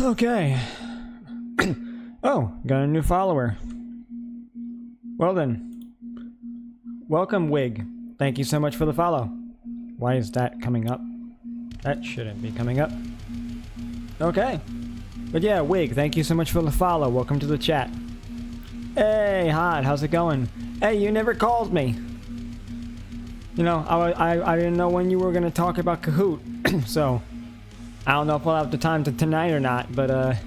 Okay. Oh, got a new follower. Well then. Welcome, Wig. Thank you so much for the follow. Why is that coming up? That shouldn't be coming up. Okay. But yeah, Wig, thank you so much for the follow. Welcome to the chat. Hey, Hot, how's it going? Hey, you never called me. You know, I didn't know when you were going to talk about Kahoot, so I don't know if we'll have the time to tonight or not, but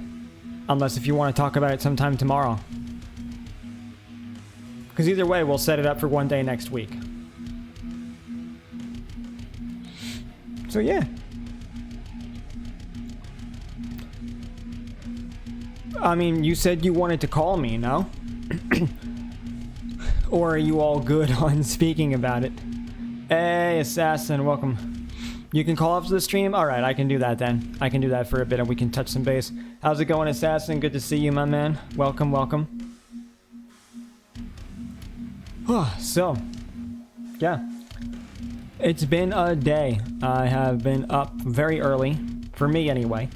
unless if you want to talk about it sometime tomorrow. Because either way, we'll set it up for one day next week. So yeah. I mean, you said you wanted to call me, no? Or are you all good on speaking about it? Hey, Assassin, welcome. You can call up to the stream? Alright, I can do that then. I can do that for a bit and we can touch some base. How's it going, Assassin? Good to see you, my man. Welcome, welcome. So, yeah. It's been a day. I have been up very early. For me, anyway.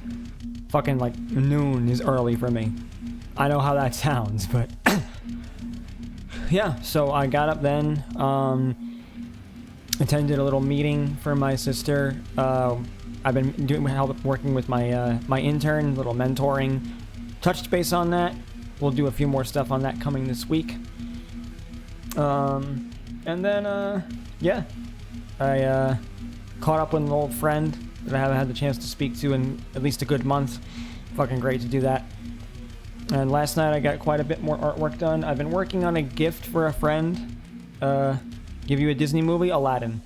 Fucking, like, noon is early for me. I know how that sounds, but... yeah, so I got up then. Attended a little meeting for my sister. I've been working with my my intern, little mentoring. Touched base on that. We'll do a few more stuff on that coming this week. And then yeah, I caught up with an old friend that I haven't had the chance to speak to in at least a good month. Fucking great to do that. And last night I got quite a bit more artwork done. I've been working on a gift for a friend. Give you a Disney movie? Aladdin.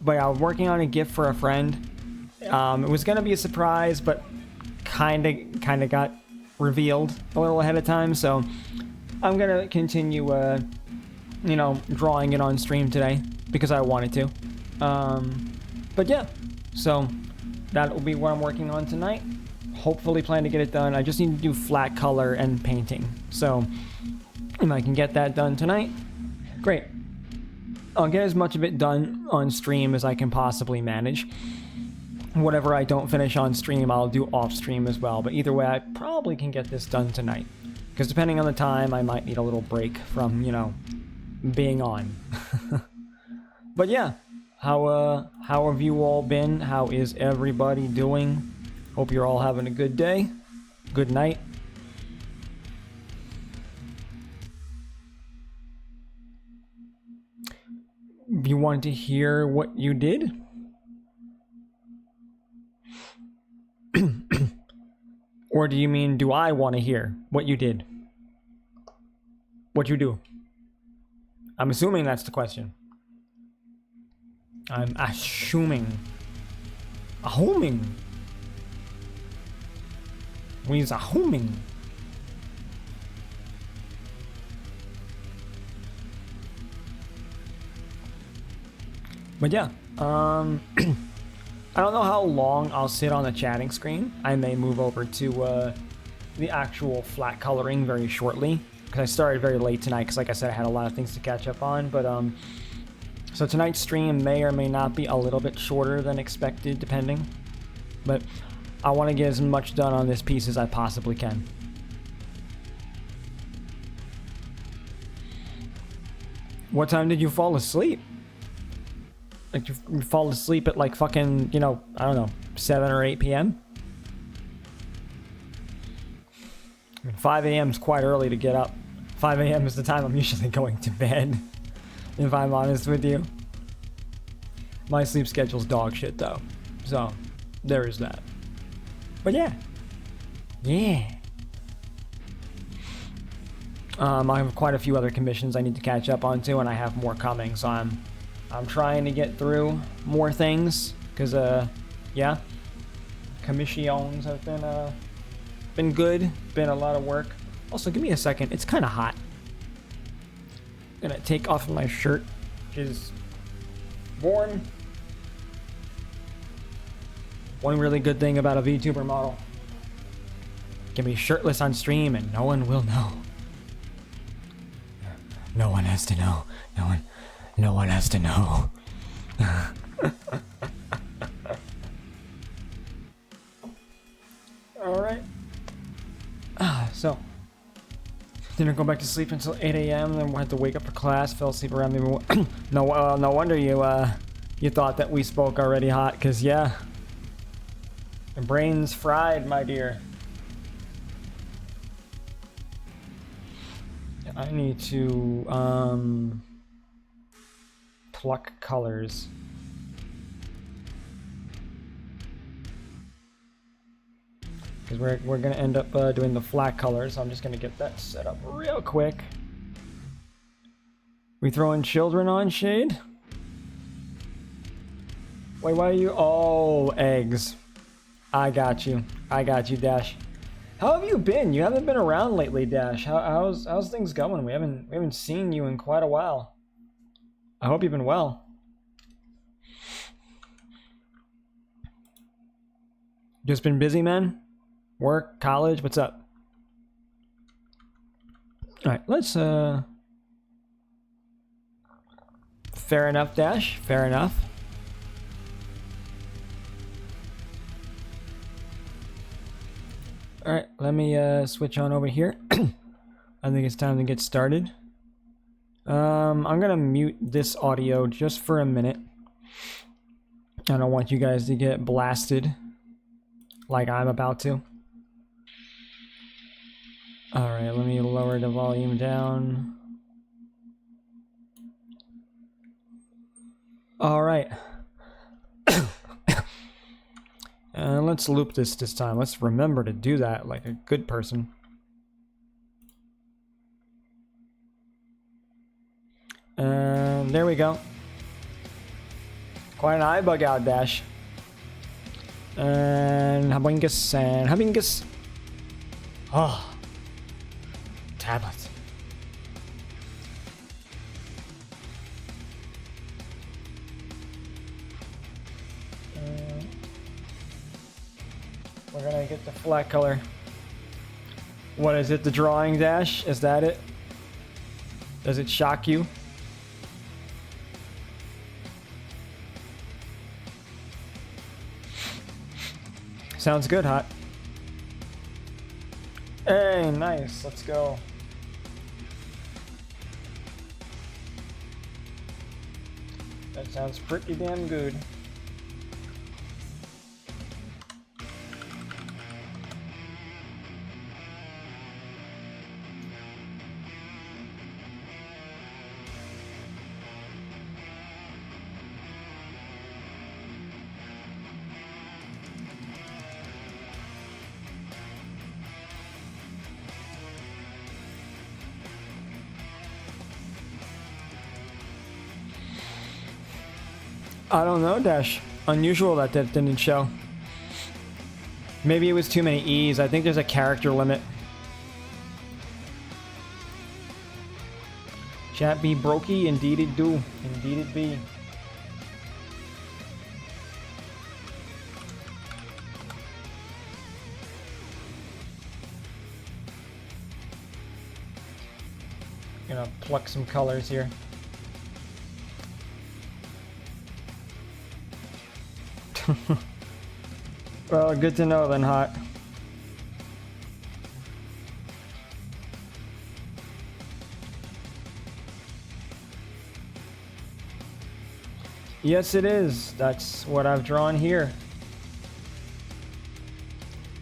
But I was working on a gift for a friend. It was gonna be a surprise, but kinda got revealed a little ahead of time, so I'm gonna continue, you know, drawing it on stream today, because I wanted to. But yeah, so that will be what I'm working on tonight. Hopefully plan to get it done. I just need to do flat color and painting. So, if I can get that done tonight, great. I'll get as much of it done on stream as I can possibly manage. Whatever I don't finish on stream, I'll do off stream as well. But either way, I probably can get this done tonight. Because depending on the time, I might need a little break from, you know, being on. But yeah, how have you all been? How is everybody doing? Hope you're all having a good day. Good night. You want to hear what you did? Or do you mean, do I want to hear what you did? What you do? I'm assuming that's the question. I'm assuming. Assuming. We's assuming. But yeah, I don't know how long I'll sit on the chatting screen. I may move over to the actual flat coloring very shortly, because I started very late tonight, because like I said, I had a lot of things to catch up on. But so tonight's stream may or may not be a little bit shorter than expected, depending. But I want to get as much done on this piece as I possibly can. What time did you fall asleep? Like, you fall asleep at like fucking, you know, I don't know, 7 or 8 p.m.? 5 a.m. is quite early to get up. 5 a.m. is the time I'm usually going to bed, if I'm honest with you. My sleep schedule's dog shit, though. So, there is that. But yeah. Yeah. I have quite a few other commissions I need to catch up on, too, and I have more coming, so I'm trying to get through more things, because, yeah, commissions have been good, been a lot of work. Also, give me a second, it's kind of hot. I'm gonna take off my shirt, which is warm. One really good thing about a VTuber model. Can be shirtless on stream and no one will know. No one has to know. No one has to know. So, didn't go back to sleep until 8 a.m. Then had to wake up for class. Fell asleep around maybe. No wonder you thought that we spoke already, hot. Cause yeah, your brain's fried, my dear. I need to pluck colors. Because we're gonna end up doing the flat colors. So I'm just gonna get that set up real quick. We throwing children on Shade? Wait, why are you? Oh, eggs. I got you, Dash. How have you been? You haven't been around lately, Dash. How's things going? We haven't seen you in quite a while. I hope you've been well. Just been busy, man? Work, college, what's up? Alright, let's fair enough, Dash. Fair enough. Alright, let me switch on over here. I think it's time to get started. I'm gonna mute this audio just for a minute. I don't want you guys to get blasted like I'm about to. Alright, let me lower the volume down. Alright. Let's loop this time. Let's remember to do that like a good person. There we go. Quite an eye bug out, Dash. And Habingus. Oh. Tablets. We're gonna get the flat color. What is it, the drawing, Dash? Is that it? Does it shock you? Sounds good, Hot. Hey, nice. Let's go. That sounds pretty damn good. I don't know, Dash. Unusual that didn't show. Maybe it was too many E's. I think there's a character limit. Chat be brokey? Indeed it do. Indeed it be. Gonna pluck some colors here. Well, good to know then, Hot. Yes, it is. That's what I've drawn here.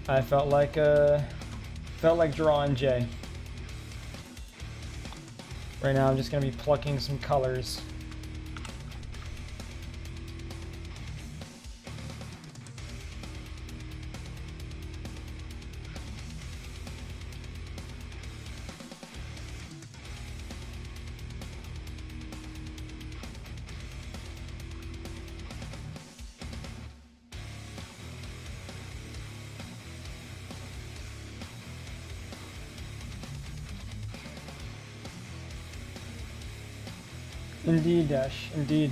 I felt like drawing Jay. Right now, I'm just gonna be plucking some colors. Indeed, Dash. Indeed.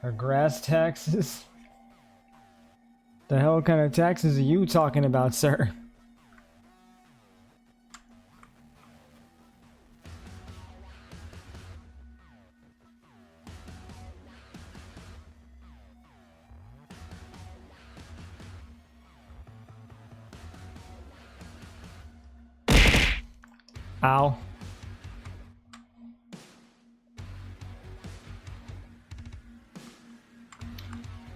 Her grass taxes? The hell kind of taxes are you talking about, sir? Ow.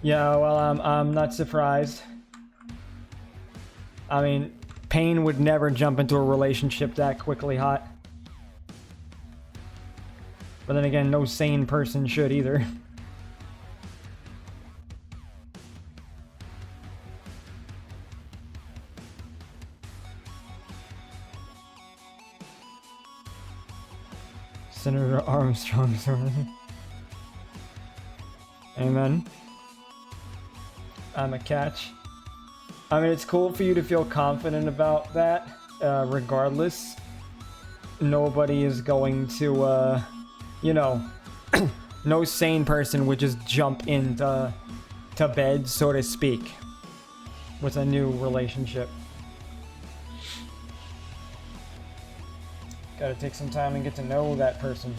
Yeah, well, I'm not surprised. I mean, Payne would never jump into a relationship that quickly hot. But then again, no sane person should either. Senator Armstrong. Amen. I'm a catch. I mean, it's cool for you to feel confident about that. Regardless, nobody is going to, you know, no sane person would just jump into bed, so to speak, with a new relationship. Gotta take some time and get to know that person.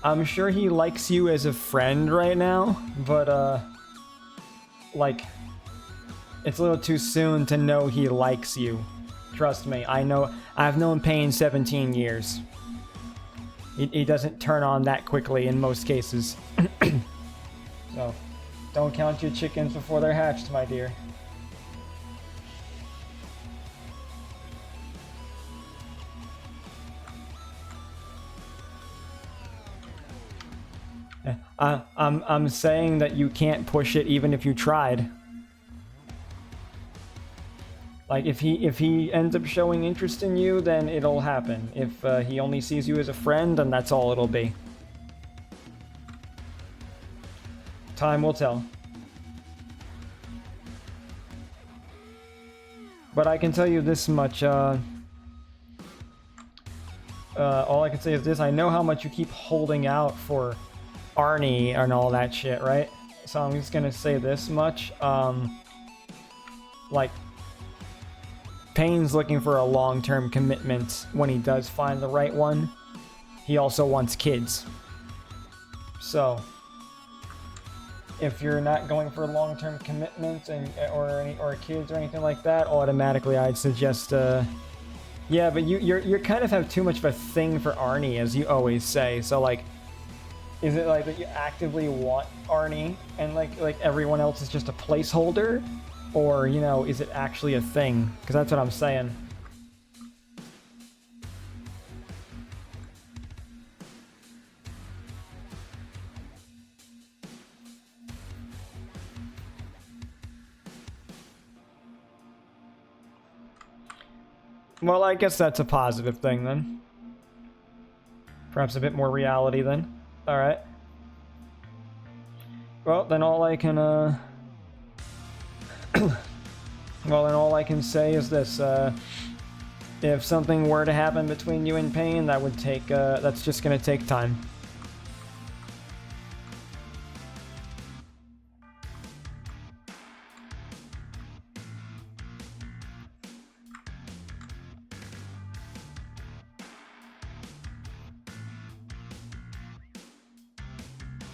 I'm sure he likes you as a friend right now, but, like, it's a little too soon to know he likes you. Trust me, I know. I've known Payne 17 years. He doesn't turn on that quickly in most cases. So, don't count your chickens before they're hatched, my dear. I'm saying that you can't push it even if you tried. Like, if he ends up showing interest in you, then it'll happen. If he only sees you as a friend, then that's all it'll be. Time will tell. But I can tell you this much, all I can say is this: I know how much you keep holding out for Arnie and all that shit, right? So I'm just gonna say this much, like, Payne's looking for a long-term commitment when he does find the right one. He also wants kids. So, if you're not going for long-term commitments or kids or anything like that, automatically I'd suggest, yeah, but you kind of have too much of a thing for Arnie, as you always say. So, like, is it like that you actively want Arnie and like everyone else is just a placeholder? Or, you know, is it actually a thing? Because that's what I'm saying. Well, I guess that's a positive thing then. Perhaps a bit more reality then. Alright. Well, then all I can, well, then all I can say is this, if something were to happen between you and Payne, that would take, that's just gonna take time.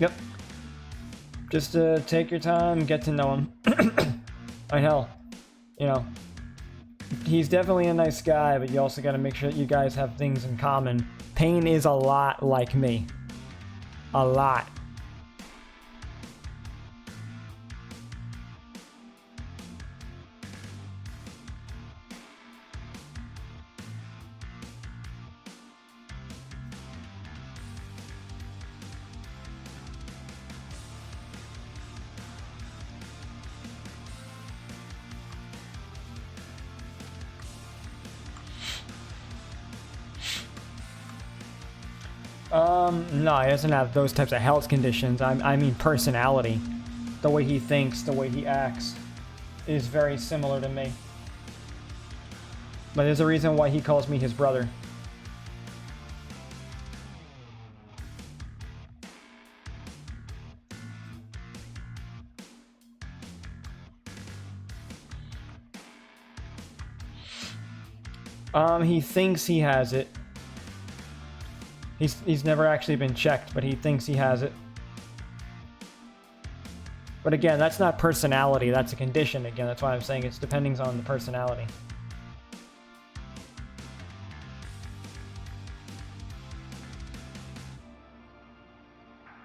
Yep. Just take your time, get to know him. I know, you know, he's definitely a nice guy, but you also gotta make sure that you guys have things in common. Payne is a lot like me. A lot. No, he doesn't have those types of health conditions. I mean personality. The way he thinks, the way he acts is very similar to me. But there's a reason why he calls me his brother. He thinks he has it. He's never actually been checked, but he thinks he has it. But again, that's not personality, that's a condition. Again, that's why I'm saying it's depending on the personality.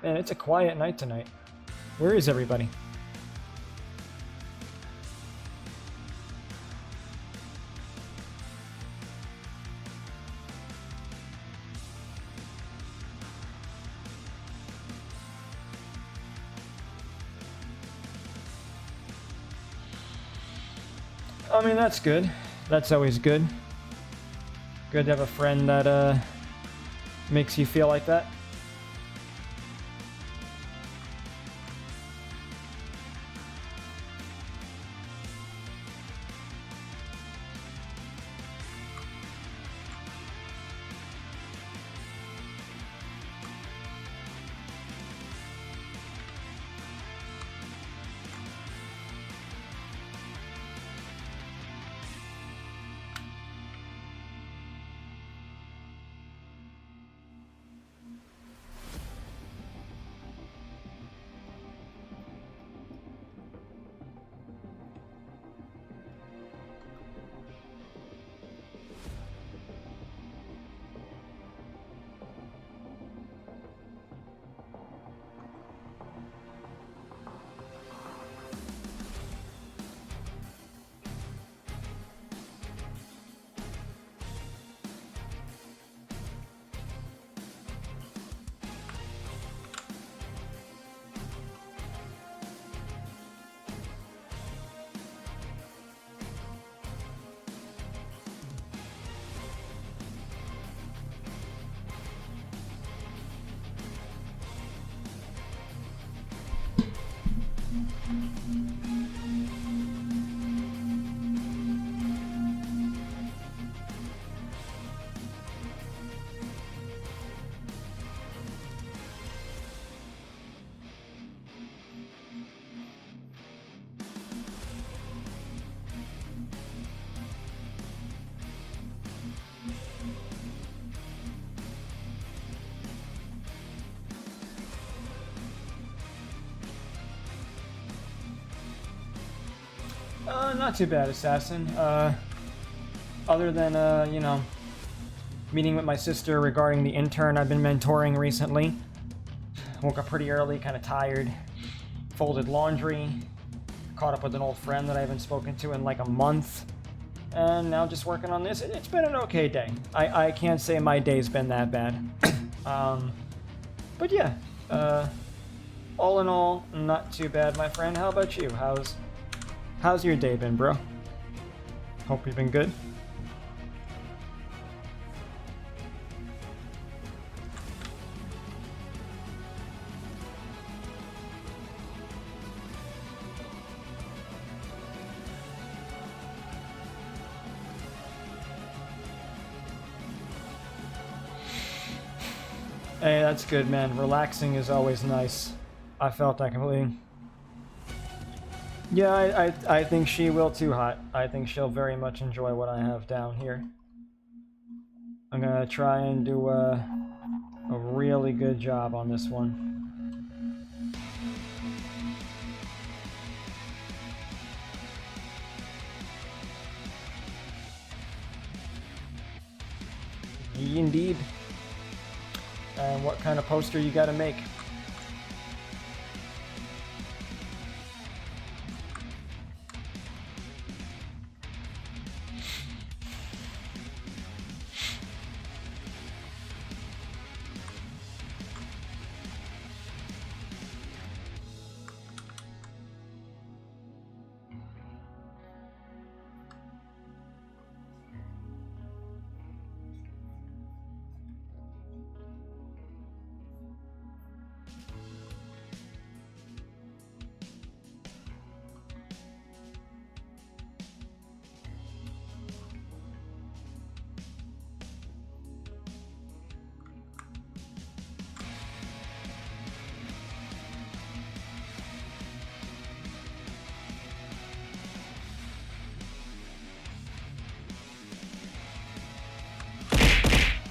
Man, it's a quiet night tonight. Where is everybody? I mean, that's good. That's always good. Good to have a friend that makes you feel like that. Not too bad, Assassin. Other than, you know, meeting with my sister regarding the intern I've been mentoring recently. Woke up pretty early, kind of tired. Folded laundry. Caught up with an old friend that I haven't spoken to in like a month. And now just working on this. It's been an okay day. I can't say my day's been that bad. But yeah, all in all, not too bad, my friend. How about you? How's your day been, bro? Hope you've been good. Hey, that's good, man. Relaxing is always nice. I felt that completely. Yeah, I think she will too, Hot. I think she'll very much enjoy what I have down here. I'm gonna try and do a really good job on this one. Indeed. And what kind of poster you gotta make?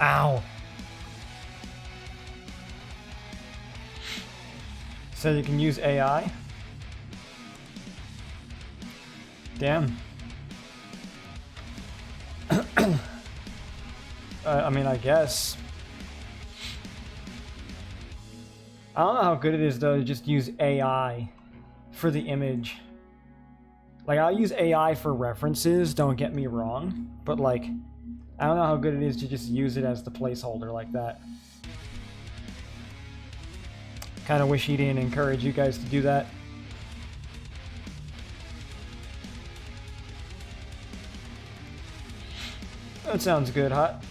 Ow. So you can use AI? Damn. I mean, I guess. I don't know how good it is, though, to just use AI for the image. Like, I'll use AI for references, don't get me wrong. But, like, I don't know how good it is to just use it as the placeholder like that. Kind of wish he didn't encourage you guys to do that. That sounds good, Hot.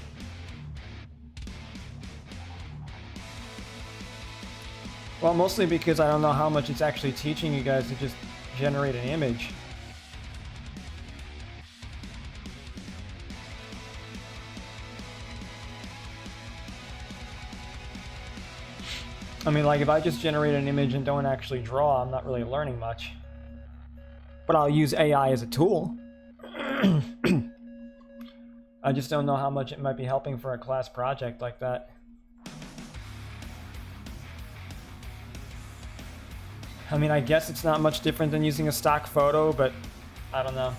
Well, mostly because I don't know how much it's actually teaching you guys to just generate an image. I mean, like, if I just generate an image and don't actually draw, I'm not really learning much. But I'll use AI as a tool. I just don't know how much it might be helping for a class project like that. I mean, I guess it's not much different than using a stock photo, but I don't know.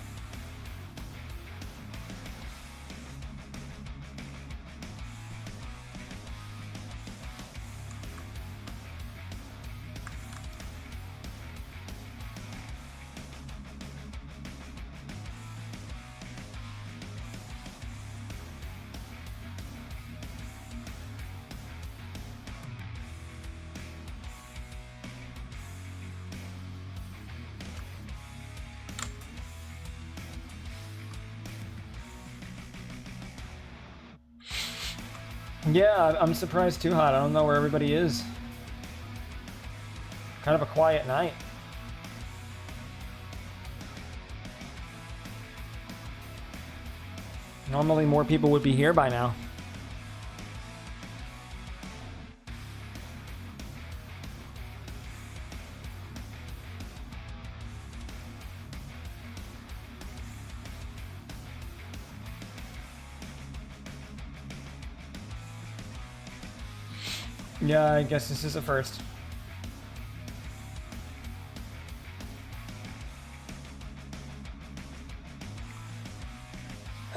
Yeah, I'm surprised too, Hot. I don't know where everybody is. Kind of a quiet night. Normally more people would be here by now. Yeah, I guess this is a first.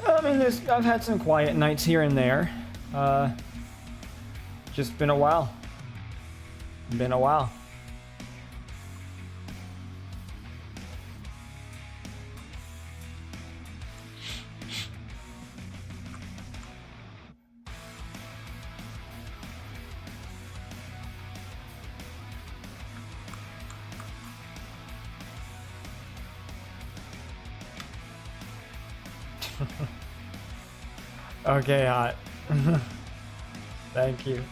I mean, I've had some quiet nights here and there. Just been a while. Been a while. Okay, Hot. Thank you.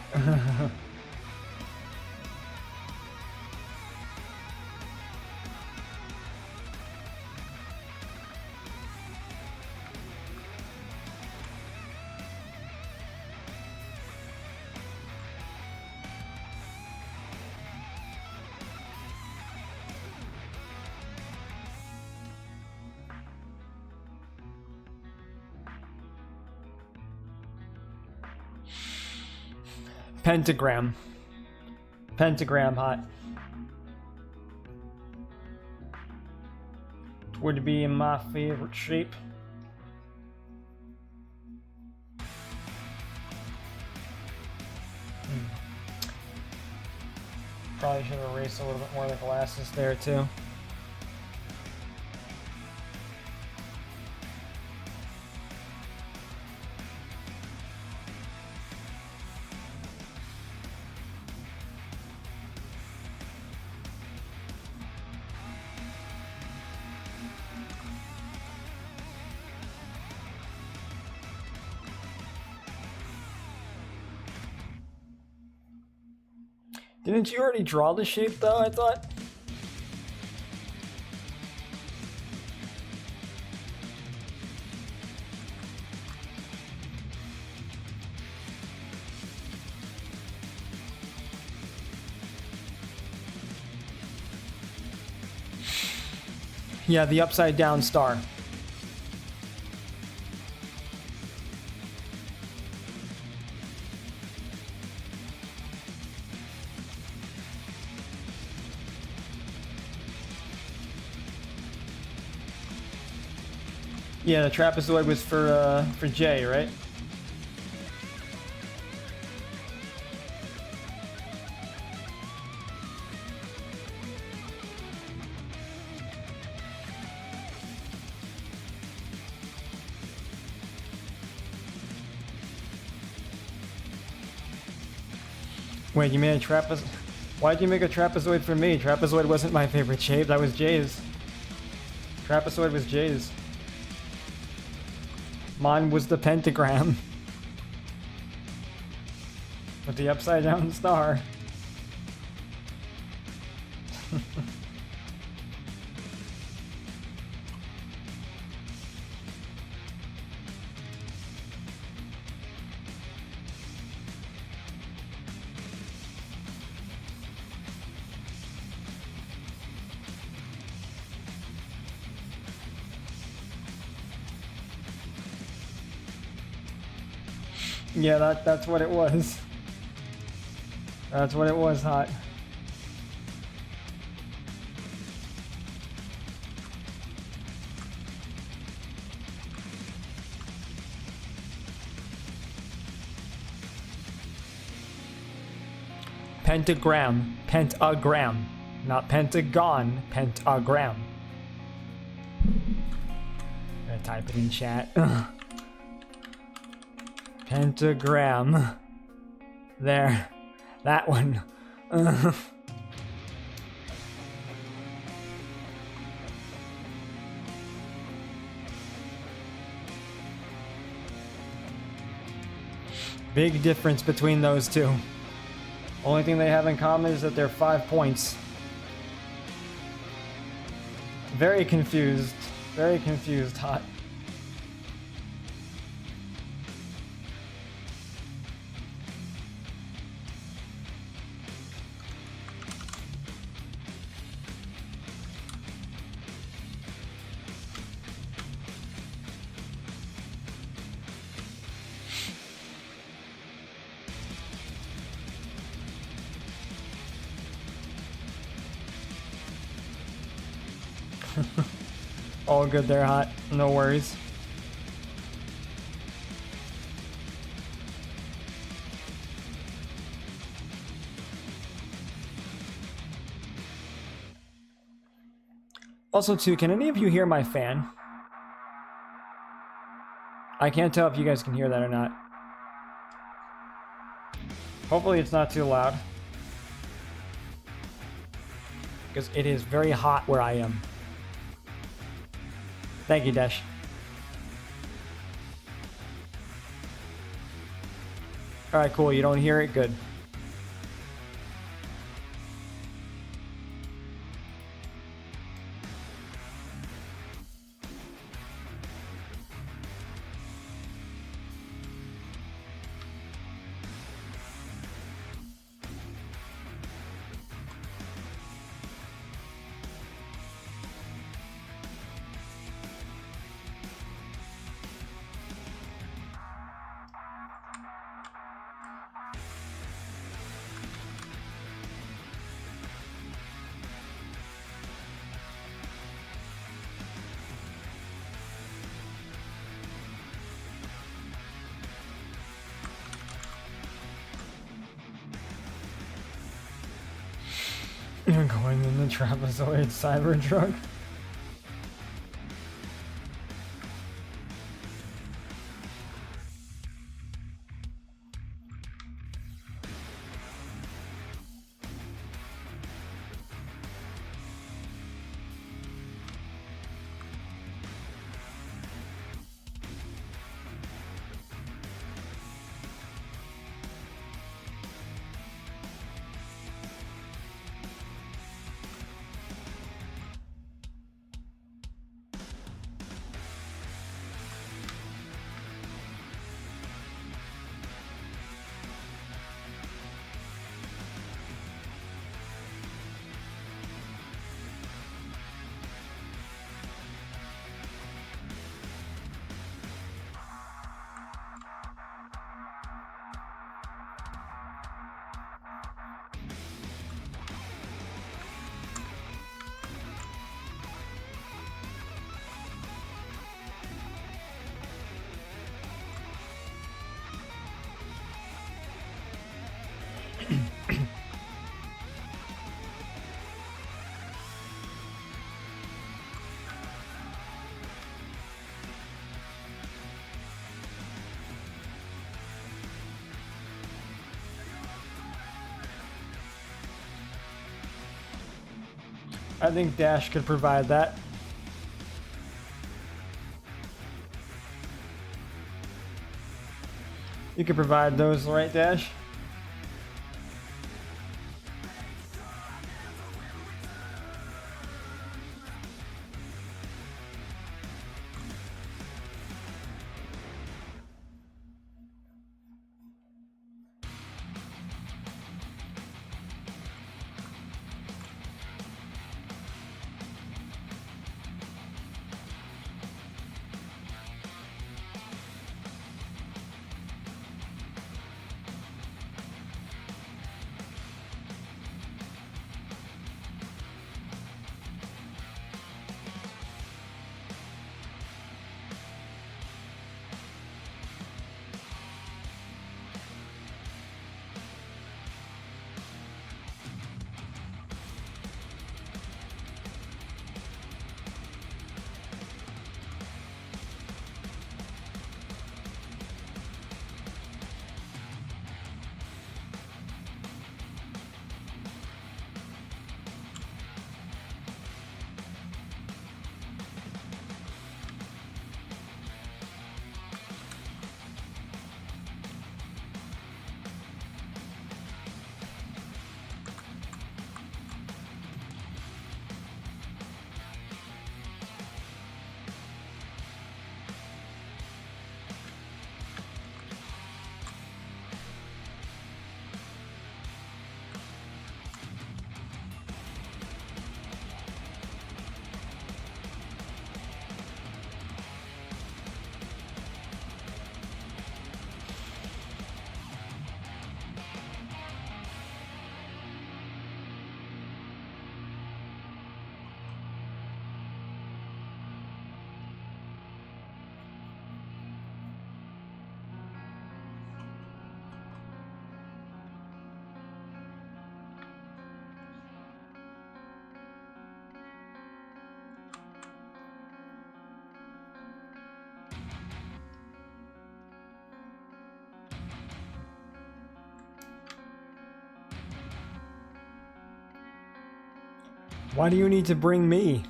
Pentagram. Pentagram, Hot. Would be my favorite shape. Probably should have erased a little bit more of the glasses there too. Didn't you already draw the shape though, I thought? Yeah, the upside down star. Yeah, the trapezoid was for Jay, right? Wait, you made a trapezoid? Why'd you make a trapezoid for me? Trapezoid wasn't my favorite shape, that was Jay's. Trapezoid was Jay's. Mine was the pentagram. With the upside down star. Yeah, that's what it was. That's what it was, Hot. Pentagram. Pentagram. Not pentagon. Pentagram. I'm gonna type it in chat. Pentagram. There. That one. Big difference between those two. Only thing they have in common is that they're 5 points. Very confused. Very confused, Hot. All good there, Hot. No worries. Also, too, can any of you hear my fan? I can't tell if you guys can hear that or not. Hopefully it's not too loud. Because it is very hot where I am. Thank you, Dash. Alright, cool. You don't hear it? Good. You're going in the trapezoid cyber truck. I think Dash could provide that. You could provide those, right, Dash? Why do you need to bring me?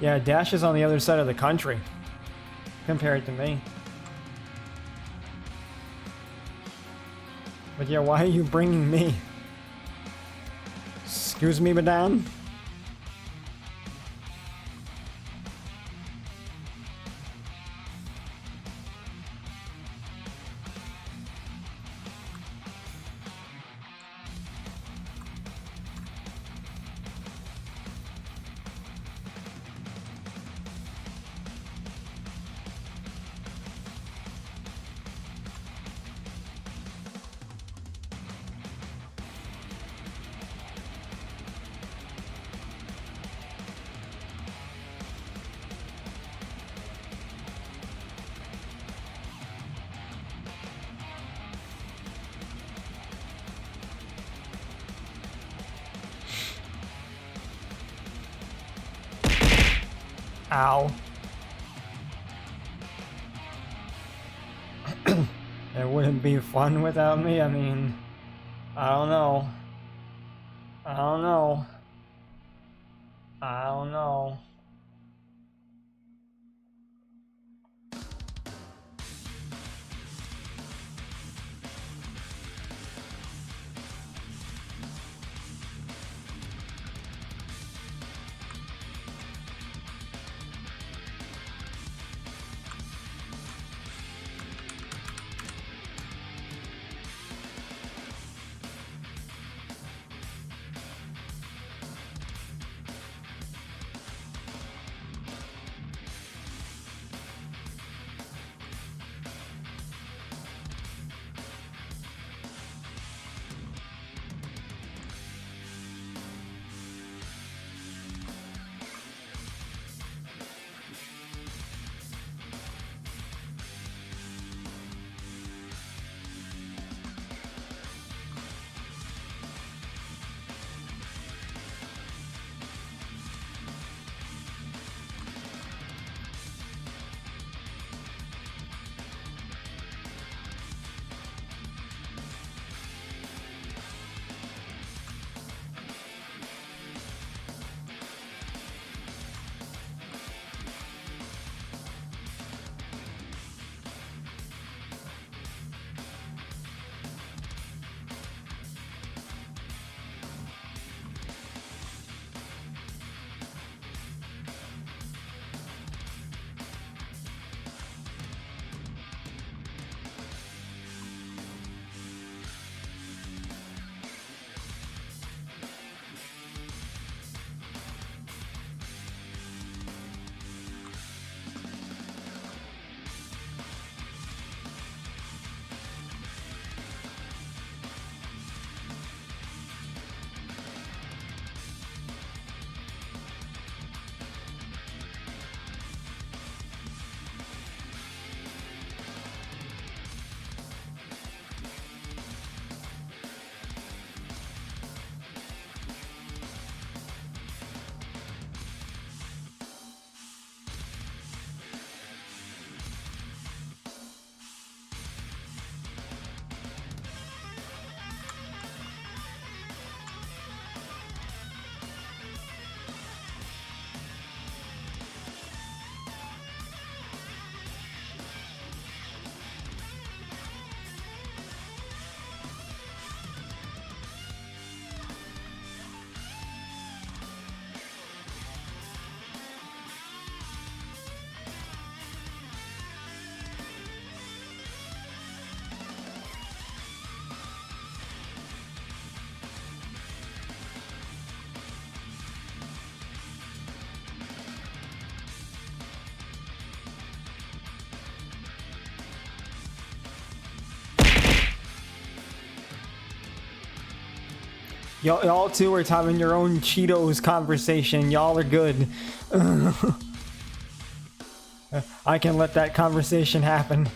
Yeah, Dash is on the other side of the country compared to me. But yeah, why are you bringing me? Excuse me, madame? Ow. It wouldn't be fun without me. I mean, I don't know. I don't know. I don't know. Y'all two are having your own Cheetos conversation. Y'all are good. I can let that conversation happen.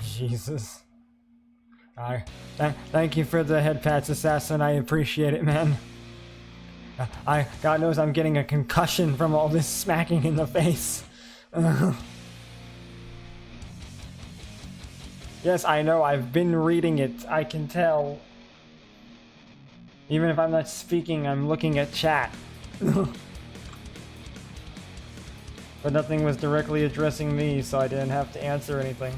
Jesus. Thank you for the head pats, Assassin. I appreciate it, man. God knows I'm getting a concussion from all this smacking in the face. Yes, I know. I've been reading it. I can tell. Even if I'm not speaking, I'm looking at chat. But nothing was directly addressing me, so I didn't have to answer anything.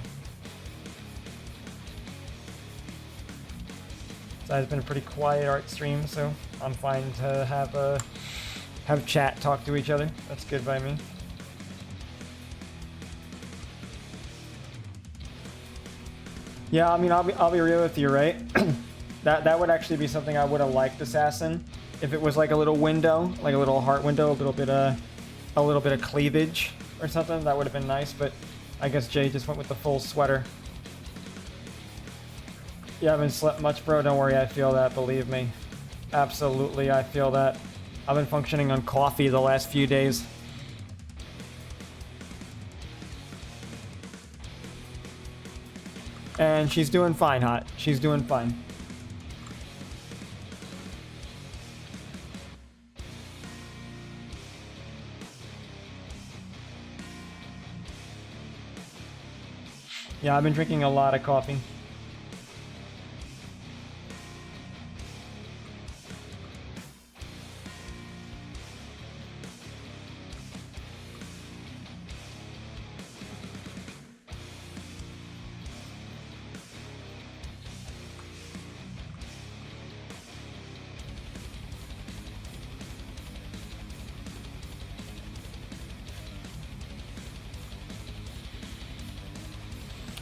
So it's been a pretty quiet art stream, so I'm fine to have chat talk to each other. That's good by me. Yeah, I mean, I'll be real with you, right? that would actually be something I would have liked, Assassin, if it was like a little window, like a little heart window, a little bit of cleavage or something. That would have been nice, but I guess Jay just went with the full sweater. You haven't slept much, bro. Don't worry, I feel that. Believe me, absolutely, I feel that. I've been functioning on coffee the last few days. And she's doing fine, Hot. She's doing fine. Yeah, I've been drinking a lot of coffee.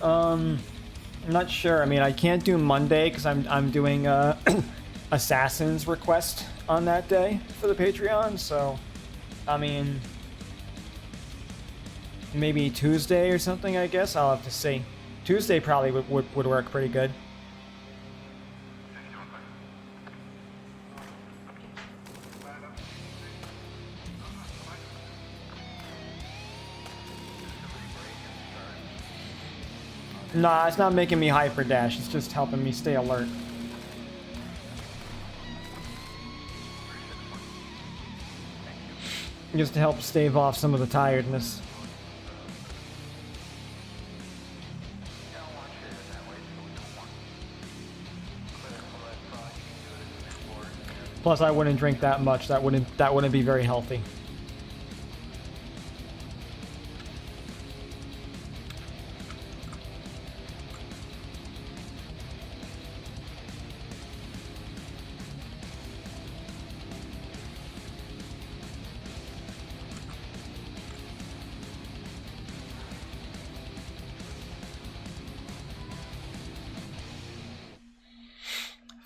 I'm not sure. I mean, I can't do Monday because I'm doing Assassin's Request on that day for the Patreon. So, I mean, maybe Tuesday or something. I guess I'll have to see. Tuesday probably would work pretty good. Nah, it's not making me hyper dash. It's just helping me stay alert. Just to help stave off some of the tiredness. Plus, I wouldn't drink that much. That wouldn't be very healthy.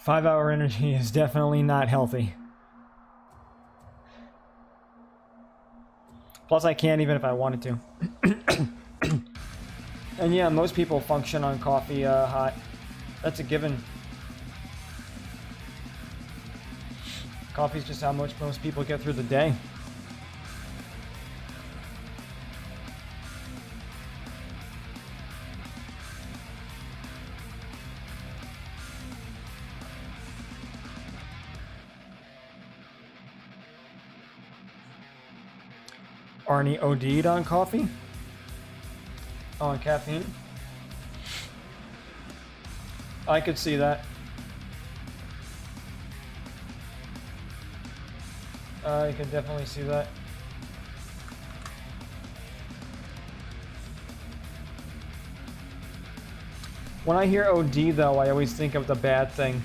Five-hour energy is definitely not healthy. Plus, I can't even if I wanted to. And yeah, most people function on coffee hot. That's a given. Coffee's just how much most people get through the day. Arnie OD'd on coffee? On caffeine? I could see that. I could definitely see that. When I hear OD though, I always think of the bad thing.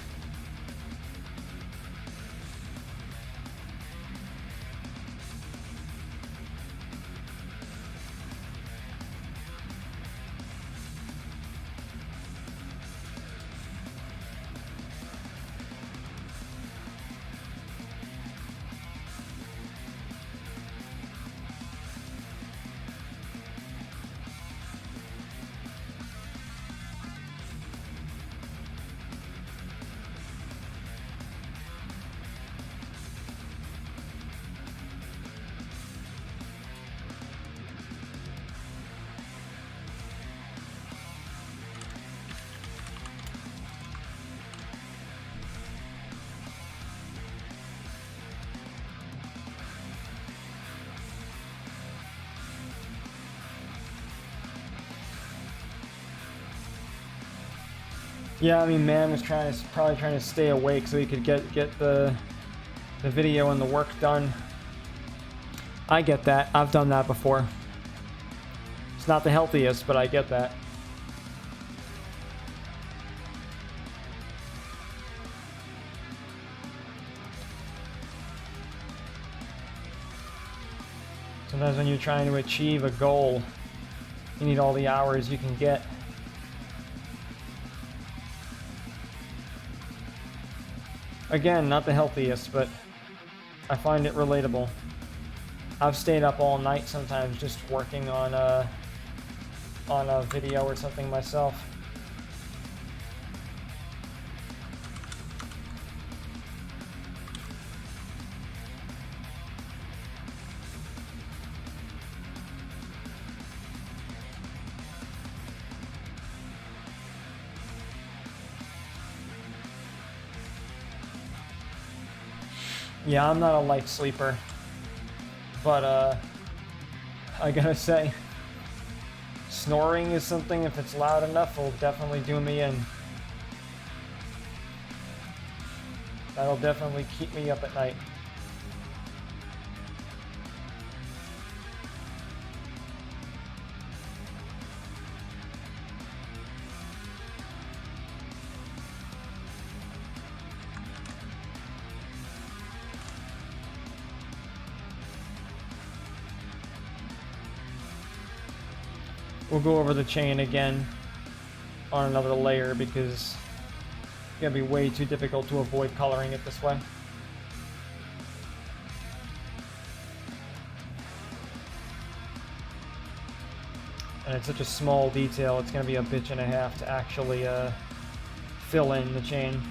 Yeah, I mean, man was probably trying to stay awake so he could get the video and the work done. I get that. I've done that before. It's not the healthiest, but I get that. Sometimes when you're trying to achieve a goal, you need all the hours you can get. Again, not the healthiest, but I find it relatable. I've stayed up all night sometimes just working on a video or something myself. Yeah, I'm not a light sleeper, but I gotta say, snoring is something, if it's loud enough, will definitely do me in. That'll definitely keep me up at night. We'll go over the chain again on another layer because it's gonna be way too difficult to avoid coloring it this way. And it's such a small detail, it's gonna be a bitch and a half to actually fill in the chain.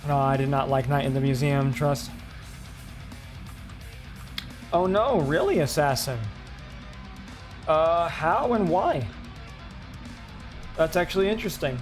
No, I did not like Night in the Museum, trust. Oh no, really, Assassin? How and why? That's actually interesting.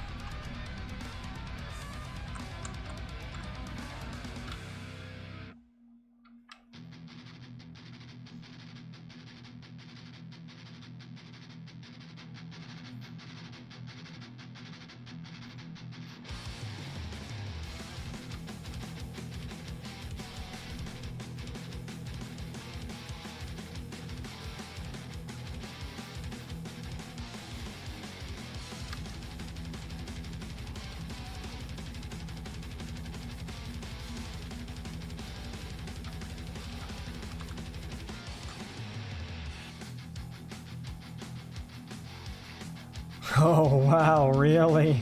Oh, wow, really?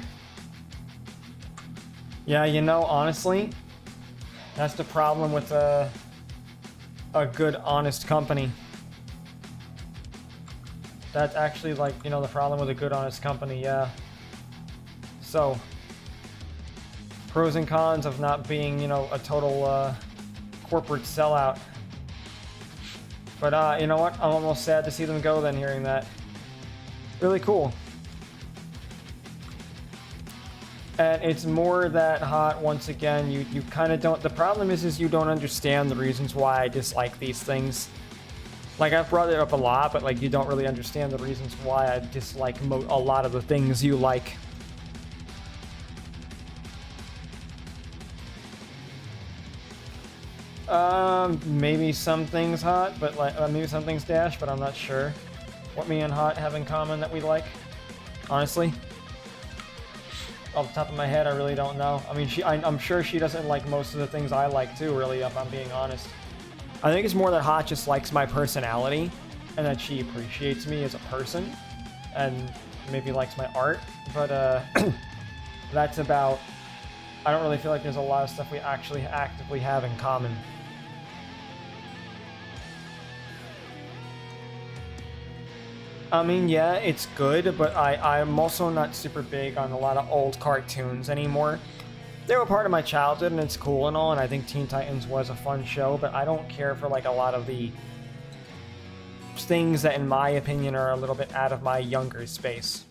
Yeah, you know, honestly, that's the problem with a good, honest company. That's actually, like, you know, the problem with a good, honest company, yeah. So, pros and cons of not being, you know, a total corporate sellout. But, you know what? I'm almost sad to see them go then, hearing that. Really cool. And it's more that hot, once again, you kind of don't... The problem is you don't understand the reasons why I dislike these things. Like, I've brought it up a lot, but, like, you don't really understand the reasons why I dislike a lot of the things you like. Maybe some things hot, but, like, maybe some things dash, but I'm not sure what me and Hot have in common that we like, honestly. Off the top of my head, I really don't know. I mean, I'm sure she doesn't like most of the things I like too, really, if I'm being honest. I think it's more that Hot just likes my personality, and that she appreciates me as a person, and maybe likes my art, but that's about... I don't really feel like there's a lot of stuff we actually actively have in common. I mean, yeah, it's good, but I'm also not super big on a lot of old cartoons anymore. They were part of my childhood, and it's cool and all, and I think Teen Titans was a fun show, but I don't care for, like, a lot of the things that, in my opinion, are a little bit out of my younger space.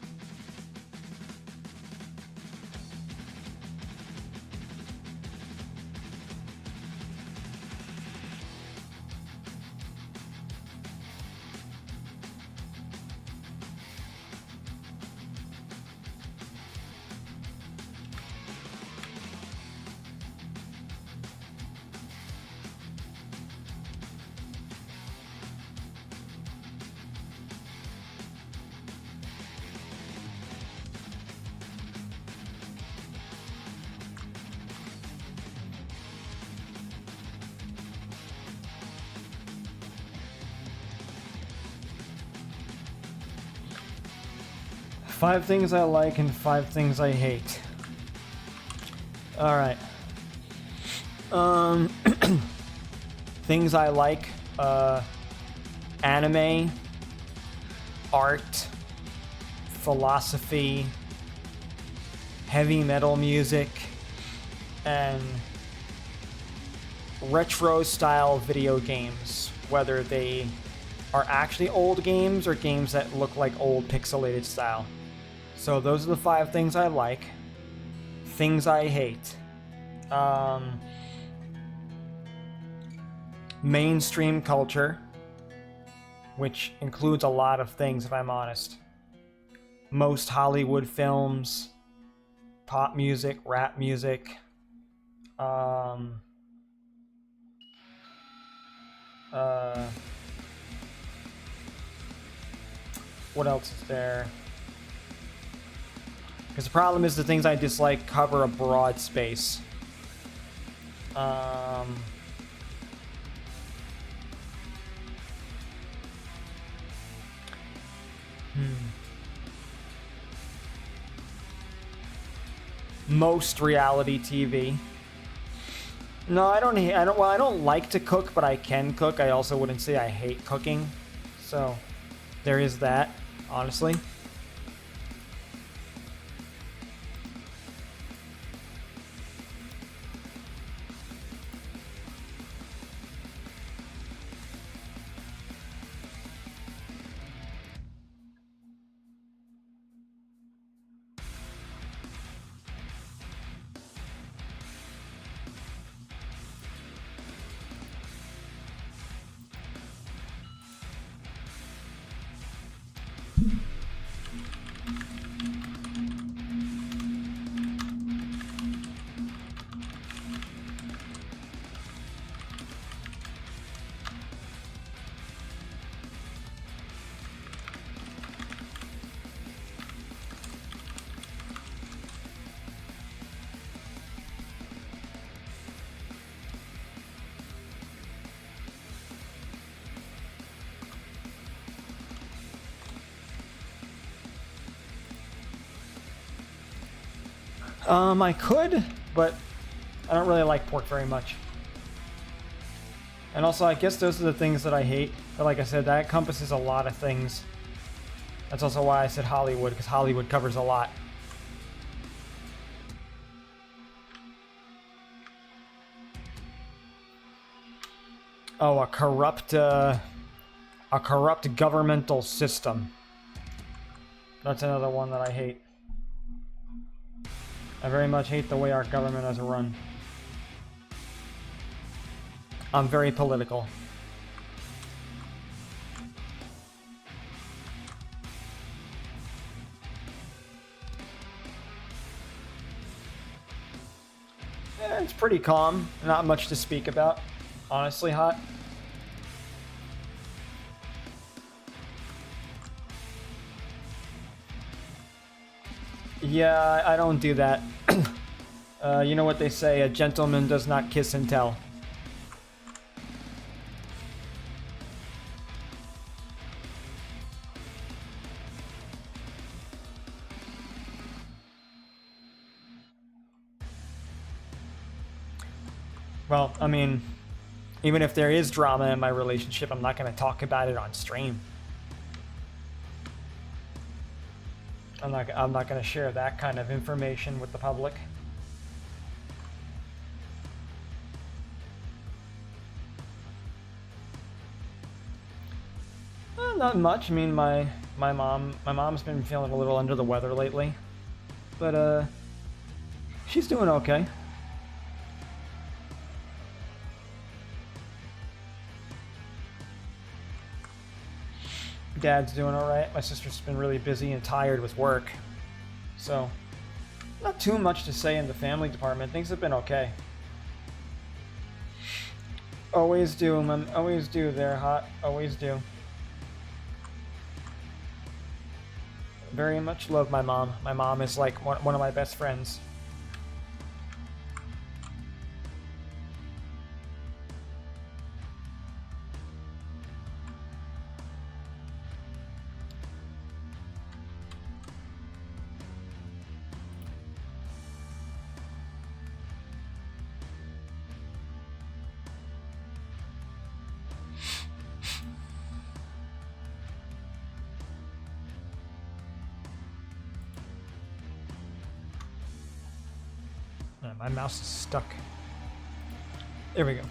Five things I like and five things I hate. Alright. Things I like, anime, art, philosophy, heavy metal music, and retro style video games, whether they are actually old games or games that look like old pixelated style. So those are the five things I like. Things I hate. Mainstream culture, which includes a lot of things, if I'm honest. Most Hollywood films, pop music, rap music, what else is there? Because the problem is the things I dislike cover a broad space. Most reality TV. No, I don't like to cook, but I can cook. I also wouldn't say I hate cooking. So, there is that, honestly. I could, but I don't really like pork very much. And also, I guess those are the things that I hate. But like I said, that encompasses a lot of things. That's also why I said Hollywood, because Hollywood covers a lot. Oh, a corrupt governmental system. That's another one that I hate. I very much hate the way our government is run. I'm very political. Yeah, it's pretty calm. Not much to speak about. Honestly, Hot. Yeah, I don't do that. You know what they say, a gentleman does not kiss and tell. Well, I mean, even if there is drama in my relationship, I'm not going to talk about it on stream. I'm not going to share that kind of information with the public. Not much. I mean, my mom's been feeling a little under the weather lately, but she's doing okay. Dad's doing all right. My sister's been really busy and tired with work, so not too much to say in the family department. Things have been okay. Always do, man. Always do. There, hot. Always do. Very much love my mom. My mom is like one of my best friends. My mouse is stuck. There we go.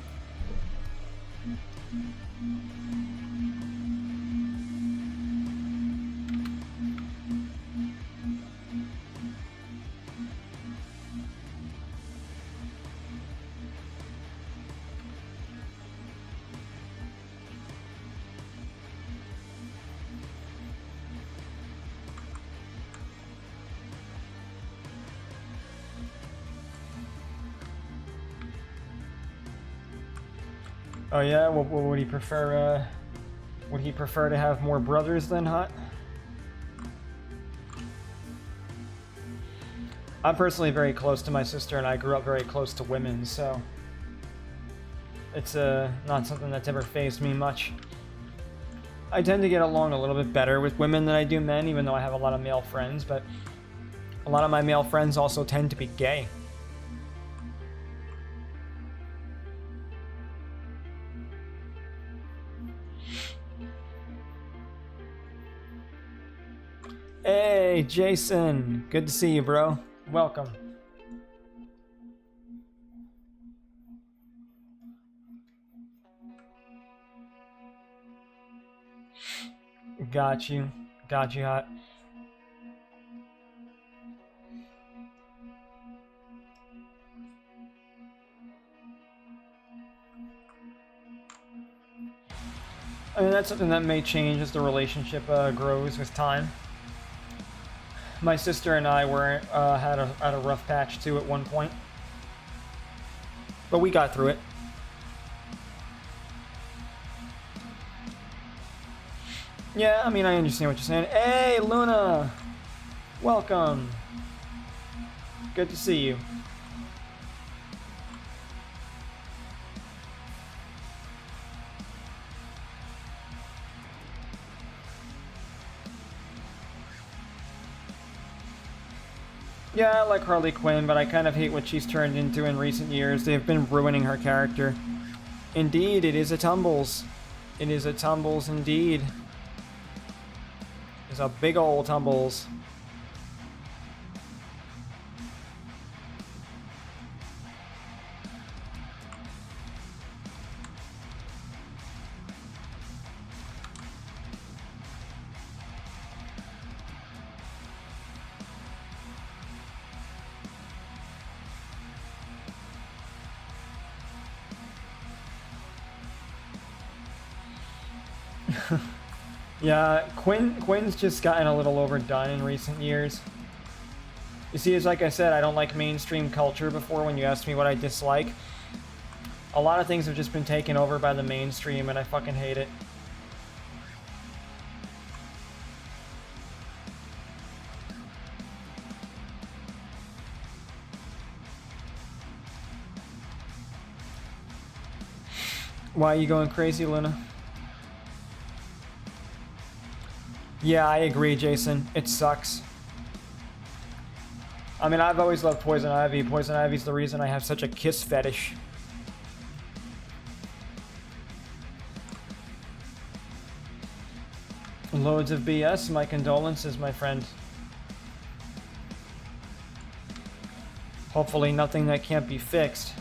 Oh yeah, what would he prefer? Would he prefer to have more brothers than Hot? I'm personally very close to my sister, and I grew up very close to women, so it's not something that's ever fazed me much. I tend to get along a little bit better with women than I do men, even though I have a lot of male friends, but a lot of my male friends also tend to be gay. Hey, Jason. Good to see you, bro. Welcome. Got you. Got you, Hot. I mean, that's something that may change as the relationship grows with time. My sister and I were had a rough patch too at one point, but we got through it. Yeah, I mean, I understand what you're saying. Hey, Luna! Welcome! Good to see you. Yeah, I like Harley Quinn, but I kind of hate what she's turned into in recent years. They've been ruining her character. Indeed, it is a Tumbles. It is a Tumbles indeed. It's a big old Tumbles. Yeah, Quinn's just gotten a little overdone in recent years. You see, it's like I said, I don't like mainstream culture before when you asked me what I dislike. A lot of things have just been taken over by the mainstream, and I fucking hate it. Why are you going crazy, Luna? Yeah, I agree, Jason. It sucks. I mean, I've always loved Poison Ivy. Poison Ivy's the reason I have such a kiss fetish. Loads of BS. My condolences, my friend. Hopefully nothing that can't be fixed.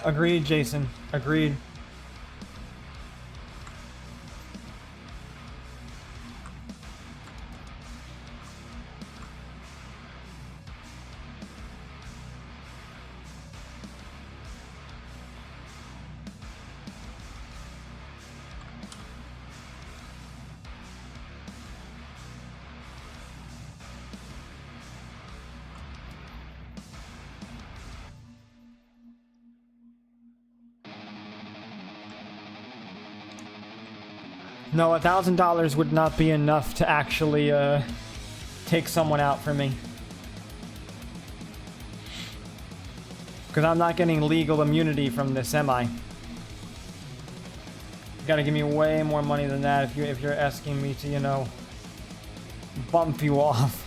Agreed, Jason. Agreed. No, $1,000 would not be enough to actually take someone out for me. Because I'm not getting legal immunity from this, am I? You gotta give me way more money than that if you're asking me to, you know, bump you off.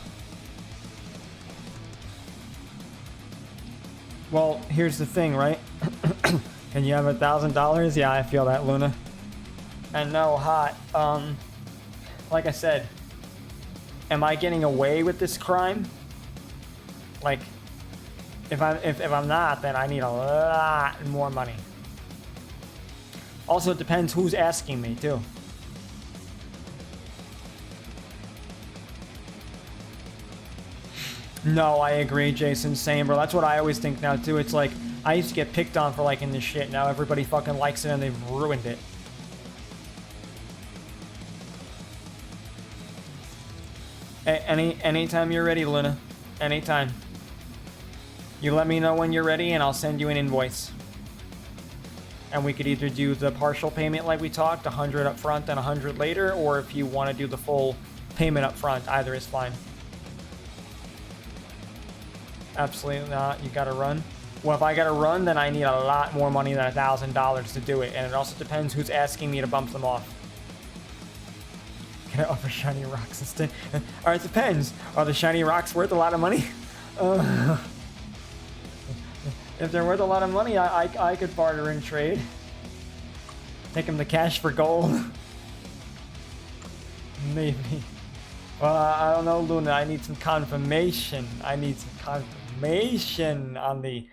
Well, here's the thing, right? Can you have $1,000? Yeah, I feel that, Luna. And no, hot. Like I said, am I getting away with this crime? Like, if I'm not, then I need a lot more money. Also, it depends who's asking me too. No, I agree, Jason. Same, bro. That's what I always think now too. It's like I used to get picked on for liking this shit. Now everybody fucking likes it and they've ruined it. Anytime you're ready, Luna. Anytime. You let me know when you're ready and I'll send you an invoice. And we could either do the partial payment like we talked, 100 up front and 100 later, or if you want to do the full payment up front, either is fine. Absolutely not. You gotta run. Well, if I gotta run, then I need a lot more money than $1,000 to do it. And it also depends who's asking me to bump them off. Can I offer shiny rocks instead? Or it depends. Are the shiny rocks worth a lot of money? If they're worth a lot of money, I could barter and trade. Take them to cash for gold. Maybe. Well, I don't know, Luna. I need some confirmation. I need some confirmation on the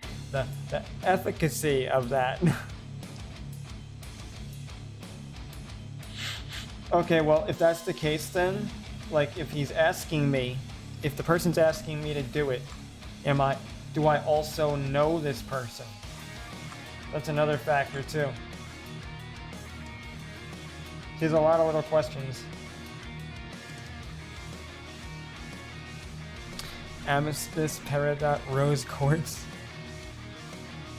efficacy of that. Okay, well, if that's the case then, like, if he's asking me, if the person's asking me to do it, do I also know this person? That's another factor, too. There's a lot of little questions. Amethyst, Peridot, Rose Quartz.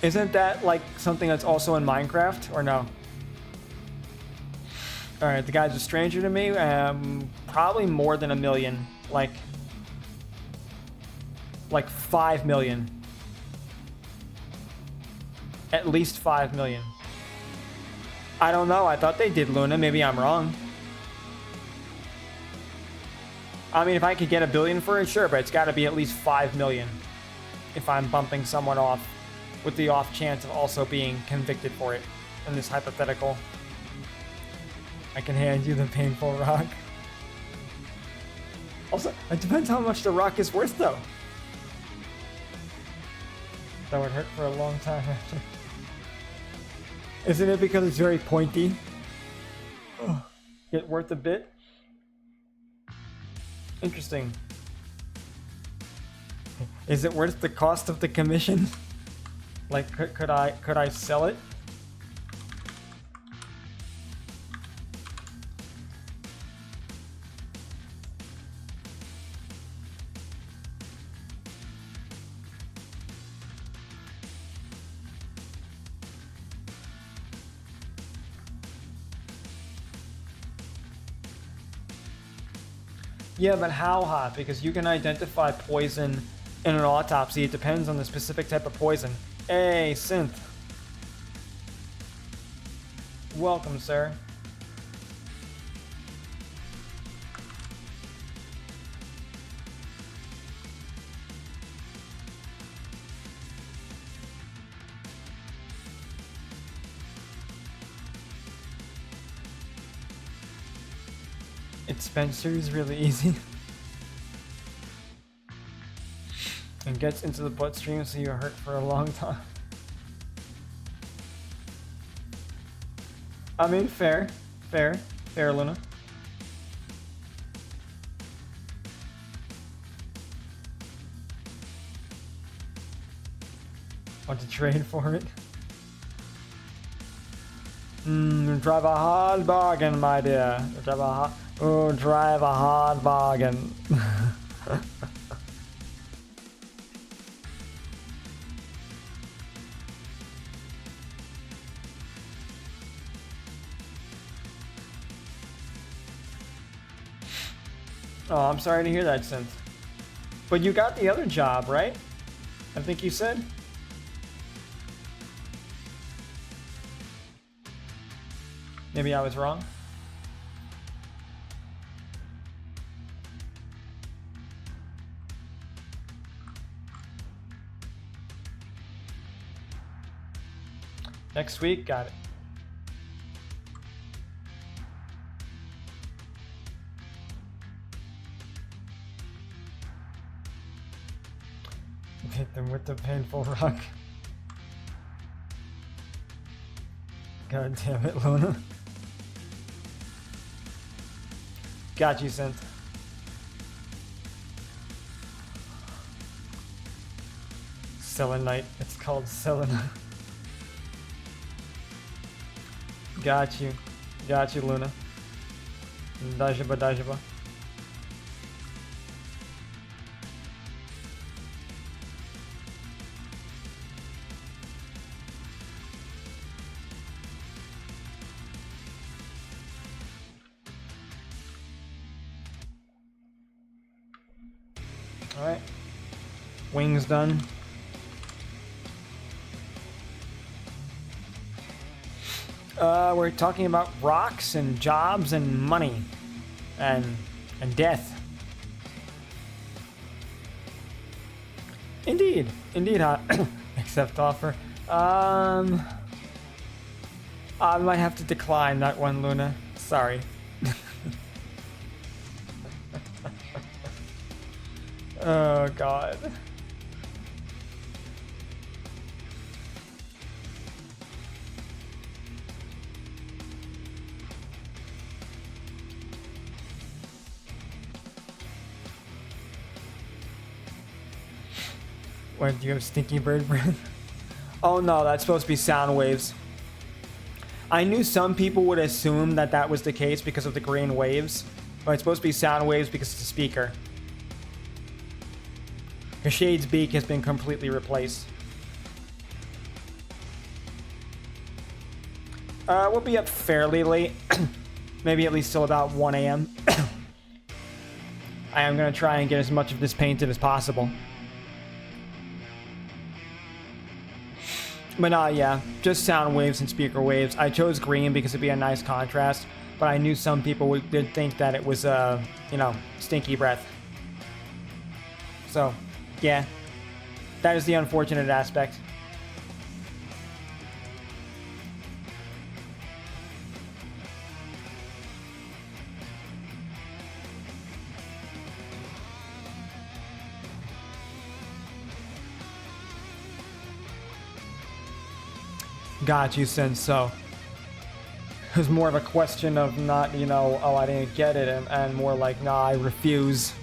Isn't that, like, something that's also in Minecraft, or no? Alright, the guy's a stranger to me. Probably more than 1 million. Like 5 million. At least 5 million. I don't know. I thought they did, Luna. Maybe I'm wrong. I mean, if I could get 1 billion for it, sure, but it's got to be at least 5 million if I'm bumping someone off, with the off chance of also being convicted for it in this hypothetical. I can hand you the painful rock. Also, it depends how much the rock is worth, though. That would hurt for a long time after. Isn't it because it's very pointy? Oh, it worth a bit? Interesting. Is it worth the cost of the commission? Like, could I sell it? Yeah, but how hot? Because you can identify poison in an autopsy. It depends on the specific type of poison. Hey, Synth. Welcome, sir. It's Spencer's really easy. And gets into the bloodstream so you're hurt for a long time. I mean, fair, Luna. Want to trade for it? Drive a hard bargain, my dear. Drive a hard bargain. Oh, I'm sorry to hear that, Synth. But you got the other job, right? I think you said? Maybe I was wrong? Next week, got it. Hit them with the painful rock. God damn it, Luna. Got you, Synth. Selenite. It's called Selenite. Got you. Got you, Luna. Dajiba, dajiba. Alright. Wings done. We're talking about rocks and jobs and money and death. Indeed, accept offer. I might have to decline that one, Luna. Sorry. Oh God. What, do you have stinky bird breath? Oh no, that's supposed to be sound waves. I knew some people would assume that that was the case because of the green waves, but it's supposed to be sound waves because it's a speaker. The Shade's beak has been completely replaced. We'll be up fairly late. Maybe at least till about 1 a.m. I am going to try and get as much of this painted as possible. But yeah, just sound waves and speaker waves. I chose green because it'd be a nice contrast, but I knew some people did think that it was, you know, stinky breath. So, yeah, that is the unfortunate aspect. Got you, Sin. So it was more of a question of not, you know, oh, I didn't get it, and more like, nah, I refuse.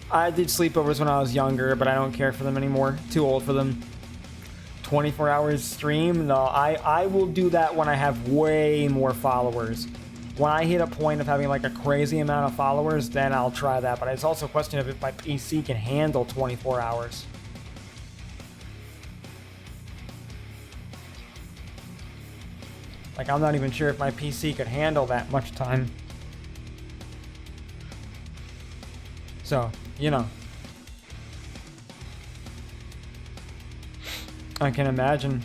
I did sleepovers when I was younger, but I don't care for them anymore. Too old for them. 24 hours stream? No, I will do that when I have way more followers. When I hit a point of having like a crazy amount of followers, then I'll try that. But it's also a question of if my PC can handle 24 hours. Like, I'm not even sure if my PC could handle that much time. So, you know. I can imagine.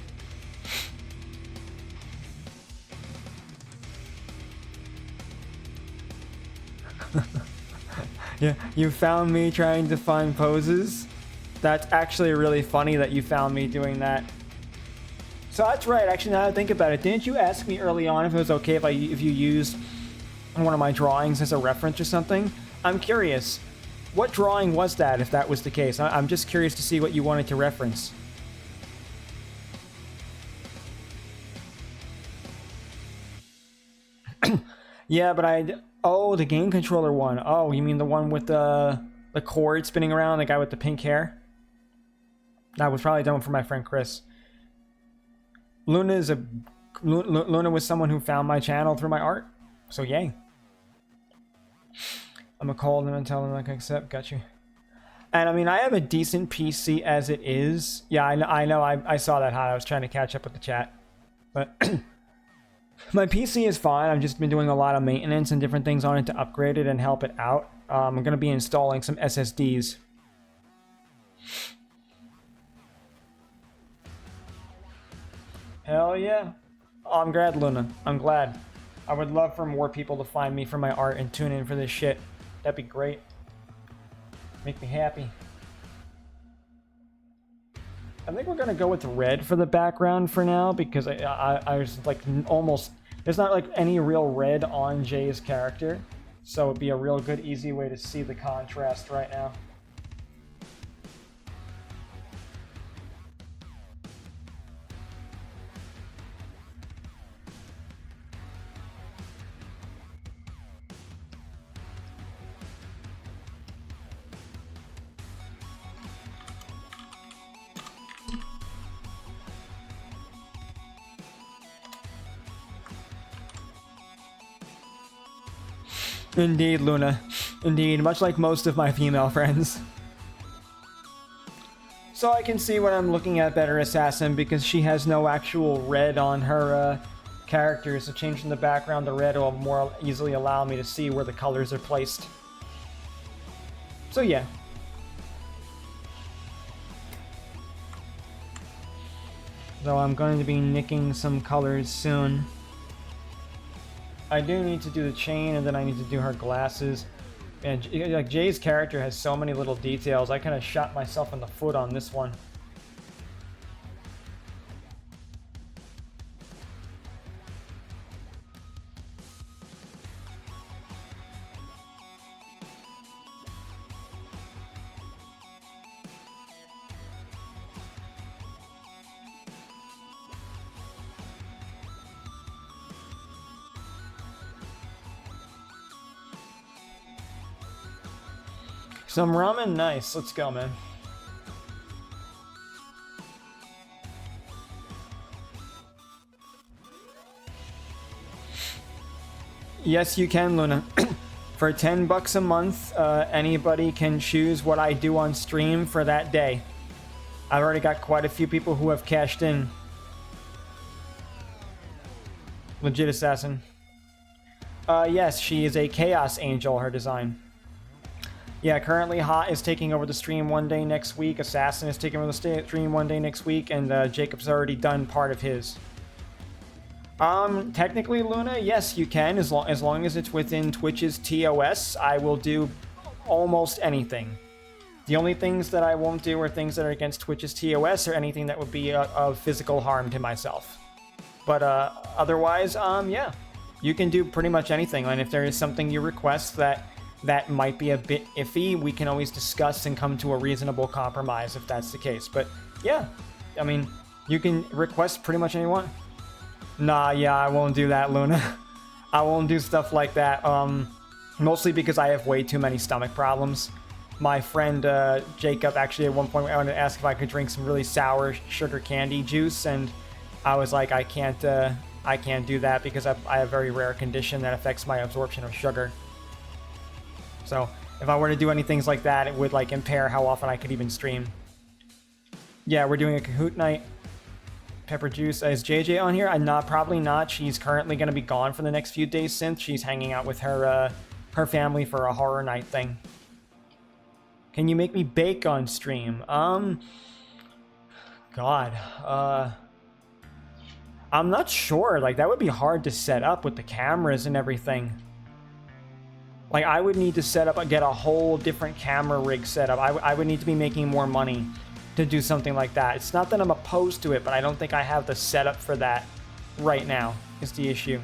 Yeah, you found me trying to find poses? That's actually really funny that you found me doing that. So that's right, actually, now that I think about it, didn't you ask me early on if it was okay if you used one of my drawings as a reference or something? I'm curious. What drawing was that, if that was the case? I'm just curious to see what you wanted to reference. Yeah, but oh, the game controller one. Oh, you mean the one with the cord spinning around, the guy with the pink hair? That was probably done for my friend Chris. Luna was someone who found my channel through my art, so yay. I'm gonna call them and tell them like I accept. Got you. And I mean, I have a decent PC as it is. Yeah, I know. I saw that hot. I was trying to catch up with the chat, but my PC is fine. I've just been doing a lot of maintenance and different things on it to upgrade it and help it out. I'm gonna be installing some SSDs. Hell yeah. Oh, I'm glad, Luna. I'm glad. I would love for more people to find me for my art and tune in for this shit. That'd be great. Make me happy. I think we're gonna go with red for the background for now because I was like almost... There's not like any real red on Jay's character. So it'd be a real good, easy way to see the contrast right now. Indeed, Luna. Indeed, much like most of my female friends. So I can see when I'm looking at Better Assassin because she has no actual red on her character, so changing the background to red will more easily allow me to see where the colors are placed. So yeah. So I'm going to be nicking some colors soon. I do need to do the chain, and then I need to do her glasses. And like Jay's character has so many little details. I kind of shot myself in the foot on this one. Some ramen? Nice. Let's go, man. Yes, you can, Luna. For $10 a month, anybody can choose what I do on stream for that day. I've already got quite a few people who have cashed in. Legit assassin. Yes, she is a Chaos Angel, her design. Yeah, currently Hot is taking over the stream one day next week, Assassin is taking over the stream one day next week, and Jacob's already done part of his. Technically, Luna, yes, you can, as long as it's within Twitch's TOS, I will do almost anything. The only things that I won't do are things that are against Twitch's TOS or anything that would be of physical harm to myself. But otherwise, yeah, you can do pretty much anything, and if there is something you request that might be a bit iffy, we can always discuss and come to a reasonable compromise if that's the case. But yeah, I mean, you can request pretty much anyone. Nah, yeah, I won't do that, Luna. I won't do stuff like that, mostly because I have way too many stomach problems. My friend Jacob actually at one point wanted to ask if I could drink some really sour sugar candy juice, and I was like, I can't do that because I have a very rare condition that affects my absorption of sugar. So if I were to do any things like that, it would like impair how often I could even stream. Yeah, we're doing a Kahoot night. Pepper Juice. Is JJ on here? Probably not. She's currently going to be gone for the next few days since she's hanging out with her family for a horror night thing. Can you make me bake on stream? God, I'm not sure. Like, that would be hard to set up with the cameras and everything. Like, I would need to set up, get a whole different camera rig set up. I would need to be making more money to do something like that. It's not that I'm opposed to it, but I don't think I have the setup for that right now, is the issue.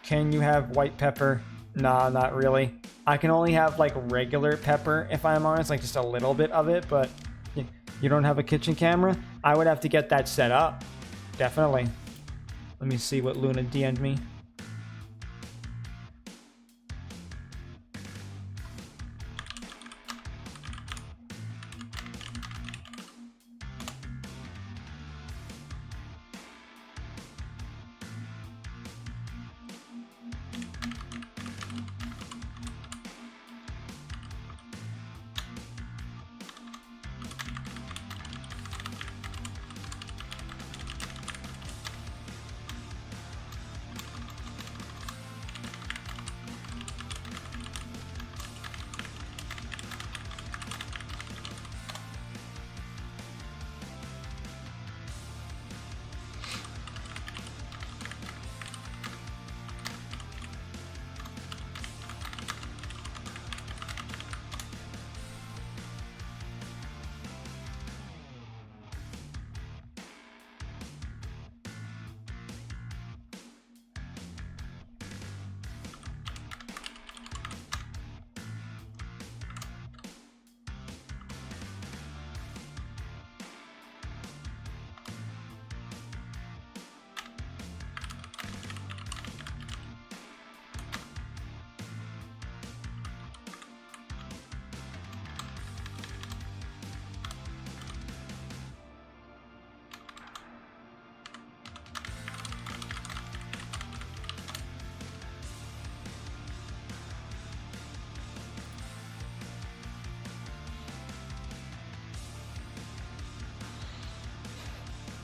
Can you have white pepper? Nah, not really. I can only have, like, regular pepper, if I'm honest, like, just a little bit of it, but you don't have a kitchen camera? I would have to get that set up. Definitely. Let me see what Luna DM'd me.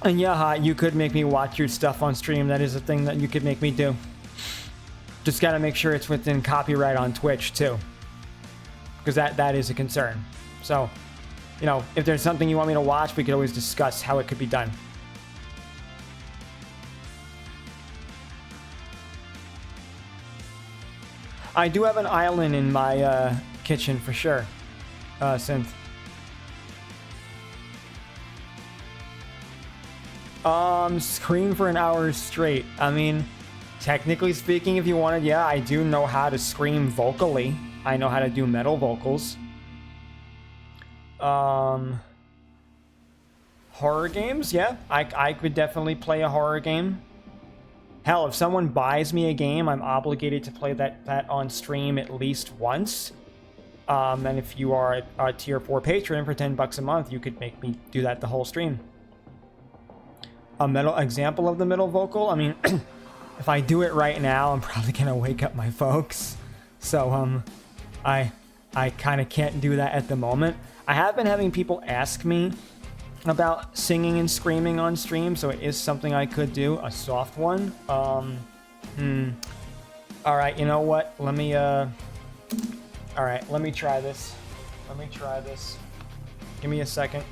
And yeah, you could make me watch your stuff on stream. That is a thing that you could make me do. Just gotta make sure it's within copyright on Twitch, too. Because that is a concern. So, you know, if there's something you want me to watch, we could always discuss how it could be done. I do have an island in my kitchen, for sure. Synth. Scream for an hour straight. I mean, technically speaking, if you wanted, yeah, I do know how to scream vocally. I know how to do metal vocals. Horror games, yeah. I could definitely play a horror game. Hell, if someone buys me a game, I'm obligated to play that on stream at least once. And if you are a tier 4 patron for $10 a month, you could make me do that the whole stream. A metal example of the middle vocal, I mean, if I do it right now, I'm probably gonna wake up my folks. So, I kind of can't do that at the moment. I have been having people ask me about singing and screaming on stream, so it is something I could do, a soft one. Alright, you know what? Let me, alright, let me try this. Give me a second.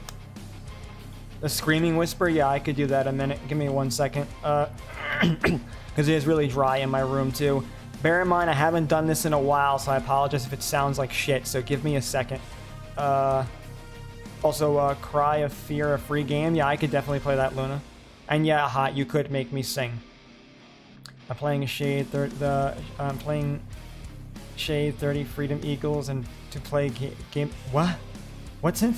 The screaming whisper, yeah, I could do that in a minute. Give me 1 second. Because it is really dry in my room, too. Bear in mind, I haven't done this in a while, so I apologize if it sounds like shit, so give me a second. Also, Cry of Fear, a free game. Yeah, I could definitely play that, Luna. And yeah, Hot, you could make me sing. I'm playing Shade, I'm playing Shade 30 Freedom Eagles, and to play game... What? What's it?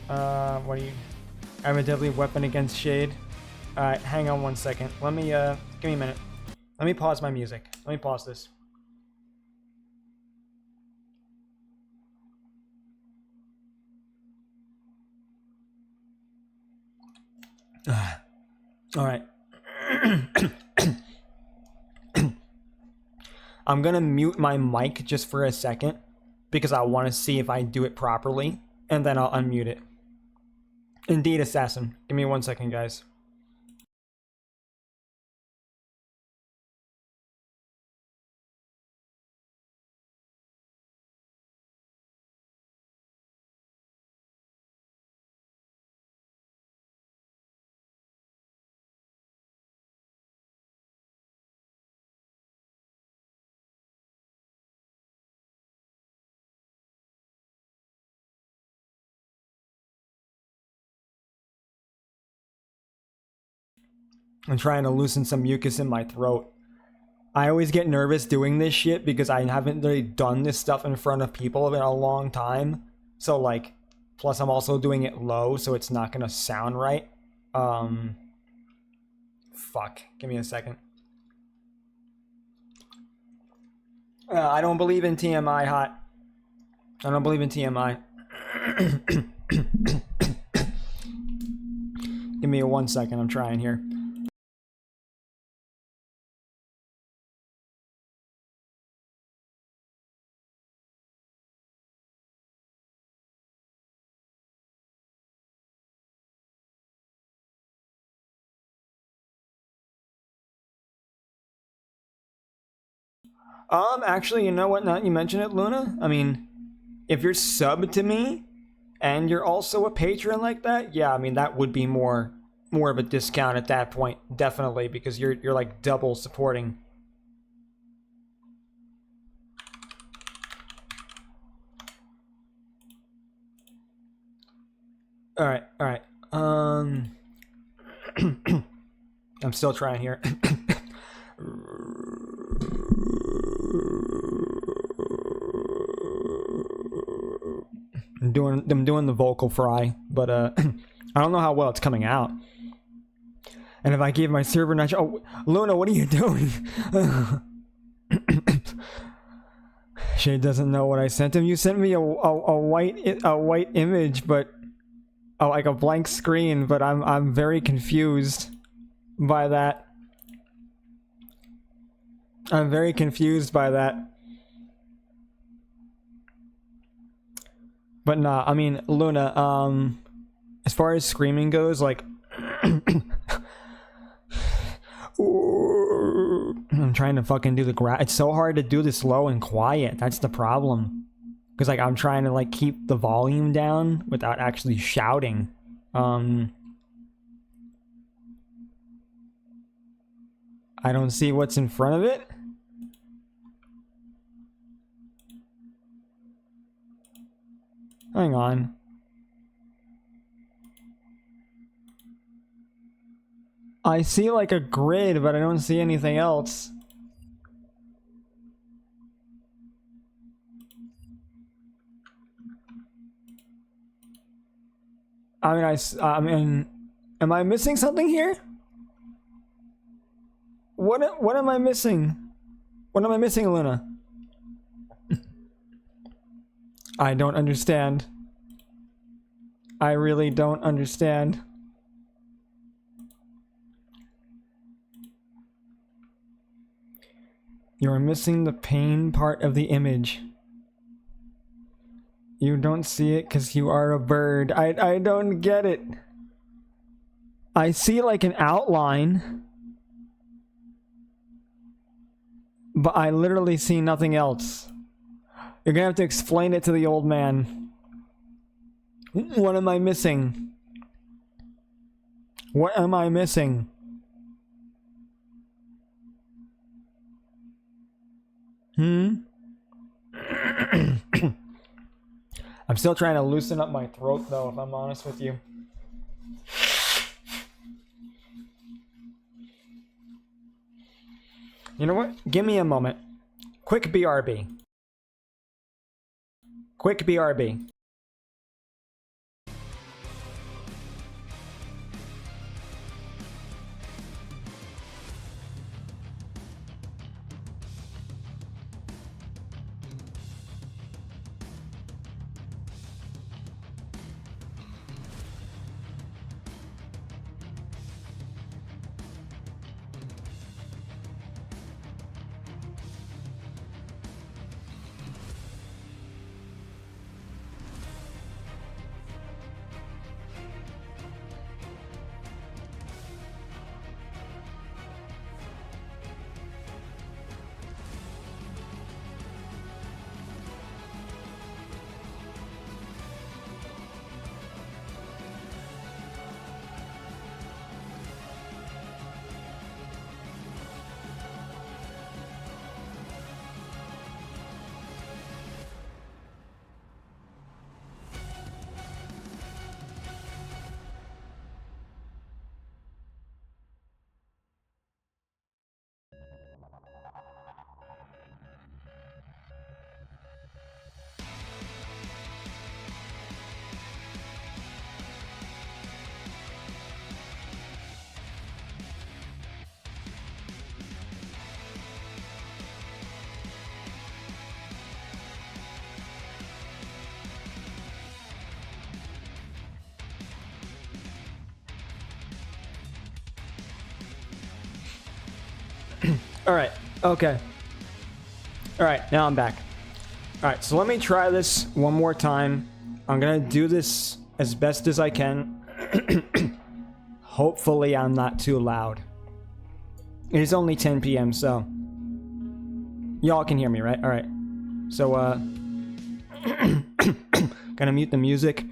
What do you... I have a deadly weapon against Shade. Alright, hang on 1 second. Let me, give me a minute. Let me pause my music. Let me pause this. Alright. I'm gonna mute my mic just for a second, because I want to see if I do it properly, and then I'll unmute it. Indeed, Assassin. Give me 1 second, guys. I'm trying to loosen some mucus in my throat. I always get nervous doing this shit because I haven't really done this stuff in front of people in a long time. So like, plus I'm also doing it low, so it's not gonna sound right. Fuck. Give me a second. I don't believe in TMI, hot. I don't believe in TMI. Give me a 1 second, I'm trying here. Actually, you know what? Now that you mention it, Luna, I mean, if you're sub to me and you're also a patron like that, yeah, I mean that would be more of a discount at that point, definitely, because you're like double supporting. All right. I'm still trying here. I'm doing the vocal fry, but I don't know how well it's coming out. And if I gave my server nudge, oh, Luna, what are you doing? Shay doesn't know what I sent him. You sent me a white image, but like a blank screen. But I'm very confused by that. I'm very confused by that. But nah, I mean, Luna, as far as screaming goes, like, I'm trying to fucking do the it's so hard to do this low and quiet. That's the problem. Because, like, I'm trying to, like, keep the volume down without actually shouting. I don't see what's in front of it. Hang on. I see like a grid, but I don't see anything else. I mean, am I missing something here? What am I missing? What am I missing, Luna? I don't understand. I really don't understand. You're missing the pain part of the image. You don't see it because you are a bird. I don't get it. I see like an outline, but I literally see nothing else. You're gonna have to explain it to the old man. What am I missing? What am I missing? I'm still trying to loosen up my throat though, if I'm honest with you. You know what? Give me a moment. Quick BRB. Quick BRB. Alright, okay. Alright, now I'm back. Alright, so let me try this one more time. I'm gonna do this as best as I can. Hopefully I'm not too loud. It is only 10 p.m., so... y'all can hear me, right? Alright. So, gonna mute the music.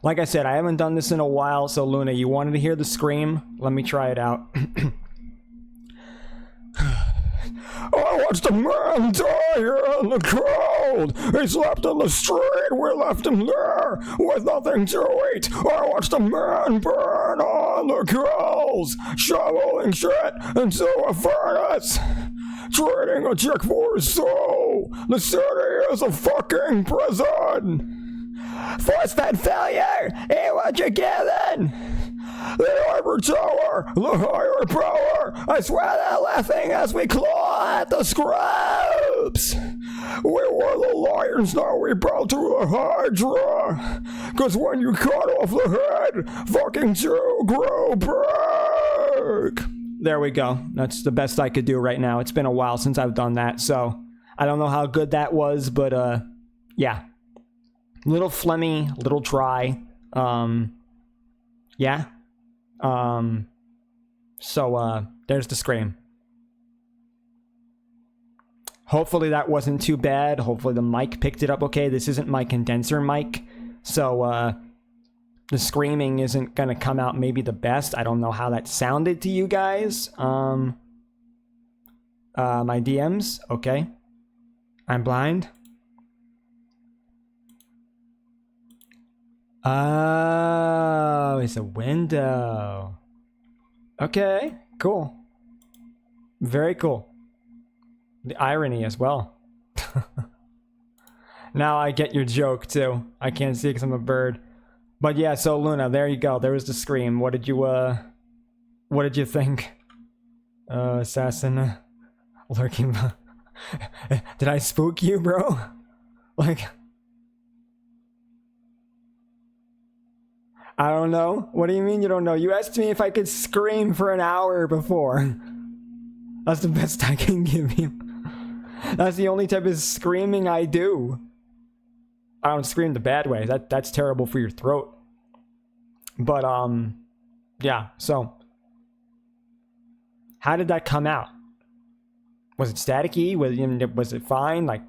Like I said, I haven't done this in a while, so Luna, you wanted to hear the scream? Let me try it out. I watched a man die here in the cold. He slept in the street. We left him there with nothing to eat. I watched a man burn on the coals, shoveling shit into a furnace, trading a chick for his soul. The city is a fucking prison. Force-fed failure. Hey, what you getting? The Ivory Tower, the higher power. I swear they're laughing as we claw at the scraps. We were the lions, now we bow to the Hydra. Cause when you cut off the head, fucking two grow back. There we go. That's the best I could do right now. It's been a while since I've done that, so I don't know how good that was, but yeah. Little phlegmy, little dry. Yeah. So there's the scream. Hopefully that wasn't too bad. Hopefully the mic picked it up okay. This isn't my condenser mic, so the screaming isn't gonna come out maybe the best. I don't know how that sounded to you guys. My DMs, okay. I'm blind. Oh, it's a window. Okay, cool. Very cool. The irony as well. Now I get your joke too. I can't see because I'm a bird. But yeah, so Luna, there you go. There was the scream. What did you think? Assassin lurking. Did I spook you, bro? Like, I don't know. What do you mean you don't know? You asked me if I could scream for an hour before. That's the best I can give you. That's the only type of screaming I do. I don't scream the bad way. That's terrible for your throat. But yeah, so how did that come out? Was it staticky? Was it fine? Like,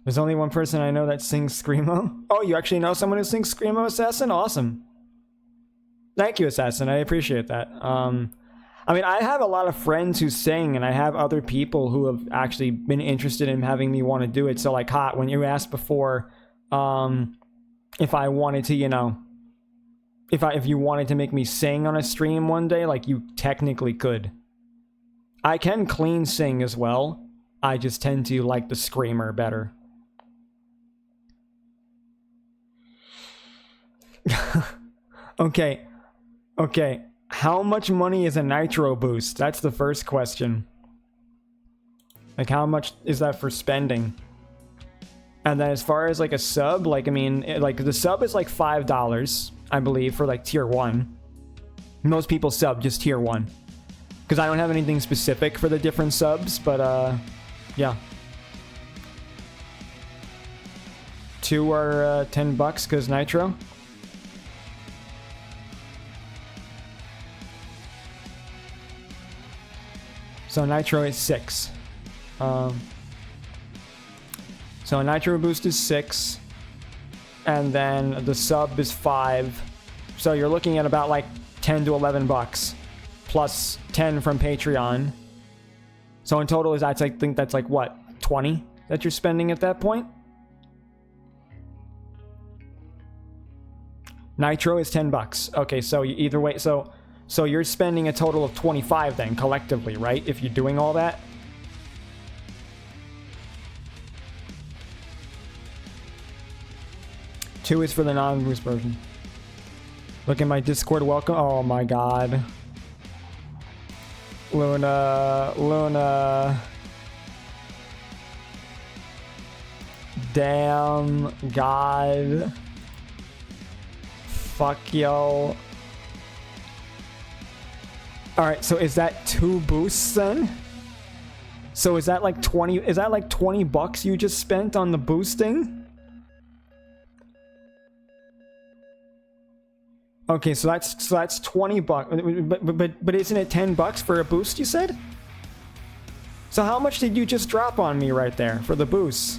there's only one person I know that sings Screamo. Oh, you actually know someone who sings Screamo, Assassin? Awesome. Thank you, Assassin. I appreciate that. I mean, I have a lot of friends who sing, and I have other people who have actually been interested in having me want to do it. So, like, Hot, when you asked before, if I wanted to, you know, if you wanted to make me sing on a stream one day, like, you technically could. I can clean sing as well. I just tend to like the screamer better. Okay. How much money is a nitro boost? That's the first question. Like, how much is that for spending? And then as far as like a sub, like, I mean, like the sub is like $5, I believe, for like tier 1. Most people sub just tier 1. Because I don't have anything specific for the different subs, but yeah. 2 are $10 because nitro. So nitro is 6. So nitro boost is 6, and then the sub is 5. So you're looking at about like $10 to $11 plus 10 from Patreon. So in total, I think that's like what, 20 that you're spending at that point. Nitro is $10. Okay, so either way, so you're spending a total of 25 then collectively, right? If you're doing all that. Two is for the non-boost version. Look at my Discord welcome. Oh my god. Luna. Damn, God. Fuck yo. Alright, so is that 2 boosts then? So is that like 20, is that like 20 bucks you just spent on the boosting? Okay, so that's 20 bucks, but isn't it 10 bucks for a boost, you said? So how much did you just drop on me right there for the boost?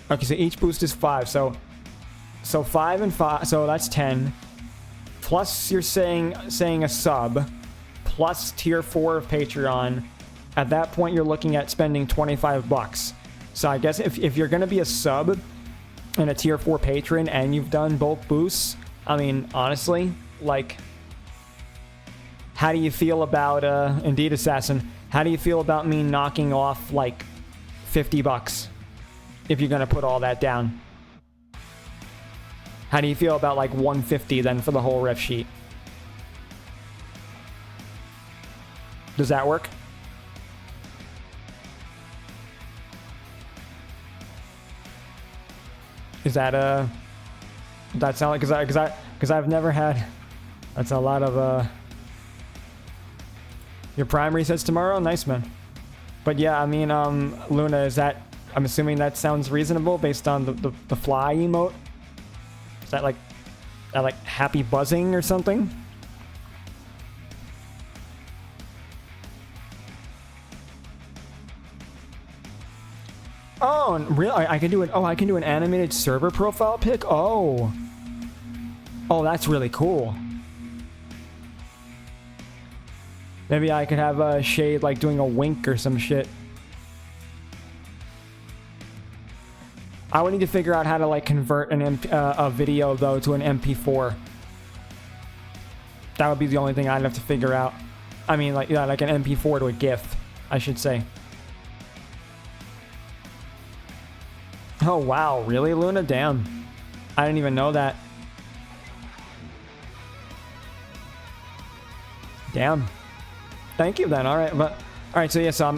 Okay, so each boost is 5, so 5 and 5, so that's 10. Plus you're saying a sub, plus tier 4 of Patreon. At that point you're looking at spending 25 bucks. So I guess if you're gonna be a sub and a tier 4 patron and you've done both boosts, I mean, honestly, like, how do you feel about, Indeed Assassin, how do you feel about me knocking off, like, 50 bucks? If you're gonna put all that down. How do you feel about, like, 150 then for the whole ref sheet? Does that work? Is that, that sound like, because I've never had, that's a lot of, your prime resets tomorrow? Nice, man. But yeah, I mean, Luna, is that, I'm assuming that sounds reasonable based on the fly emote? Is that like happy buzzing or something? Oh, really? I can do it. Oh, I can do an animated server profile pic? Oh. Oh, that's really cool. Maybe I could have a Shade like doing a wink or some shit. I would need to figure out how to like convert a video though to an MP4. That would be the only thing I'd have to figure out. I mean, like, yeah, like an MP4 to a GIF, I should say. Oh wow, really, Luna? Damn, I didn't even know that. Damn. Thank you then. All right, but all right. So yes, so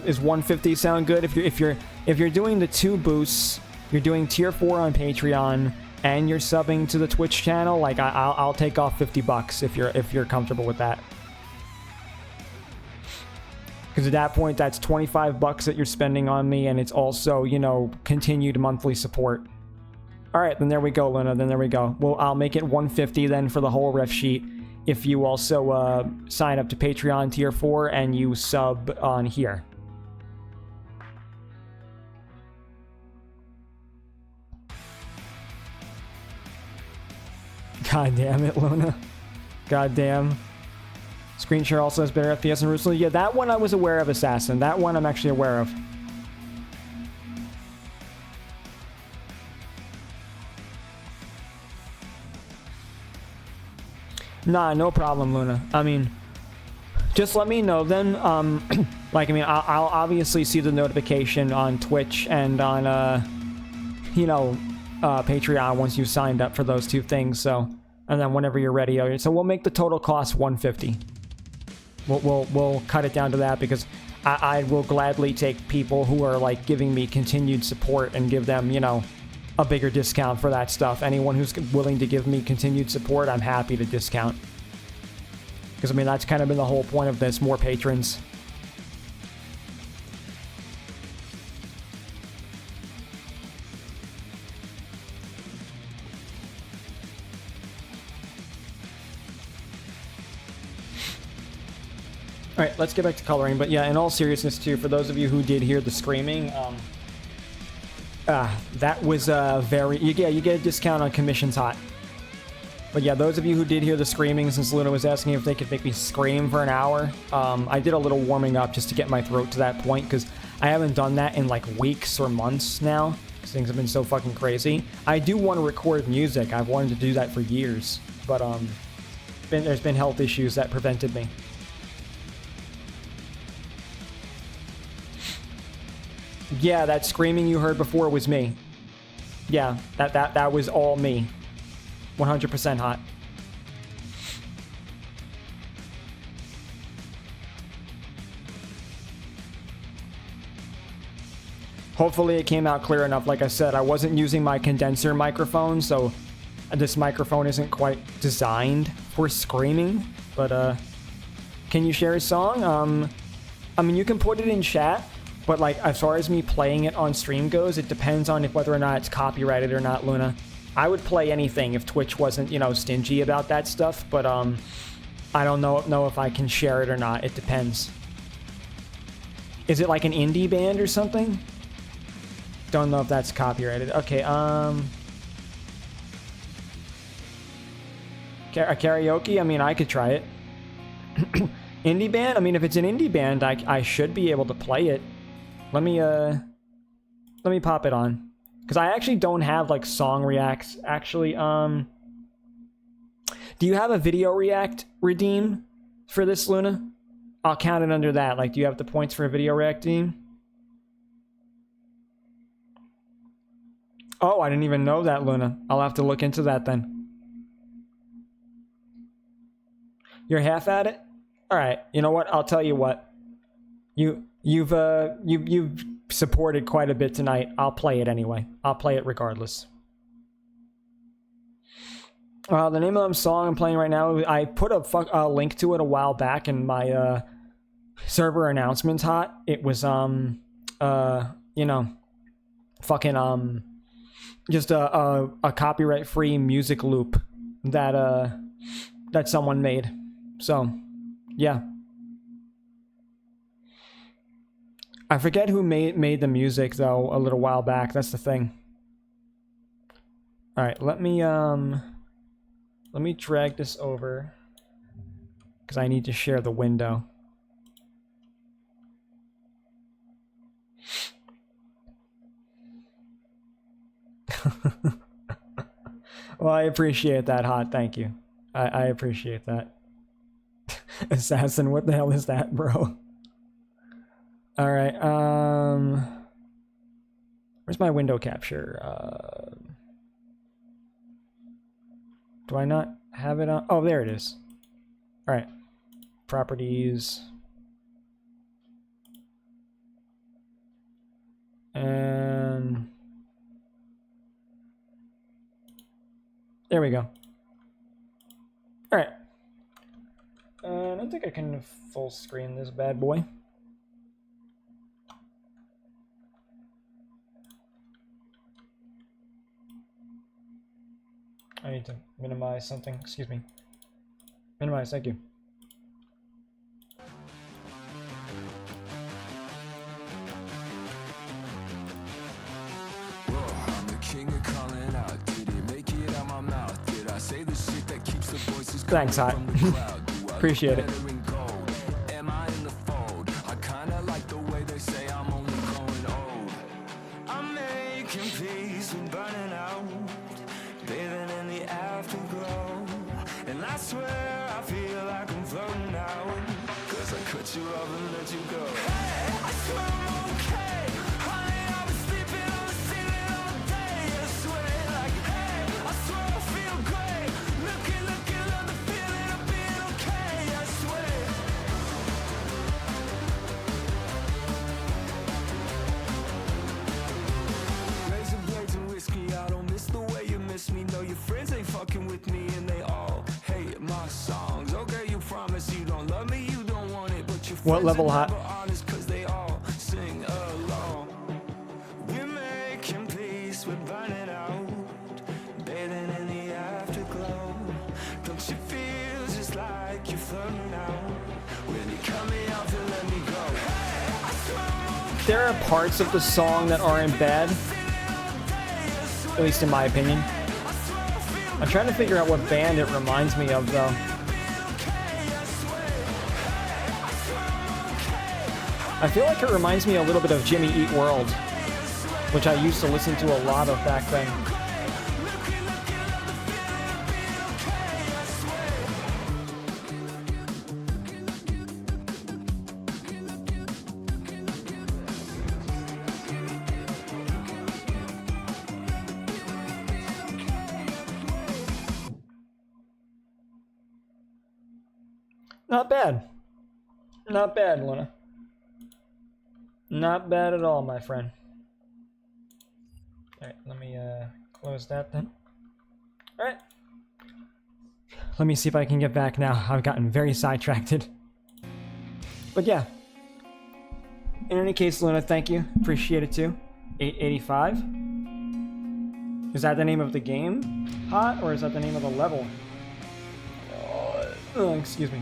is 150 sound good? If you're doing the 2 boosts, you're doing tier 4 on Patreon, and you're subbing to the Twitch channel, like I'll take off 50 bucks if you're comfortable with that. Because at that point, that's 25 bucks that you're spending on me, and it's also, you know, continued monthly support. All right, then there we go, Luna. Then there we go. Well, I'll make it 150 then for the whole ref sheet. If you also sign up to Patreon tier 4 and you sub on here. God damn it, Luna. God damn. Screen share also has better FPS and Russell. Yeah, that one I was aware of, Assassin. That one I'm actually aware of. Nah, no problem, Luna. I mean, just let me know then. Like, I mean, I'll obviously see the notification on Twitch and on, you know, Patreon once you've signed up for those 2 things. So, and then whenever you're ready, so we'll make the total cost 150. We'll cut it down to that because I will gladly take people who are like giving me continued support and give them, you know, a bigger discount for that stuff. Anyone who's willing to give me continued support, I'm happy to discount. Because, I mean, that's kind of been the whole point of this, more patrons. Alright, let's get back to coloring. But yeah, in all seriousness too, for those of you who did hear the screaming, that was very... You get a discount on commissions hot. But yeah, those of you who did hear the screaming, since Luna was asking if they could make me scream for an hour, I did a little warming up just to get my throat to that point, because I haven't done that in like weeks or months now, because things have been so fucking crazy. I do want to record music. I've wanted to do that for years, but there's been health issues that prevented me. Yeah, that screaming you heard before was me. Yeah, that was all me. 100% hot. Hopefully it came out clear enough. Like I said, I wasn't using my condenser microphone, so this microphone isn't quite designed for screaming, but can you share a song? I mean, you can put it in chat, but like as far as me playing it on stream goes, it depends on whether or not it's copyrighted or not, Luna. I would play anything if Twitch wasn't, you know, stingy about that stuff, but I don't know if I can share it or not. It depends. Is it like an indie band or something? Don't know if that's copyrighted. Okay, a karaoke? I mean, I could try it. Indie band? I mean, if it's an indie band, I should be able to play it. Let me pop it on. Because I actually don't have, like, song reacts. Actually, do you have a video react redeem for this, Luna? I'll count it under that. Like, do you have the points for a video react redeem? Oh, I didn't even know that, Luna. I'll have to look into that then. You're half at it? All right. You know what? I'll tell you what. You've supported quite a bit tonight. I'll play it anyway. I'll play it regardless. The name of the song I'm playing right now, I put a link to it a while back in my server announcements hot. It was you know, fucking just a copyright free music loop that that someone made. So yeah, I forget who made the music though a little while back. That's the thing. All right, let me drag this over because I need to share the window. Well, I appreciate that, Hot. Thank you. I appreciate that. Assassin, what the hell is that, bro? All right. Where's my window capture? Do I not have it on? Oh, there it is. All right. Properties. And there we go. All right. I don't think I can full screen this bad boy. I need to minimize something. Excuse me. Minimize, thank you. I'm the king of calling out. Did it make it out my mouth? Did I say the shit that keeps the voices thanks, Hot. Appreciate it. Am I in the fold? I kinda like the way they say I'm only growing old. I'm making peace with burning out, bathing in the afterglow. And I swear I feel like I'm floating out, cause I cut you off and let you go. Hey, I swear I'm okay. Honey, I was sleeping on the ceiling all day. I swear like, hey, I swear I feel great. Looking, love the feeling of being okay. I swear. Razor blades and whiskey, I don't miss the way you miss me. No, your friends ain't fucking with me and they all hate my songs. Okay, you promise you don't love me, you don't want it, but your friends What level, are Hot? never honest cause they all sing along. We're making peace, we're burning out, bathing in the afterglow. Don't you feel just like you're floating out when you cut me off and let me go? Hey, I swear I'm okay. There are parts of the song that aren't bad, at least in my opinion. I'm trying to figure out what band it reminds me of, though. I feel like it reminds me a little bit of Jimmy Eat World, which I used to listen to a lot of back then. Not bad. Not bad, Luna. Not bad at all, my friend. Alright, let me close that then. Alright. Let me see if I can get back now. I've gotten very sidetracked. But yeah. In any case, Luna, thank you. Appreciate it too. 885. Is that the name of the game? Hot? Or is that the name of the level? Oh, excuse me.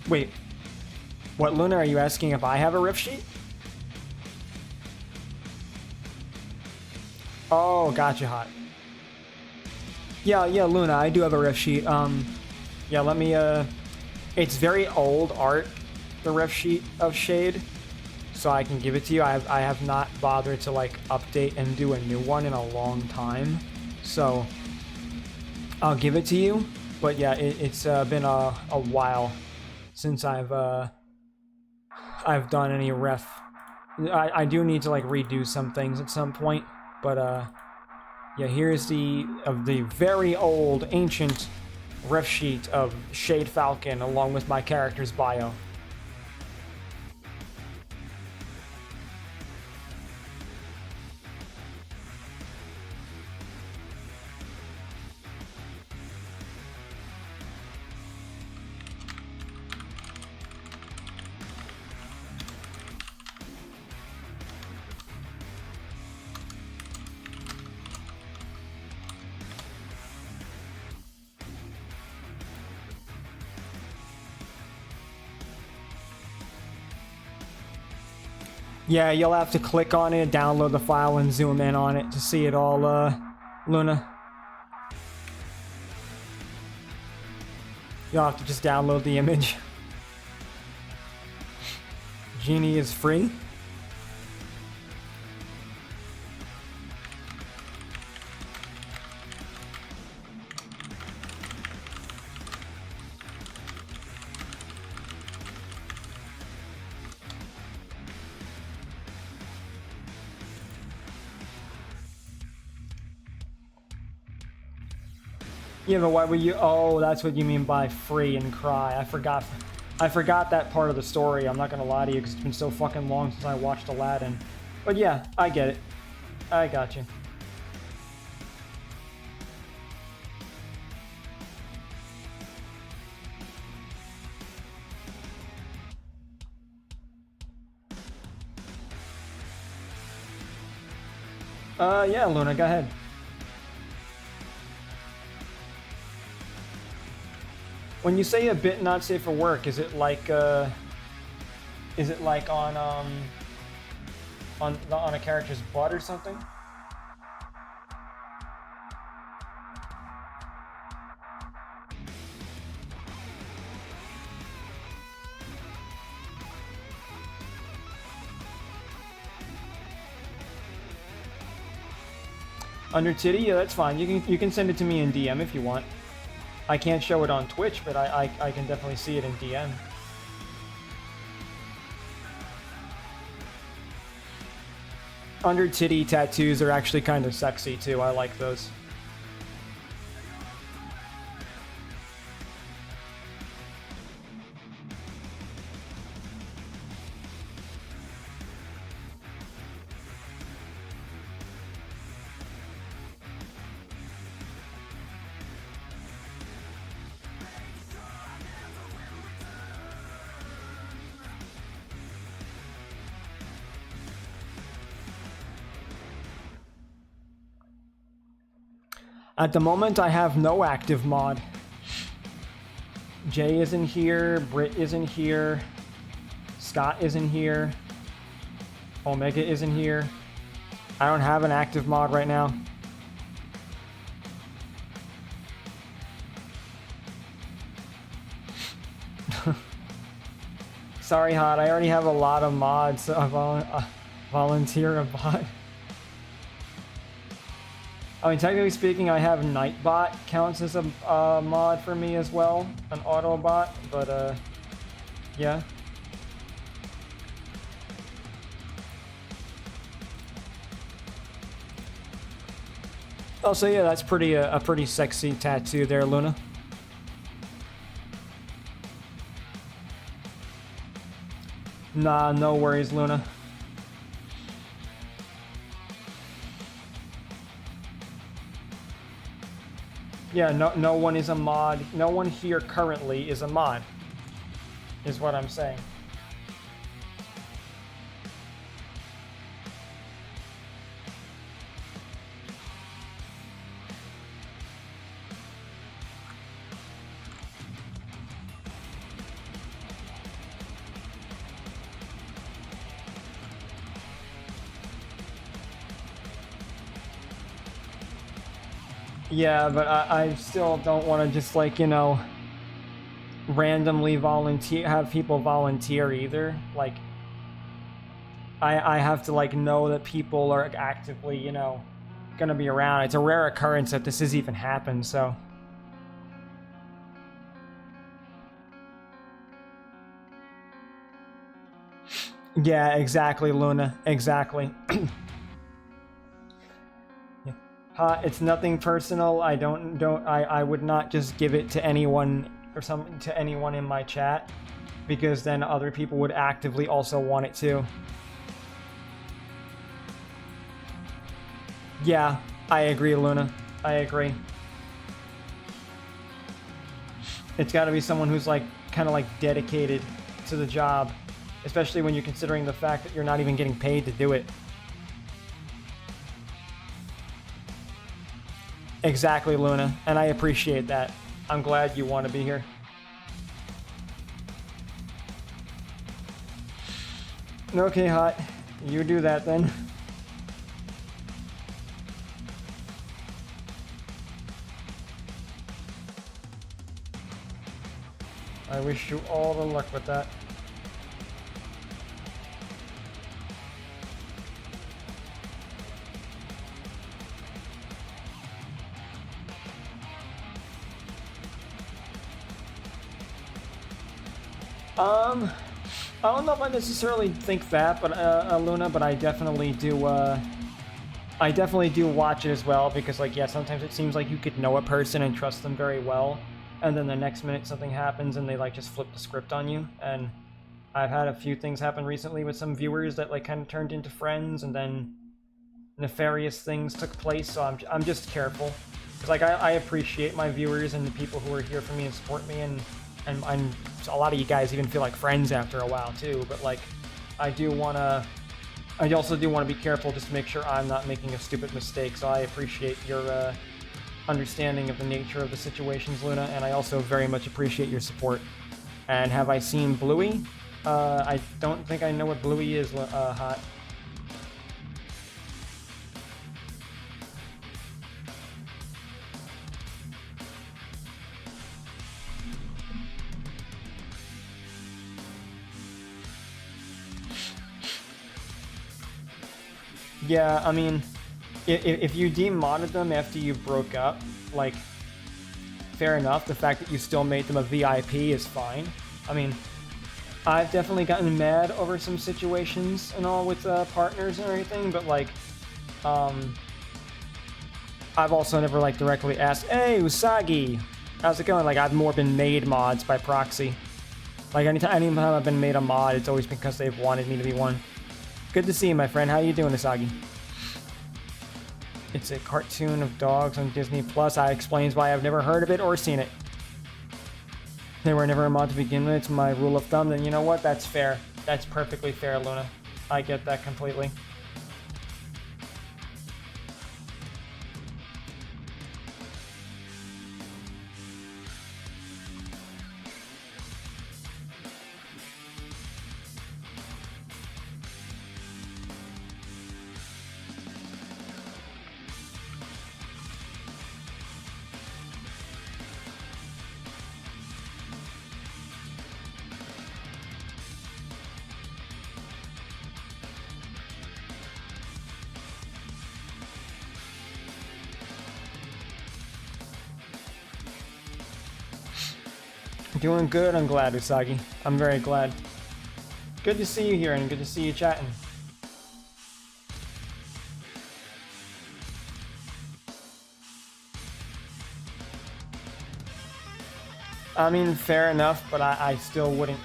Wait. What, Luna, are you asking if I have a riff sheet? Oh, gotcha, Hot. Yeah, Luna, I do have a riff sheet. Yeah, let me, it's very old art, the riff sheet of Shade, so I can give it to you. I have not bothered to, like, update and do a new one in a long time, so I'll give it to you. But yeah, it's been a while since I've done any ref. I do need to like redo some things at some point, but yeah, here's the very old ancient ref sheet of Shade Falcon along with my character's bio. Yeah, you'll have to click on it, download the file, and zoom in on it to see it all, Luna. You'll have to just download the image. Genie is free. Yeah, but why would you? Oh, that's what you mean by free and cry. I forgot that part of the story. I'm not gonna lie to you because it's been so fucking long since I watched Aladdin. But yeah, I get it. I got you. Yeah, Luna, go ahead. When you say a bit not safe for work, is it like on a character's butt or something? Under titty? Yeah, that's fine. You can send it to me in DM if you want. I can't show it on Twitch, but I can definitely see it in DM. Under titty tattoos are actually kind of sexy too. I like those. At the moment, I have no active mod. Jay isn't here, Britt isn't here, Scott isn't here, Omega isn't here. I don't have an active mod right now. Sorry, Hot, I already have a lot of mods, so I'll volunteer a bot. I mean, technically speaking, I have Nightbot counts as a mod for me as well, an Autobot, but yeah. Also, yeah, that's pretty a pretty sexy tattoo there, Luna. Nah, no worries, Luna. Yeah, no one is a mod. No one here currently is a mod, is what I'm saying. Yeah, but I still don't want to just, like, you know, randomly have people volunteer either. Like, I have to, like, know that people are actively, you know, gonna be around. It's a rare occurrence that this has even happened, so. Yeah, exactly, Luna. Exactly. It's nothing personal. I would not just give it to anyone to anyone in my chat, because then other people would actively also want it too. Yeah, I agree, Luna. I agree. It's got to be someone who's, like, kind of, like, dedicated to the job, especially when you're considering the fact that you're not even getting paid to do it. Exactly, Luna, and I appreciate that. I'm glad you want to be here. Okay, Hot. You do that then. I wish you all the luck with that. I don't know if I necessarily think that, but Luna, but I definitely do watch it as well, because, like, yeah, sometimes it seems like you could know a person and trust them very well, and then the next minute something happens and they, like, just flip the script on you. And I've had a few things happen recently with some viewers that, like, kind of turned into friends, and then nefarious things took place, so I'm just careful. Because, like, I appreciate my viewers and the people who are here for me and support me, and a lot of you guys even feel like friends after a while too, but, like, I also do want to be careful just to make sure I'm not making a stupid mistake, so I appreciate your understanding of the nature of the situations, Luna, and I also very much appreciate your support. And have I seen Bluey? I don't think I know what Bluey is, Hot. Yeah, I mean, if you demodded them after you broke up, like, fair enough. The fact that you still made them a VIP is fine. I mean, I've definitely gotten mad over some situations and all with partners and everything, but, like, I've also never, like, directly asked, "Hey, Usagi, how's it going?" Like, I've more been made mods by proxy. Like, anytime I've been made a mod, it's always because they've wanted me to be one. Good to see you, my friend. How you doing, Usagi? It's a cartoon of dogs on Disney Plus. That explains why I've never heard of it or seen it. They were never a mod to begin with. It's my rule of thumb. Then you know what? That's fair. That's perfectly fair, Luna. I get that completely. Doing good, I'm glad, Usagi. I'm very glad. Good to see you here and good to see you chatting. I mean, fair enough, but I still wouldn't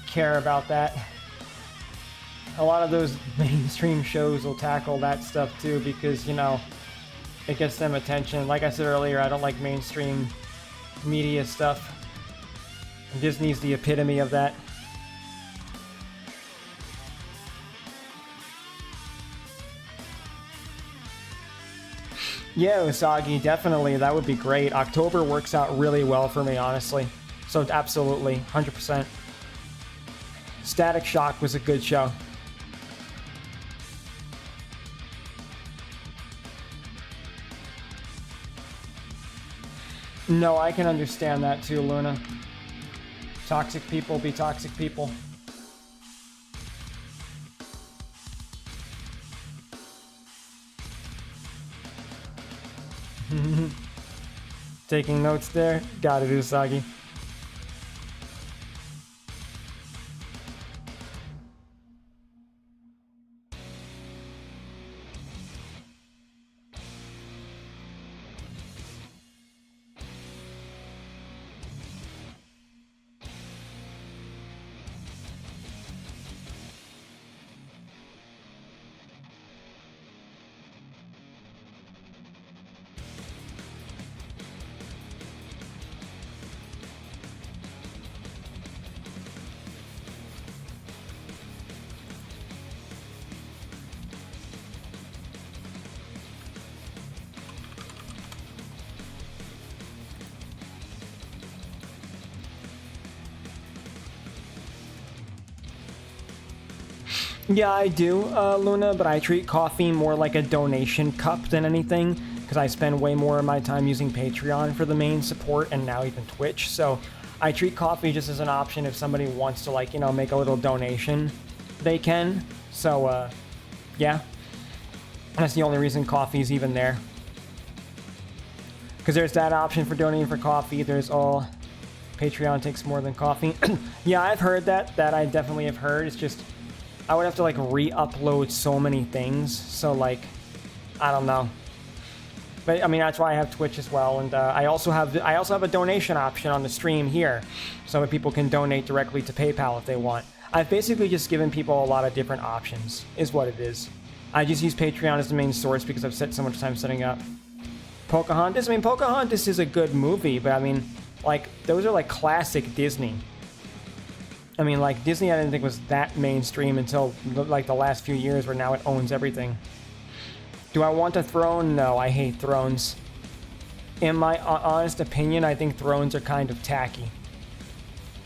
care about that. A lot of those mainstream shows will tackle that stuff too because, you know, it gets them attention. Like I said earlier, I don't like mainstream media stuff. Disney's the epitome of that. Yeah, Usagi, definitely. That would be great. October works out really well for me, honestly. So absolutely, 100%. Static Shock was a good show. No, I can understand that too, Luna. Toxic people be toxic people. Taking notes there? Got it, Usagi. Yeah, I do, Luna, but I treat coffee more like a donation cup than anything, because I spend way more of my time using Patreon for the main support, and now even Twitch, so I treat coffee just as an option if somebody wants to, like, you know, make a little donation, they can, so, yeah. That's the only reason coffee's even there. Because there's that option for donating for coffee, there's all... Patreon takes more than coffee. Yeah, I've heard that I definitely have heard, it's just... I would have to like re-upload so many things, so like, I don't know. But I mean, that's why I have Twitch as well, and I also have a donation option on the stream here, so that people can donate directly to PayPal if they want. I've basically just given people a lot of different options, is what it is. I just use Patreon as the main source because I've spent so much time setting up. Pocahontas? I mean, Pocahontas is a good movie, but I mean, like, those are like classic Disney. I mean, like, Disney I didn't think was that mainstream until, like, the last few years where now it owns everything. Do I want a throne? No, I hate thrones. In my honest opinion, I think thrones are kind of tacky.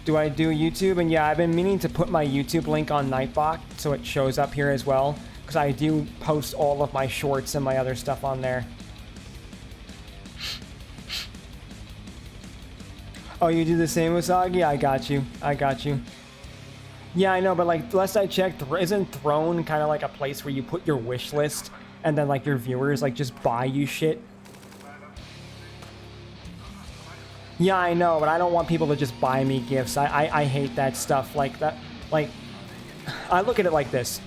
Do I do YouTube? And yeah, I've been meaning to put my YouTube link on Nightbot so it shows up here as well, because I do post all of my shorts and my other stuff on there. Oh, you do the same, Usagi? I got you. I got you. Yeah, I know, but like, last I checked, isn't Throne kind of like a place where you put your wish list and then like your viewers like just buy you shit? Yeah, I know, but I don't want people to just buy me gifts. I hate that stuff like that. Like, I look at it like this.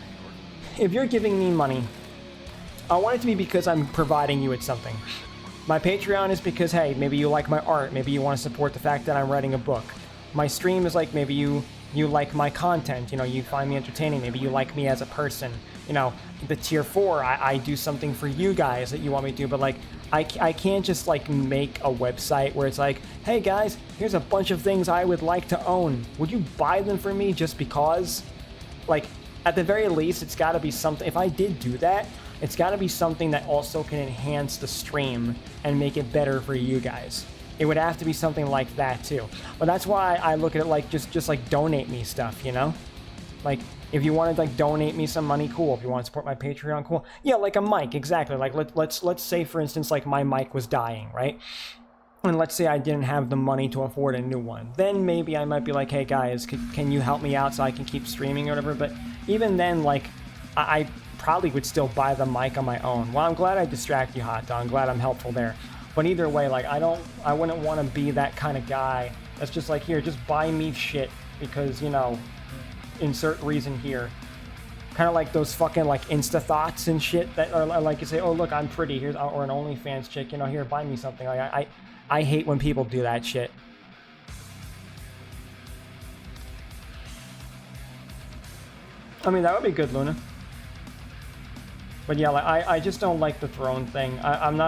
If you're giving me money, I want it to be because I'm providing you with something. My Patreon is because, hey, maybe you like my art. Maybe you want to support the fact that I'm writing a book. My stream is like, maybe you like my content. You know, you find me entertaining. Maybe you like me as a person. You know, the tier 4, I do something for you guys that you want me to do. But, like, I can't just, like, make a website where it's like, hey, guys, here's a bunch of things I would like to own. Would you buy them for me just because? Like, at the very least, it's got to be something. If I did do that, it's got to be something that also can enhance the stream and make it better for you guys. It would have to be something like that too. But that's why I look at it like just like donate me stuff, you know? Like, if you want to like donate me some money, cool. If you want to support my Patreon, cool. Yeah, like a mic, exactly. Like let's say for instance like my mic was dying, right? And let's say I didn't have the money to afford a new one. Then maybe I might be like, hey guys, can you help me out so I can keep streaming or whatever? But even then, like, I probably would still buy the mic on my own. Well, I'm glad I distract you, Hot Dog. I'm glad I'm helpful there. But either way, like, I wouldn't want to be that kind of guy That's just like, here, just buy me shit because, you know, insert reason here. Kind of like those fucking like Insta thoughts and shit that are like, you say, oh look, I'm pretty, here's, or an OnlyFans chick, you know, here, buy me something. Like, I hate when people do that shit. I mean, that would be good, Luna. But yeah, like, I just don't like the throne thing. I'm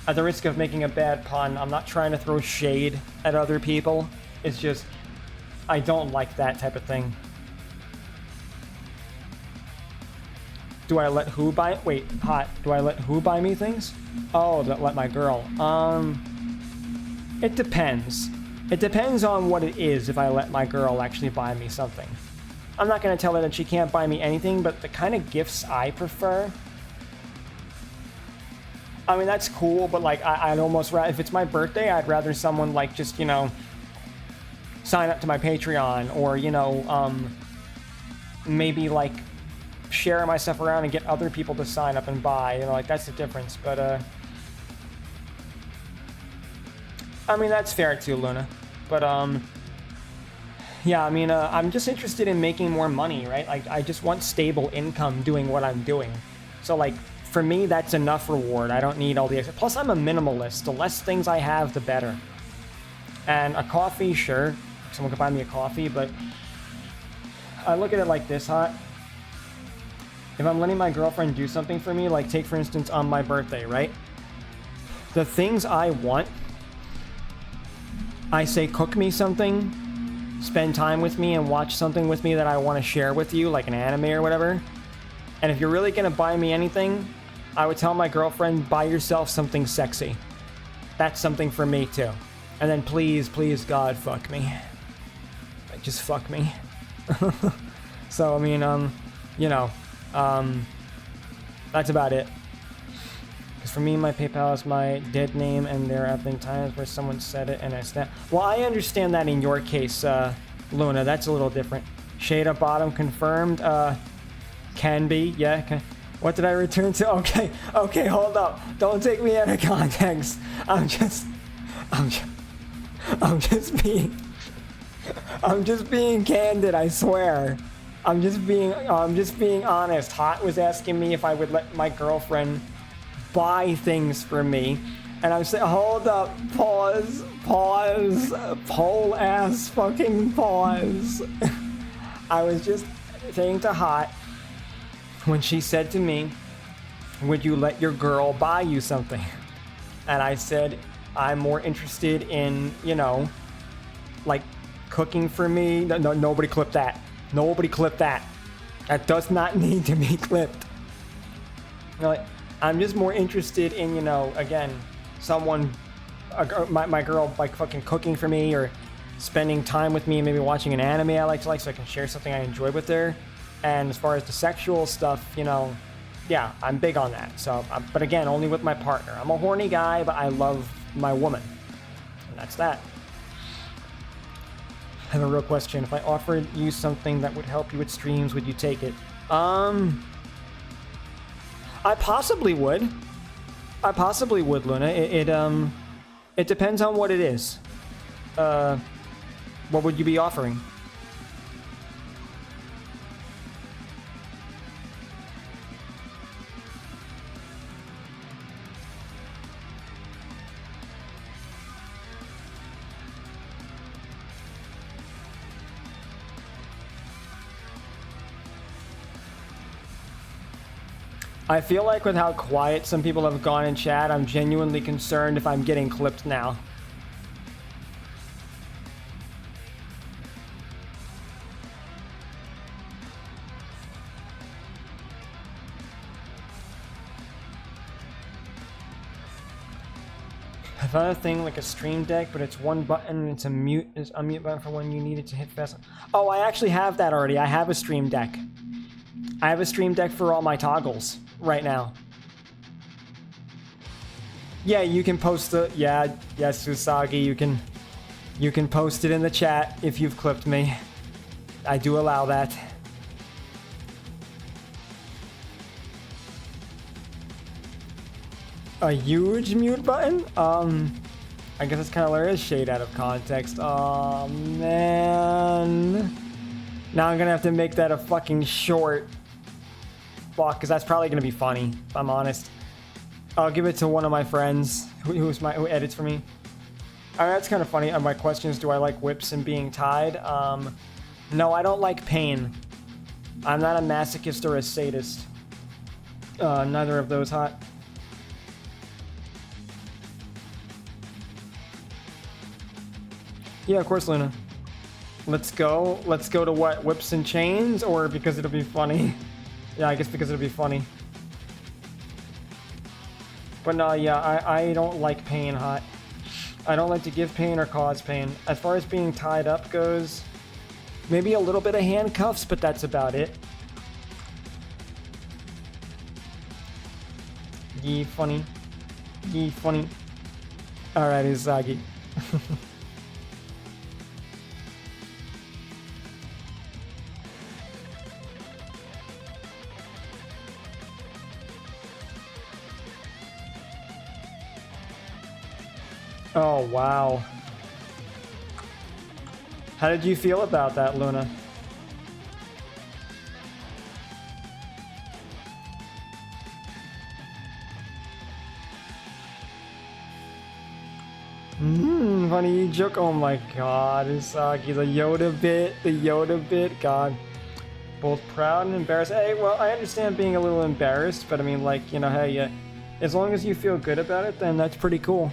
at the risk of making a bad pun, I'm not trying to throw shade at other people. It's just, I don't like that type of thing. Do I let who buy? Wait, hot. Do I let who buy me things? Oh, let my girl. It depends. It depends on what it is if I let my girl actually buy me something. I'm not going to tell her that she can't buy me anything, but the kind of gifts I prefer... I mean, that's cool, but like, I'd almost rather... If it's my birthday, I'd rather someone like just, you know, sign up to my Patreon or, you know, maybe like share my stuff around and get other people to sign up and buy, you know, like that's the difference. But I mean, that's fair too, Luna. But yeah, I mean, I'm just interested in making more money, right? Like, I just want stable income doing what I'm doing. So like, for me, that's enough reward. I don't need all the extra. Plus, I'm a minimalist. The less things I have, the better. And a coffee, sure, someone could buy me a coffee, but I look at it like this, Hot. If I'm letting my girlfriend do something for me, like take for instance on my birthday, right? The things I want, I say cook me something, spend time with me and watch something with me that I want to share with you, like an anime or whatever. And if you're really going to buy me anything, I would tell my girlfriend, buy yourself something sexy. That's something for me too. And then please, please God, fuck me. Like, just fuck me. So, I mean, you know, that's about it. Because for me, my PayPal is my dead name, and there have been times where someone said it and I snapped. Well, I understand that in your case, Luna. That's a little different. Shade up bottom confirmed. Can be, yeah. What did I return to? Okay, hold up. Don't take me out of context. I'm just being candid, I swear. I'm just being honest. Hot was asking me if I would let my girlfriend buy things for me. And I'm saying, hold up, pause, whole ass fucking pause. I was just saying to Hot, when she said to me, would you let your girl buy you something? And I said, I'm more interested in, you know, like cooking for me. No, nobody clip that. Nobody clip that. That does not need to be clipped. You know, like, I'm just more interested in, you know, again, someone, my girl, like fucking cooking for me or spending time with me, maybe watching an anime I like so I can share something I enjoy with her. And as far as the sexual stuff, you know, yeah, I'm big on that. So, but again, only with my partner. I'm a horny guy, but I love my woman. And that's that. I have a real question. If I offered you something that would help you with streams, would you take it? I possibly would. Luna. It depends on what it is. What would you be offering? I feel like with how quiet some people have gone in chat, I'm genuinely concerned if I'm getting clipped now. I found a thing like a stream deck, but it's one button and it's a mute button for when you need it to hit fast. Oh, I actually have that already. I have a stream deck. I have a stream deck for all my toggles right now. Yeah, you can post the yes, Usagi, you can post it in the chat if you've clipped me. I do allow that. A huge mute button? I guess it's kind of, there is shade out of context. Oh, man. Now I'm gonna have to make that a fucking short. Fuck, because that's probably gonna be funny, if I'm honest. I'll give it to one of my friends who edits for me. Alright, that's kind of funny. My question is, do I like whips and being tied? No, I don't like pain. I'm not a masochist or a sadist. Neither of those hot. Yeah, of course, Luna. Let's go. Let's go to what? Whips and chains? Or because it'll be funny? Yeah, I guess because it'll be funny. But no, yeah, I don't like pain hot. I don't like to give pain or cause pain. As far as being tied up goes, maybe a little bit of handcuffs, but that's about it. Yee funny. Yee funny. Alright, Usagi. Oh, wow. How did you feel about that, Luna? Funny joke. Oh my god, Usagi, the Yoda bit, god. Both proud and embarrassed. Hey, well, I understand being a little embarrassed, but I mean, like, you know, hey, as long as you feel good about it, then that's pretty cool.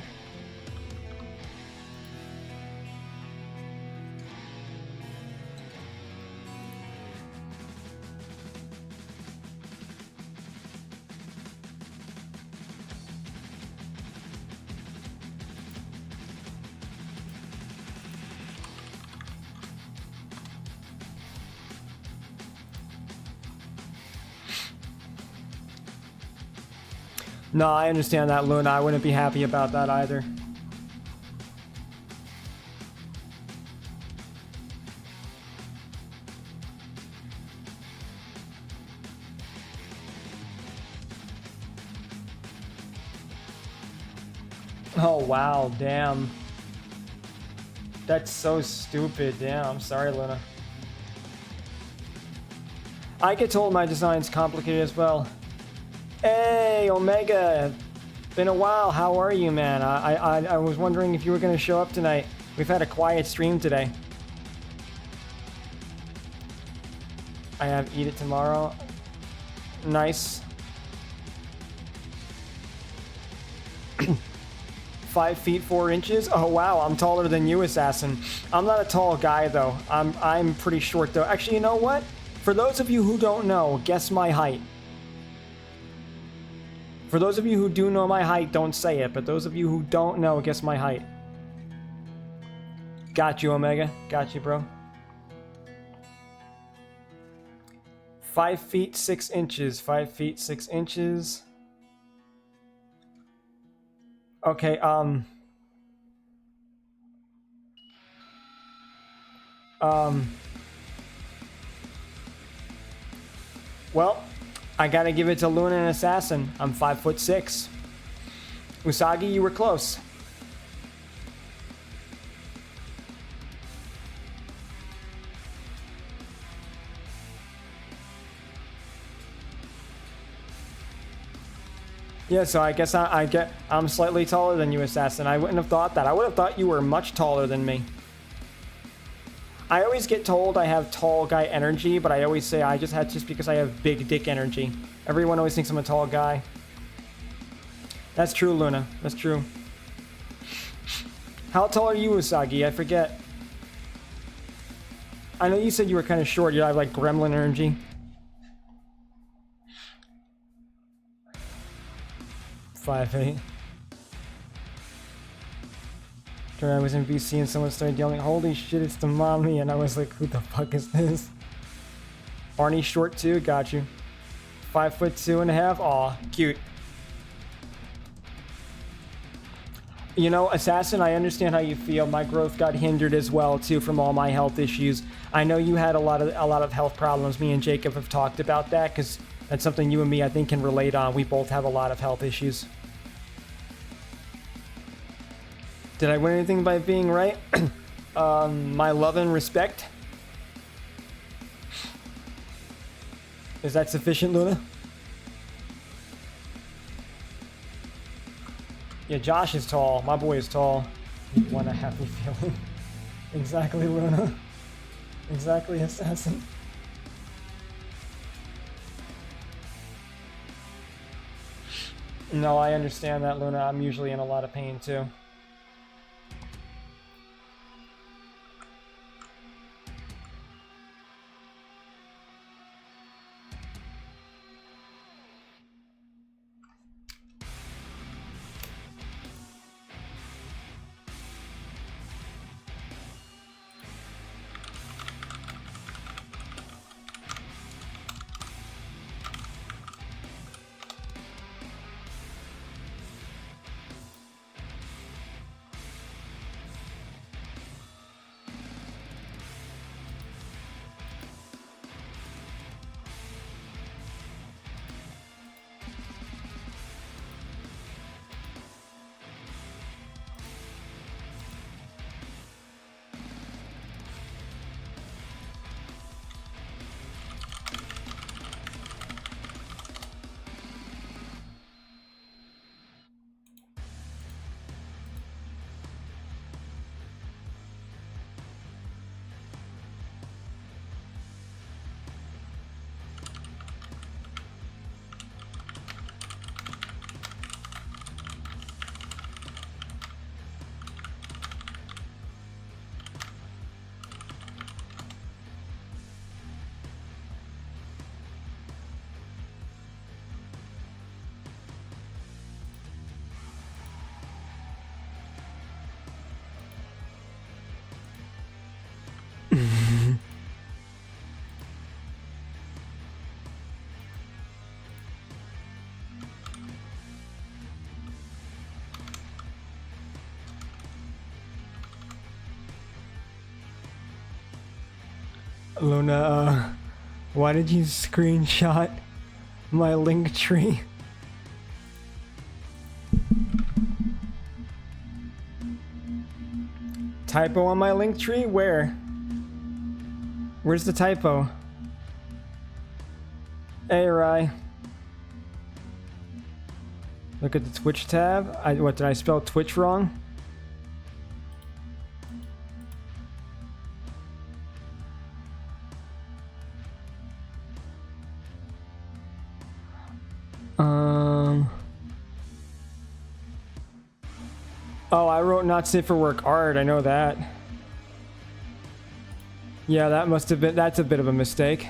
No, I understand that, Luna. I wouldn't be happy about that either. Oh, wow, damn. That's so stupid, damn. I'm sorry, Luna. I get told my design's complicated as well. Hey, Omega! Been a while. How are you, man? I was wondering if you were going to show up tonight. We've had a quiet stream today. I have Eat It tomorrow. Nice. 5 feet 4 inches. Oh wow, I'm taller than you, Assassin. I'm not a tall guy though. I'm pretty short though. Actually, you know what? For those of you who don't know, guess my height. For those of you who do know my height, don't say it. But those of you who don't know, guess my height. Got you, Omega. Got you, bro. 5 feet 6 inches. 5 feet 6 inches. Okay, well, I gotta give it to Luna and Assassin. I'm 5'6". Usagi, you were close. Yeah, so I guess I'm slightly taller than you, Assassin. I wouldn't have thought that. I would have thought you were much taller than me. I always get told I have tall guy energy, but I always say I just because I have big dick energy. Everyone always thinks I'm a tall guy. That's true, Luna. That's true. How tall are you, Usagi? I forget. I know you said you were kind of short. You have like gremlin energy. 5'8". I was in VC and someone started yelling, "Holy shit, it's the mommy!" And I was like, "Who the fuck is this?" Arnie's short too. Got you. 5'2.5". Aw, cute. You know, Assassin, I understand how you feel. My growth got hindered as well too from all my health issues. I know you had a lot of health problems. Me and Jacob have talked about that because that's something you and me, I think, can relate on. We both have a lot of health issues. Did I win anything by being right? My love and respect. Is that sufficient, Luna? Yeah, Josh is tall. My boy is tall. You want a happy feeling. Exactly, Luna. Exactly, Assassin. No, I understand that, Luna. I'm usually in a lot of pain, too. Luna, why did you screenshot my link tree? Typo on my link tree? Where? Where's the typo? Hey, Rai. Look at the Twitch tab. What, did I spell Twitch wrong? Oh, I wrote not safe for work art. I know that. Yeah, that must have been. That's a bit of a mistake.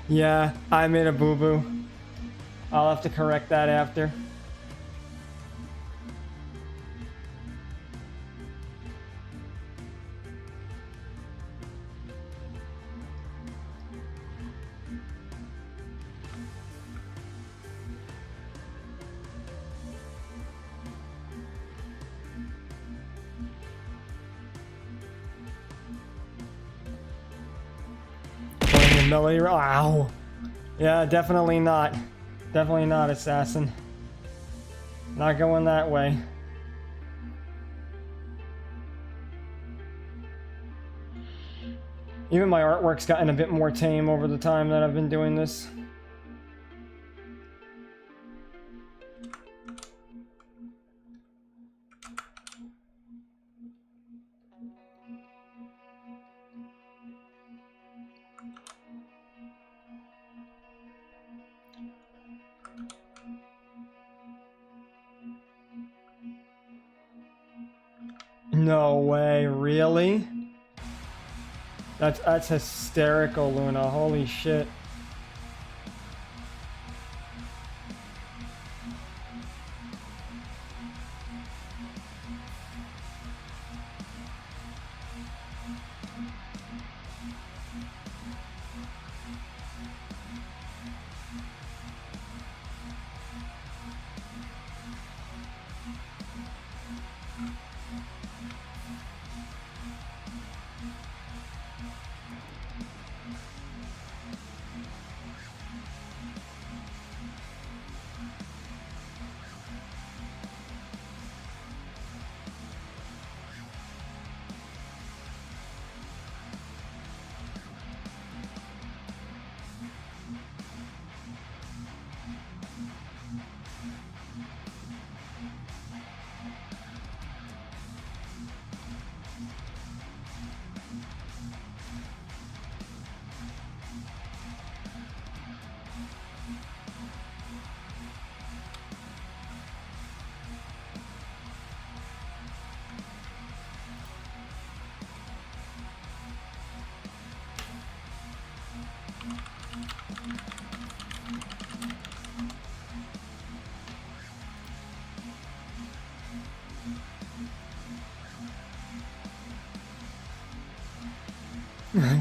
Yeah, I made a boo-boo. I'll have to correct that after. Melody. Wow. Yeah, definitely not. Definitely not, Assassin. Not going that way. Even my artwork's gotten a bit more tame over the time that I've been doing this. No way, really? That's hysterical, Luna. Holy shit.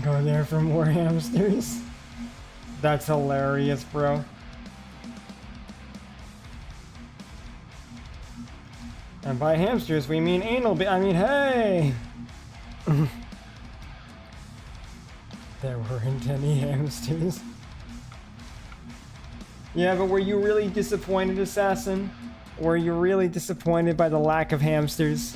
Go there for more hamsters. That's hilarious, bro. And by hamsters, we mean anal. I mean, hey! There weren't any hamsters. Yeah, but were you really disappointed, Assassin? Were you really disappointed by the lack of hamsters?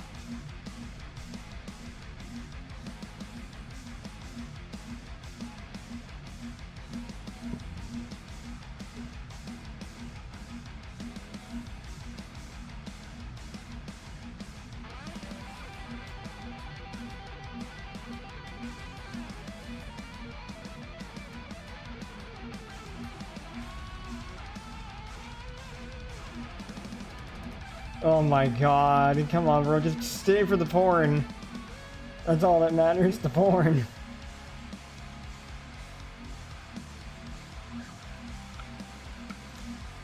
Oh my god, come on bro, just stay for the porn. That's all that matters, the porn.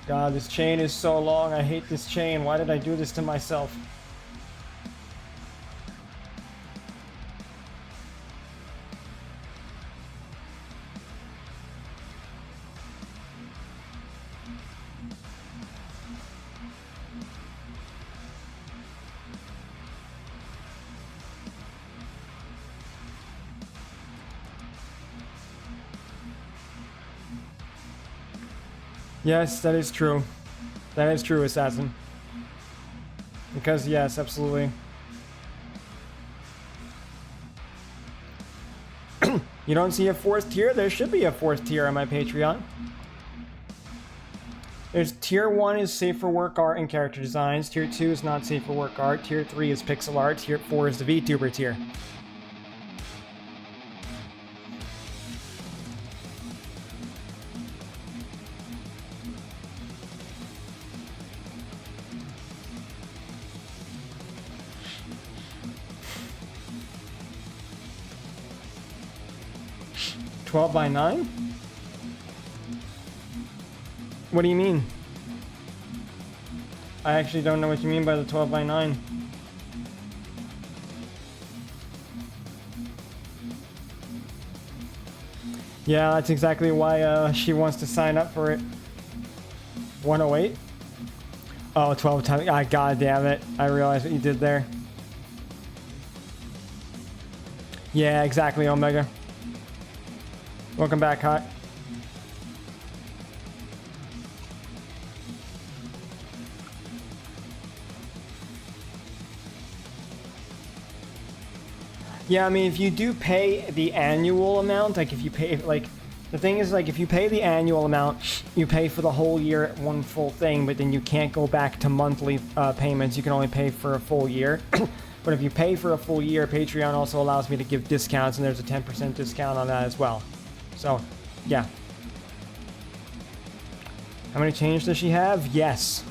God, this chain is so long, I hate this chain. Why did I do this to myself? Yes, that is true. That is true, Assassin. Because, yes, absolutely. You don't see a fourth tier? There should be a fourth tier on my Patreon. There's tier 1 is safe for work art and character designs. Tier 2 is not safe for work art. Tier 3 is pixel art. Tier 4 is the VTuber tier. $12 by 9? What do you mean? I actually don't know what you mean by the 12 by 9. Yeah, that's exactly why she wants to sign up for it. 108? Oh, 12 times. Ah, god damn it. I realized what you did there. Yeah, exactly, Omega. Welcome back, Hot. Yeah, I mean, if you do pay the annual amount, like if you pay, like, the thing is, like, if you pay the annual amount, you pay for the whole year at one full thing, but then you can't go back to monthly payments. You can only pay for a full year. But if you pay for a full year, Patreon also allows me to give discounts, and there's a 10% discount on that as well. So, yeah. How many chains does she have? Yes.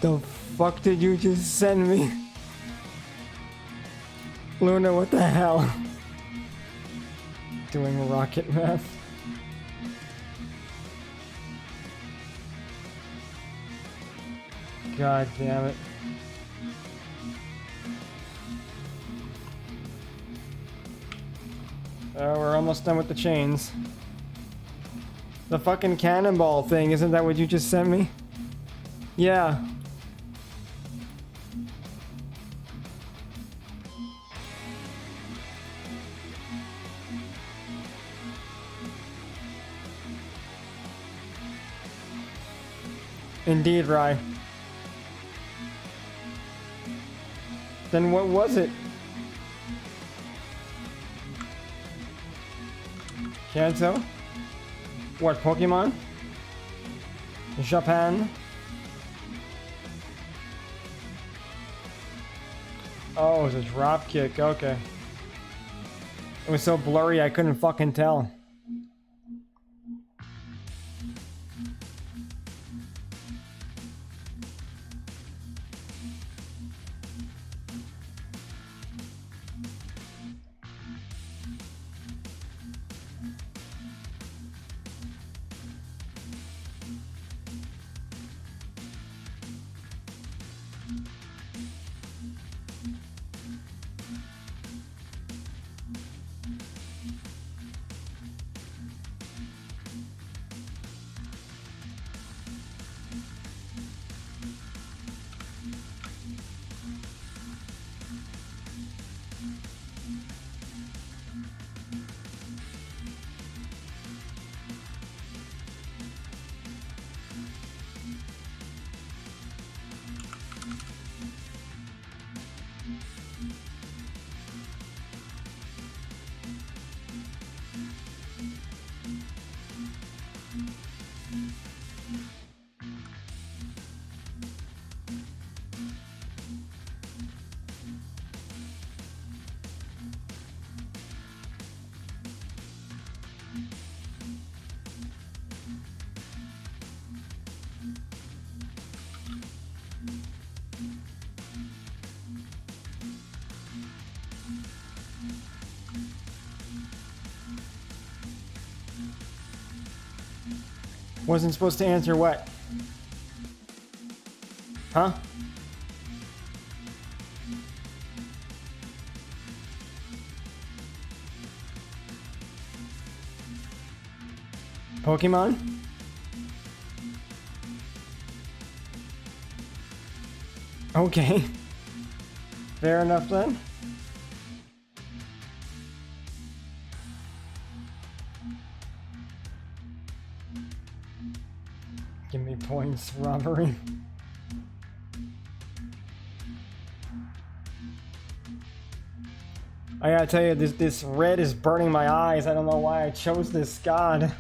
The fuck did you just send me? Luna, what the hell? Doing rocket math. God damn it. Oh, we're almost done with the chains. The fucking cannonball thing, isn't that what you just sent me? Yeah. Indeed, Rye. Then what was it? Kanto? What, Pokemon? Japan? Oh, it was a drop kick, okay. It was so blurry I couldn't fucking tell. Wasn't supposed to answer what? Huh? Pokemon? Okay. Fair enough then. Give me points, robbery. I gotta tell you, this red is burning my eyes. I don't know why I chose this. God.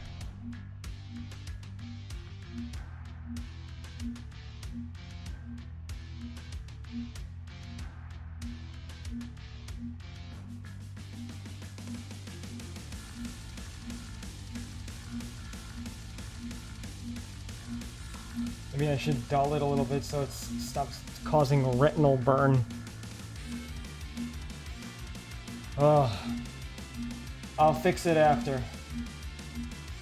Maybe I should dull it a little bit so it stops causing a retinal burn. Oh, I'll fix it after.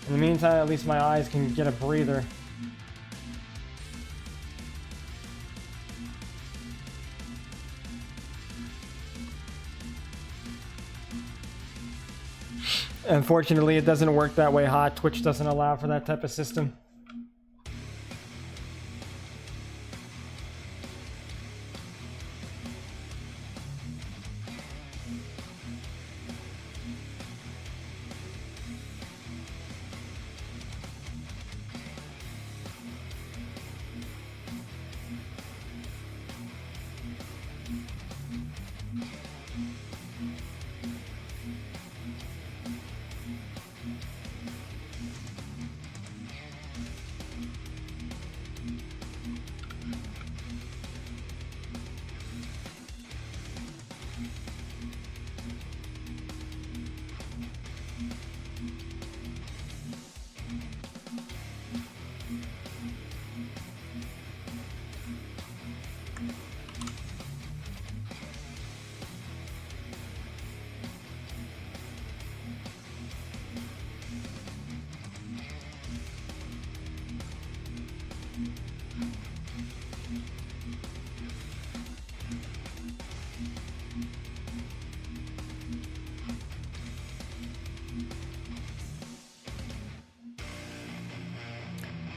In the meantime, at least my eyes can get a breather. Unfortunately, it doesn't work that way hot. Twitch doesn't allow for that type of system.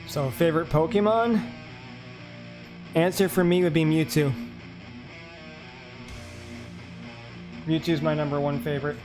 So, favorite Pokemon? Answer for me would be Mewtwo. Mewtwo's my #1 favorite.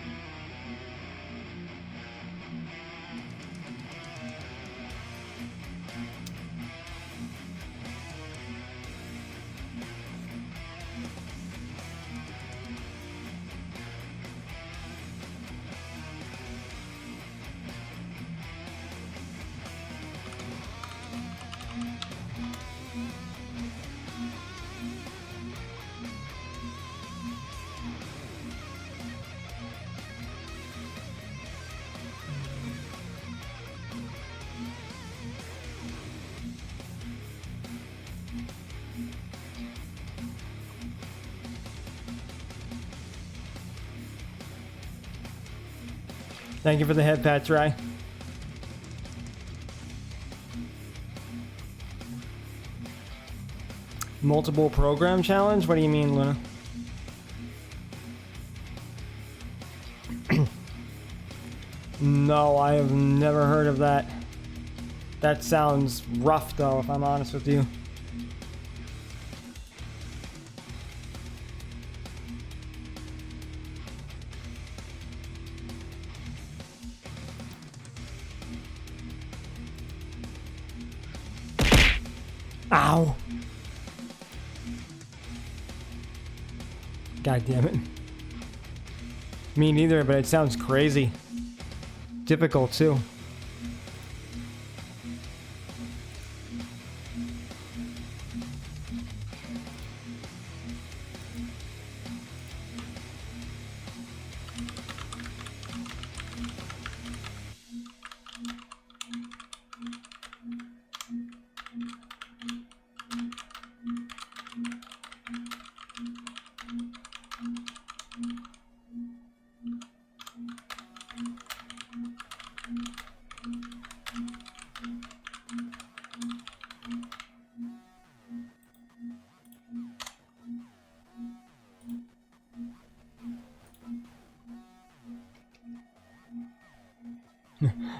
Thank you for the head pat, Try. Multiple program challenge? What do you mean, Luna? No, I have never heard of that. That sounds rough, though, if I'm honest with you. Ow! God damn it. Me neither, but it sounds crazy. Difficult, too.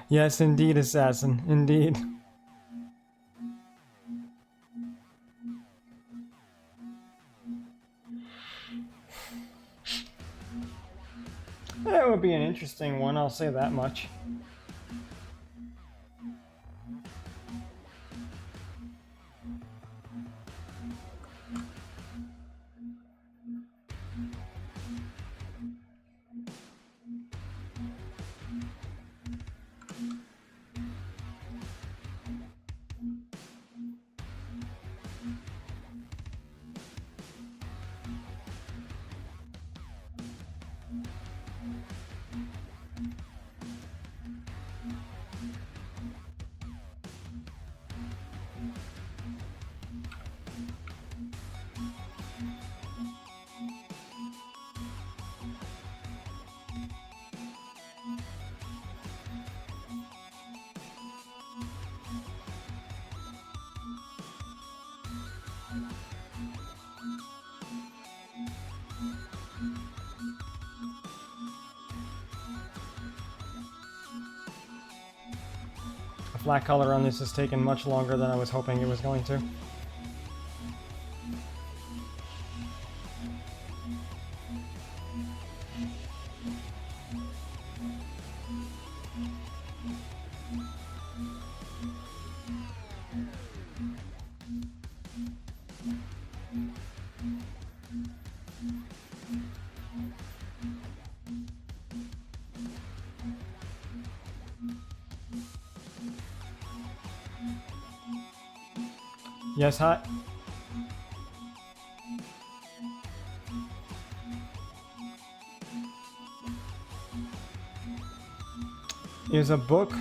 Yes, indeed, assassin. Indeed. That would be an interesting one, I'll say that much. The flat color on this has taken much longer than I was hoping it was going to. Yes, hot? Is a book?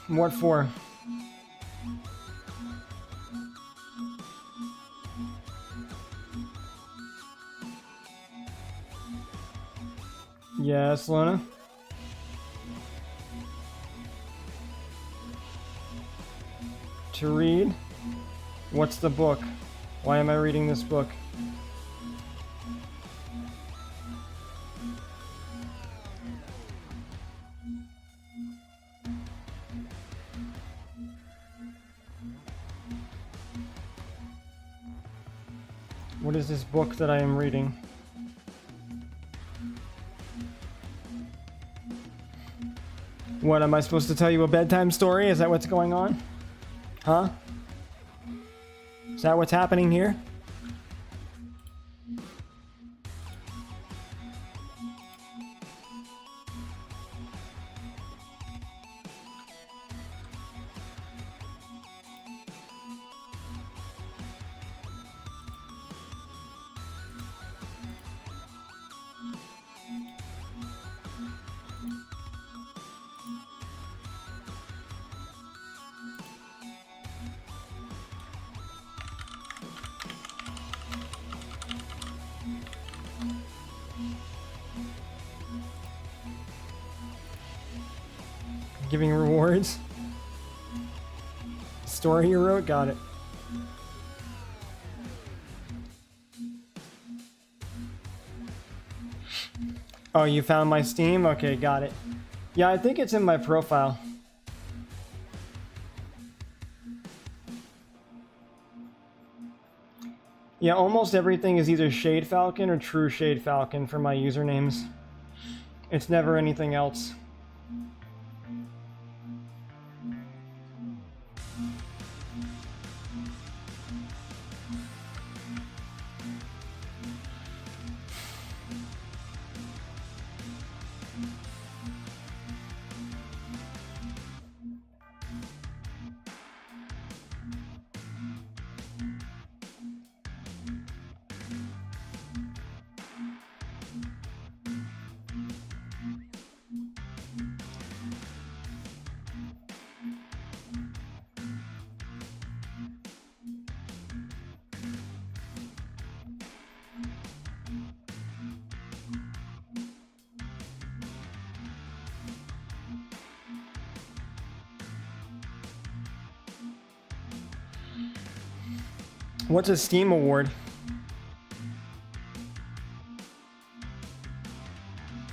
What for? Yes, Luna? To read? What's the book? Why am I reading this book? What is this book that I am reading? What, am I supposed to tell you a bedtime story? Is that what's going on? Huh? Is that what's happening here? Giving rewards. Story you wrote? Got it. Oh, you found my Steam? Okay, got it. Yeah, I think it's in my profile. Yeah, almost everything is either Shade Falcon or True Shade Falcon for my usernames. It's never anything else. What's a Steam award?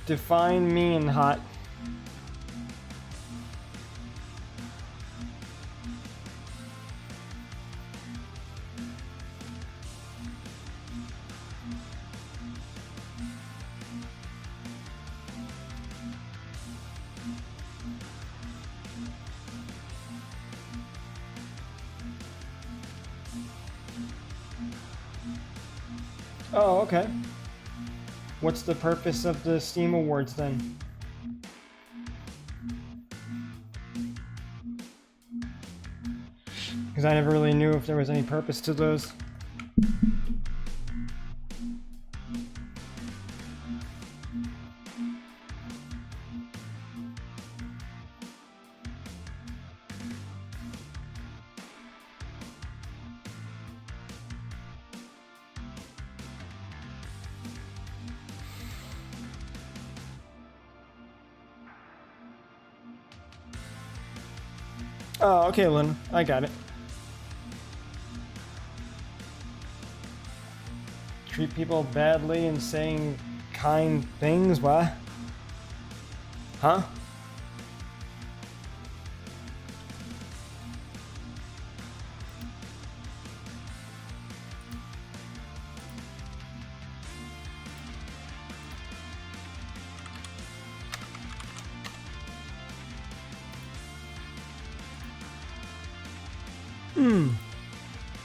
Define me and hot. Oh, okay. What's the purpose of the Steam Awards then? Because I never really knew if there was any purpose to those. Oh, okay, Lynn. I got it. Treat people badly and saying kind things? What? Huh?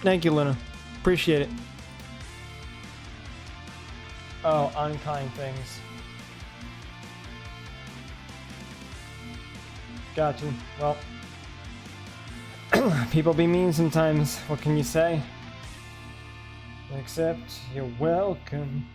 Thank you, Luna. Appreciate it. Oh, unkind things. Got you. Well, people be mean sometimes. What can you say? Except you're welcome.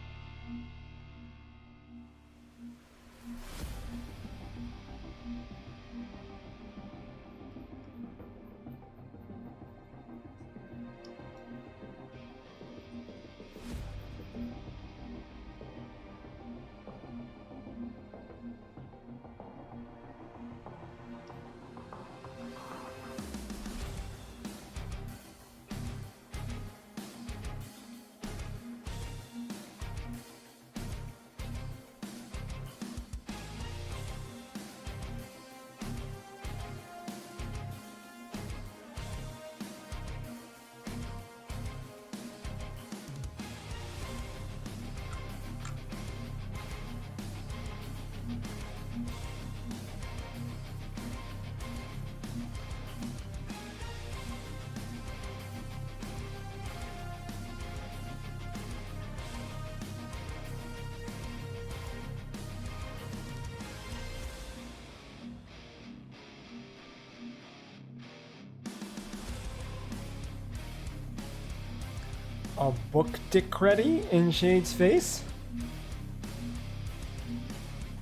A book decreti in Shade's face?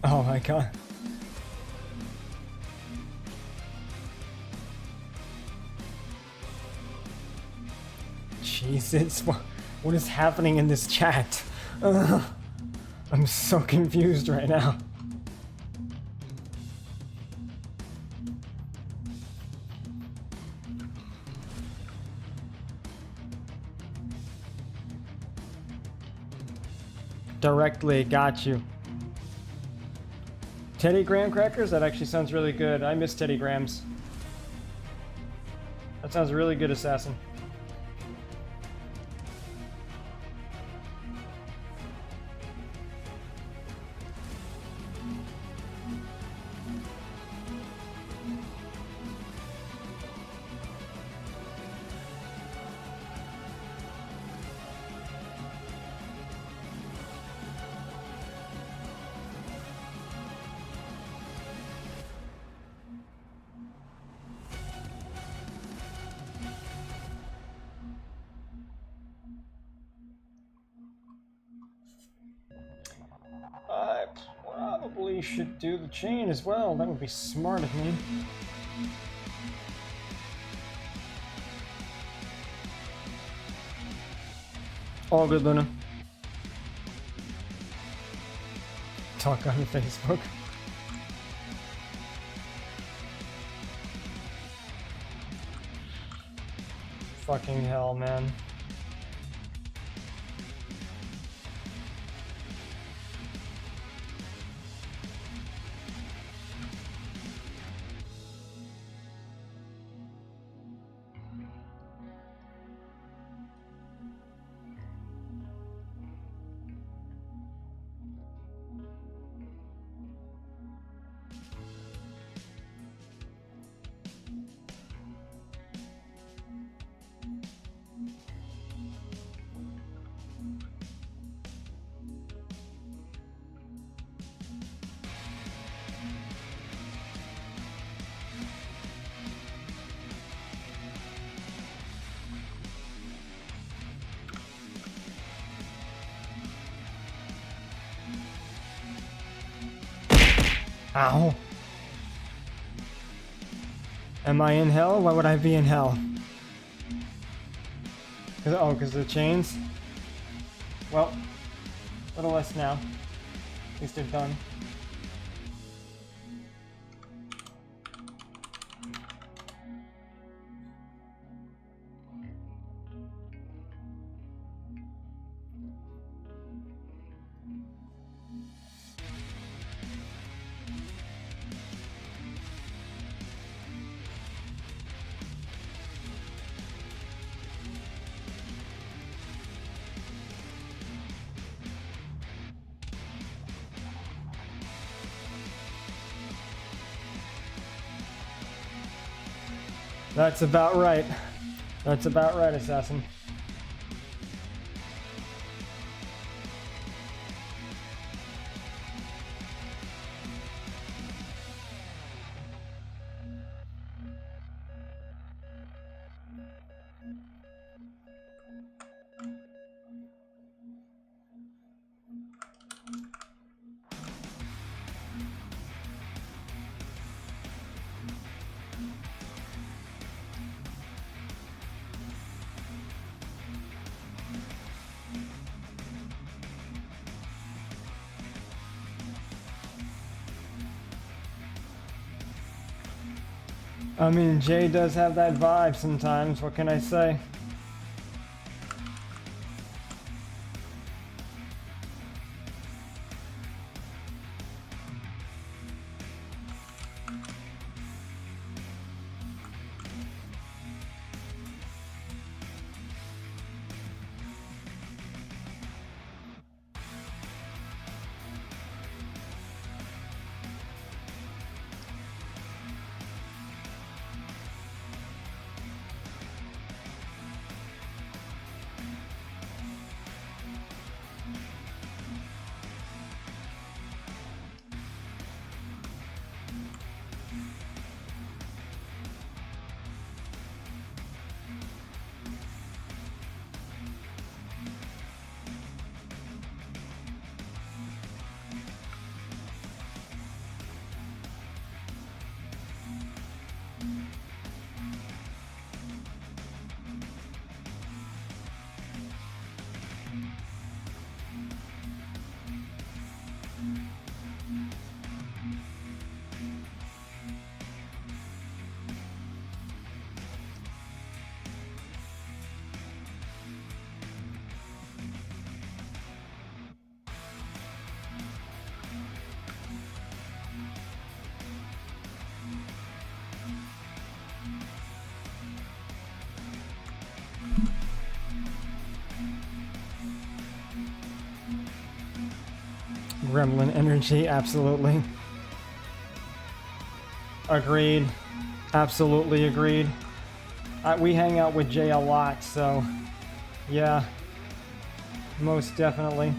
Oh my god. Jesus, what is happening in this chat? I'm so confused right now. Directly, got you. Teddy Graham crackers? That actually sounds really good. I miss Teddy Grahams. That sounds really good, Assassin. I probably should do the chain as well. That would be smart of me. All good, Luna. Talk on Facebook. Fucking hell, man. Ow. Am I in hell? Why would I be in hell? Because of the chains? Well, a little less now. At least they're done. That's about right. That's about right, Assassin. I mean, Jay does have that vibe sometimes, what can I say? Gremlin energy, absolutely. Agreed. Absolutely agreed. We hang out with Jay a lot, so yeah, most definitely.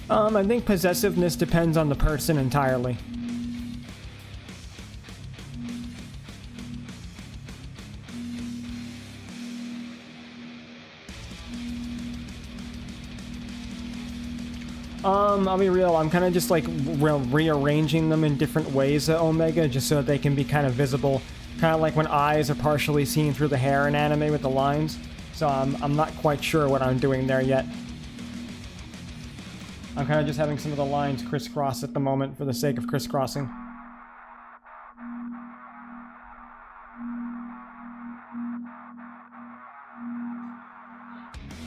I think possessiveness depends on the person entirely. I'll be real, I'm kind of just like rearranging them in different ways at Omega, just so that they can be kind of visible. Kind of like when eyes are partially seen through the hair in anime with the lines. So I'm not quite sure what I'm doing there yet. I'm kind of just having some of the lines crisscross at the moment for the sake of crisscrossing.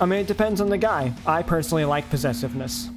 I mean, it depends on the guy. I personally like possessiveness.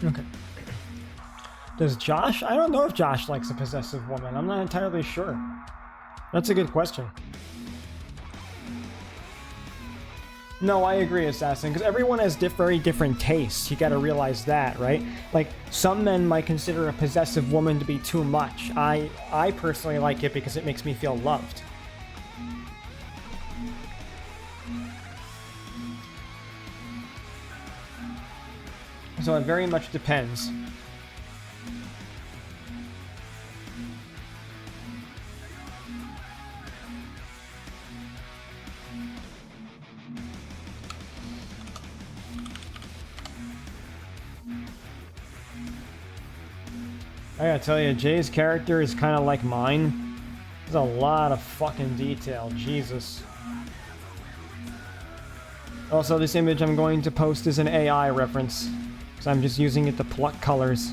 Okay. Does Josh? I don't know if Josh likes a possessive woman. I'm not entirely sure. That's a good question. No, I agree, Assassin, because everyone has very different tastes. You gotta realize that, right? Like, some men might consider a possessive woman to be too much. I personally like it because it makes me feel loved. So it very much depends. I gotta tell you, Jay's character is kind of like mine. There's a lot of fucking detail, Jesus. Also, this image I'm going to post is an AI reference, because I'm just using it to pluck colors.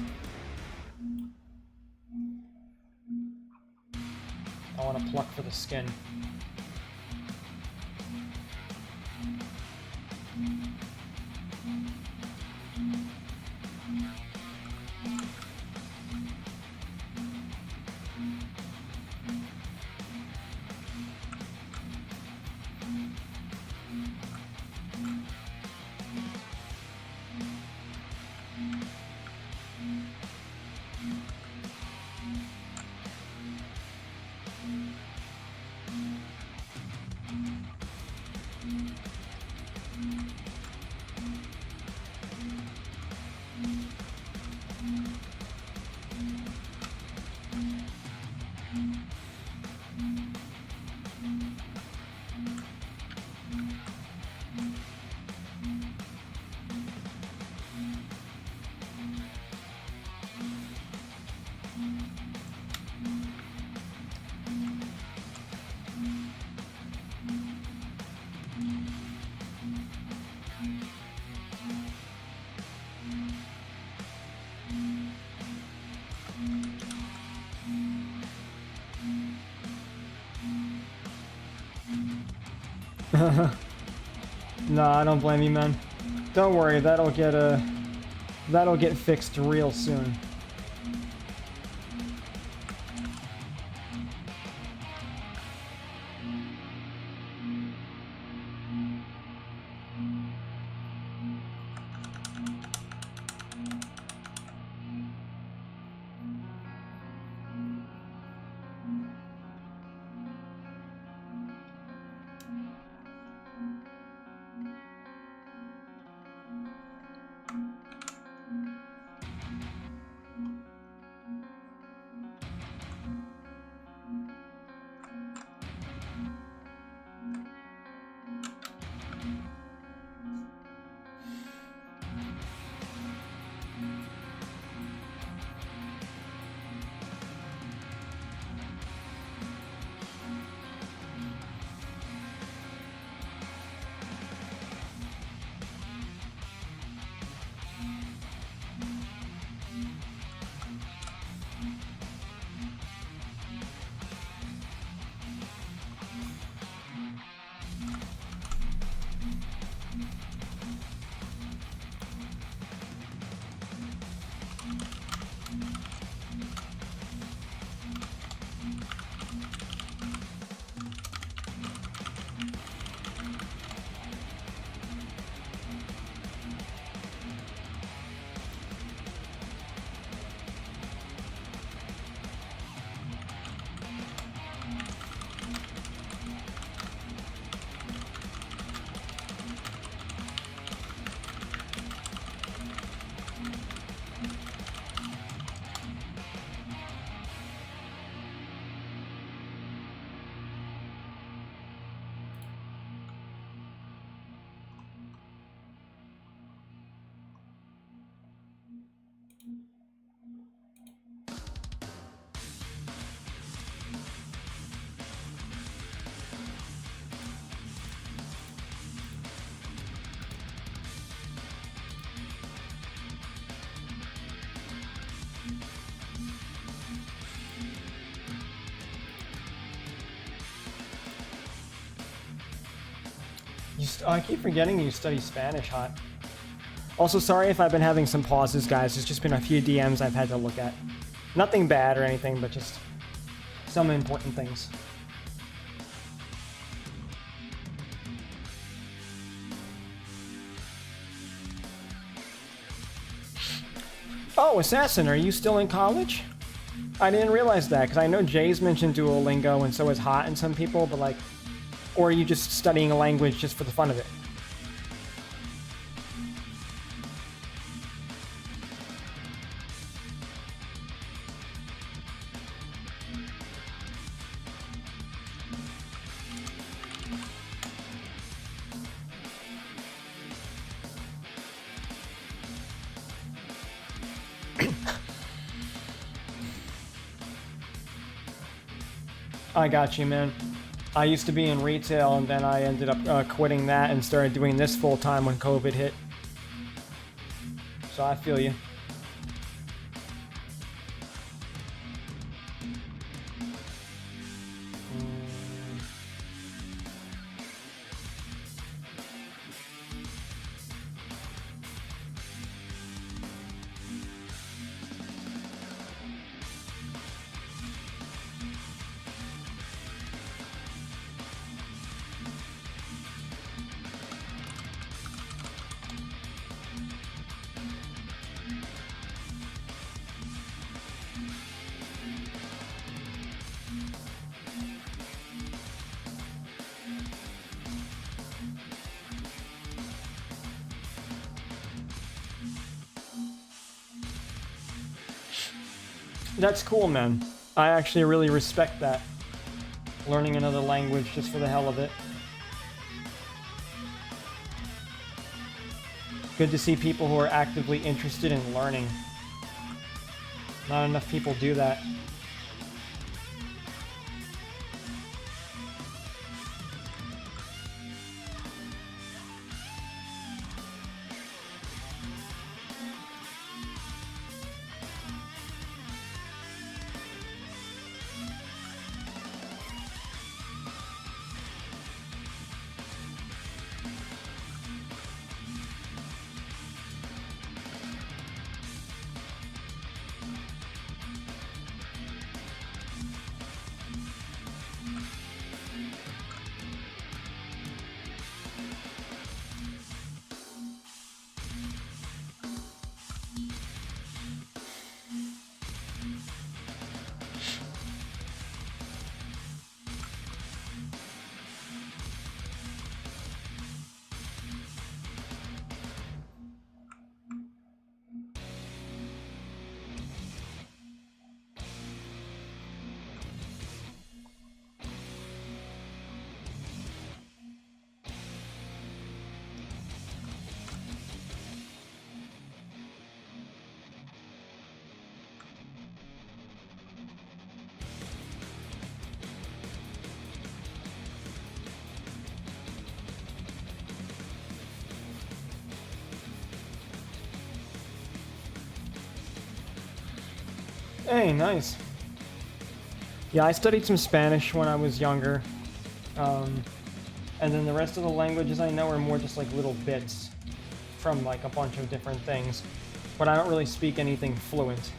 I want to pluck for the skin. No, I don't blame you, man. Don't worry, that'll get fixed real soon. I keep forgetting you study Spanish, Hot. Also, sorry if I've been having some pauses, guys. There's just been a few DMs I've had to look at. Nothing bad or anything, but just some important things. Oh, Assassin, are you still in college? I didn't realize that, because I know Jay's mentioned Duolingo, and so is Hot and some people, but like... Or are you just studying a language just for the fun of it? I got you, man. I used to be in retail, and then I ended up quitting that and started doing this full-time when COVID hit. So I feel you. That's cool, man. I actually really respect that. Learning another language just for the hell of it. Good to see people who are actively interested in learning. Not enough people do that. Hey, nice. Yeah, I studied some Spanish when I was younger. And then the rest of the languages I know are more just like little bits from like a bunch of different things. But I don't really speak anything fluent.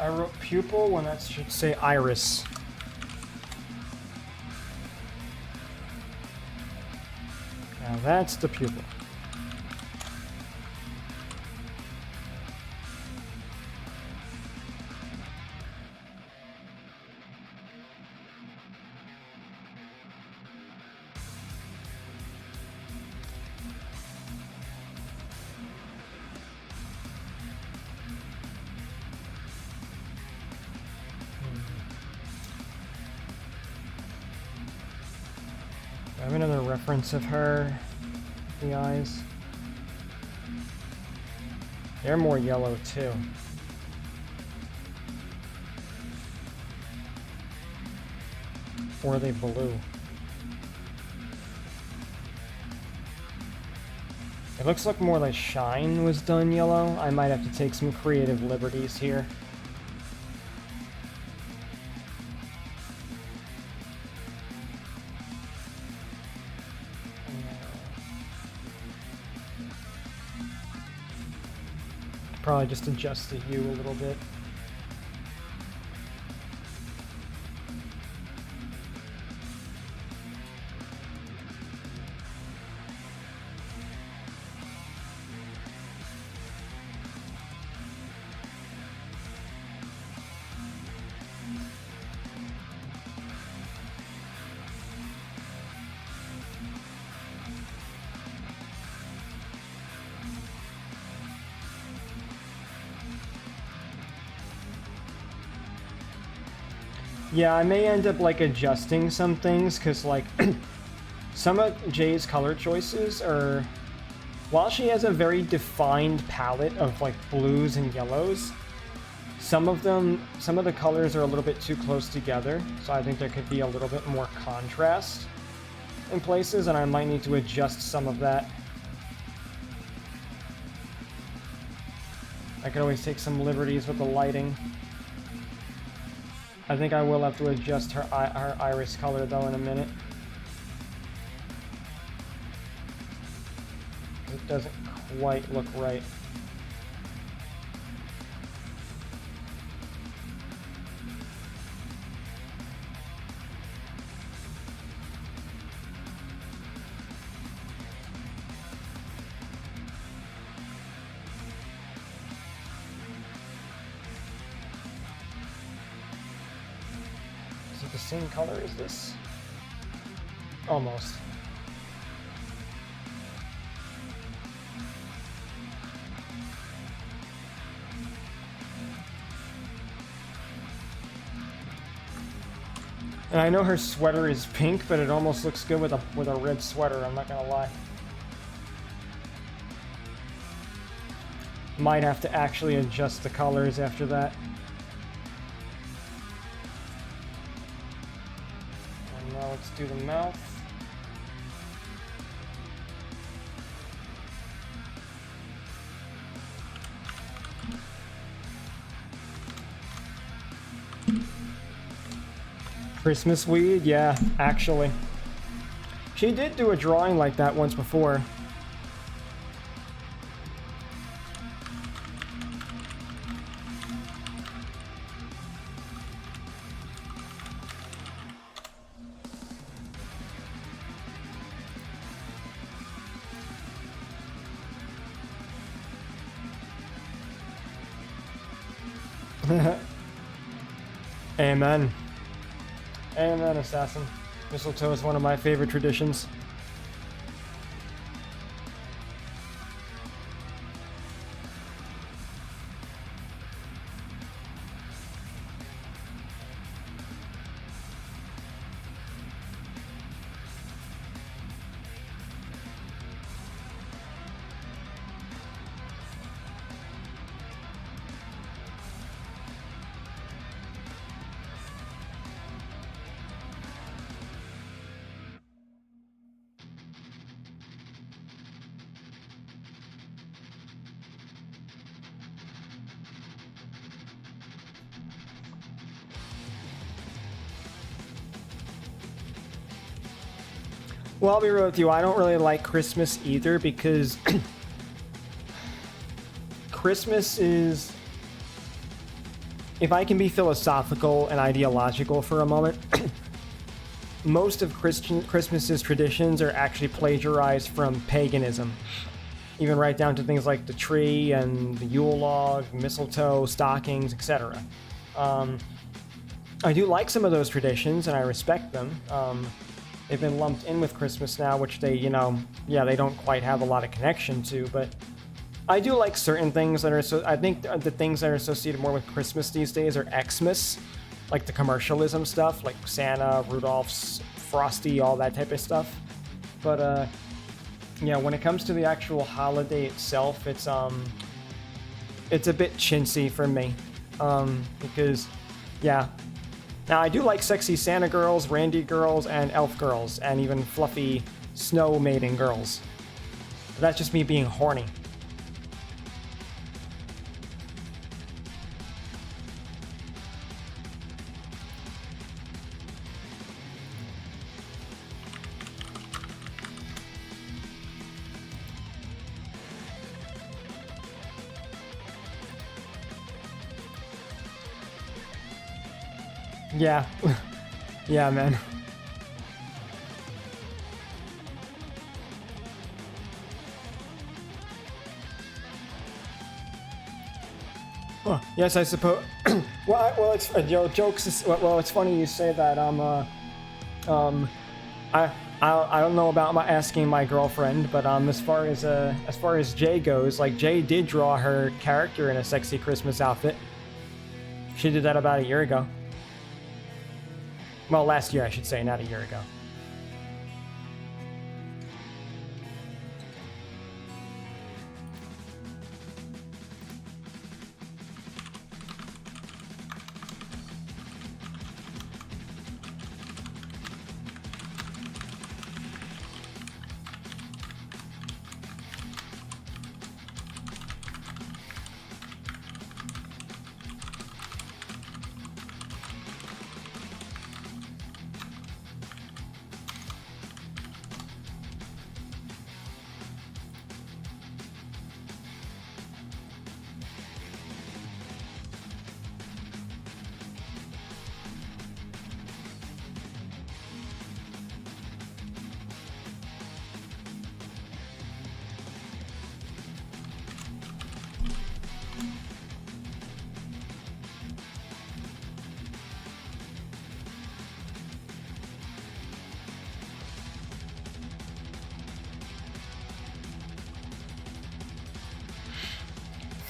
I wrote pupil when that should say iris. Now that's the pupil. I have another reference of her. The eyes. They're more yellow too. Or are they blue? It looks like more like Shine was done yellow. I might have to take some creative liberties here. Probably just adjust the hue a little bit. Yeah, I may end up like adjusting some things because like some of Jay's color choices are, while she has a very defined palette of like blues and yellows, some of the colors are a little bit too close together. So I think there could be a little bit more contrast in places, and I might need to adjust some of that. I could always take some liberties with the lighting. I think I will have to adjust her iris color though in a minute. It doesn't quite look right. Same color as this? Almost. And I know her sweater is pink, but it almost looks good with a red sweater, I'm not gonna lie. Might have to actually adjust the colors after that. Let's do the mouth. Christmas weed? Yeah, actually. She did do a drawing like that once before. Amen. Amen, Assassin. Mistletoe is one of my favorite traditions. Well, I'll be real with you. I don't really like Christmas either because Christmas is if I can be philosophical and ideological for a moment, most of Christmas's traditions are actually plagiarized from paganism. Even right down to things like the tree and the Yule log, mistletoe, stockings, etc. I do like some of those traditions, and I respect them. They've been lumped in with Christmas now, which they, they don't quite have a lot of connection to, but I do like certain things that are I think the things that are associated more with Christmas these days are Xmas, like the commercialism stuff, like Santa, Rudolph's, Frosty, all that type of stuff. But when it comes to the actual holiday itself, it's a bit chintzy for me, because now I do like sexy Santa girls, Randy girls, and elf girls, and even fluffy snow maiden girls. But that's just me being horny. Yeah. Yeah, man. Huh. Yes, I suppose. It's jokes. It's funny you say that. I don't know about asking my girlfriend, but as far as Jay goes, like Jay did draw her character in a sexy Christmas outfit. She did that about a year ago. Well, last year, I should say, not a year ago.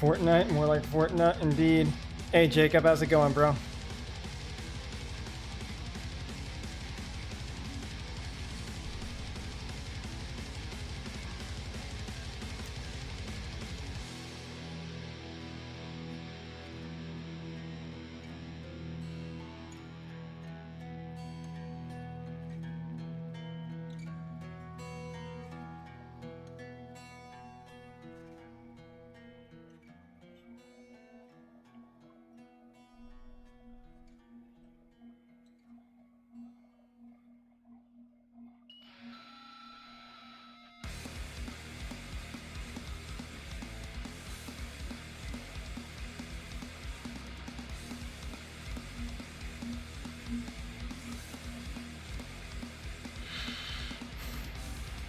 Fortnite, more like Fortnite, indeed. Hey, Jacob, how's it going, bro?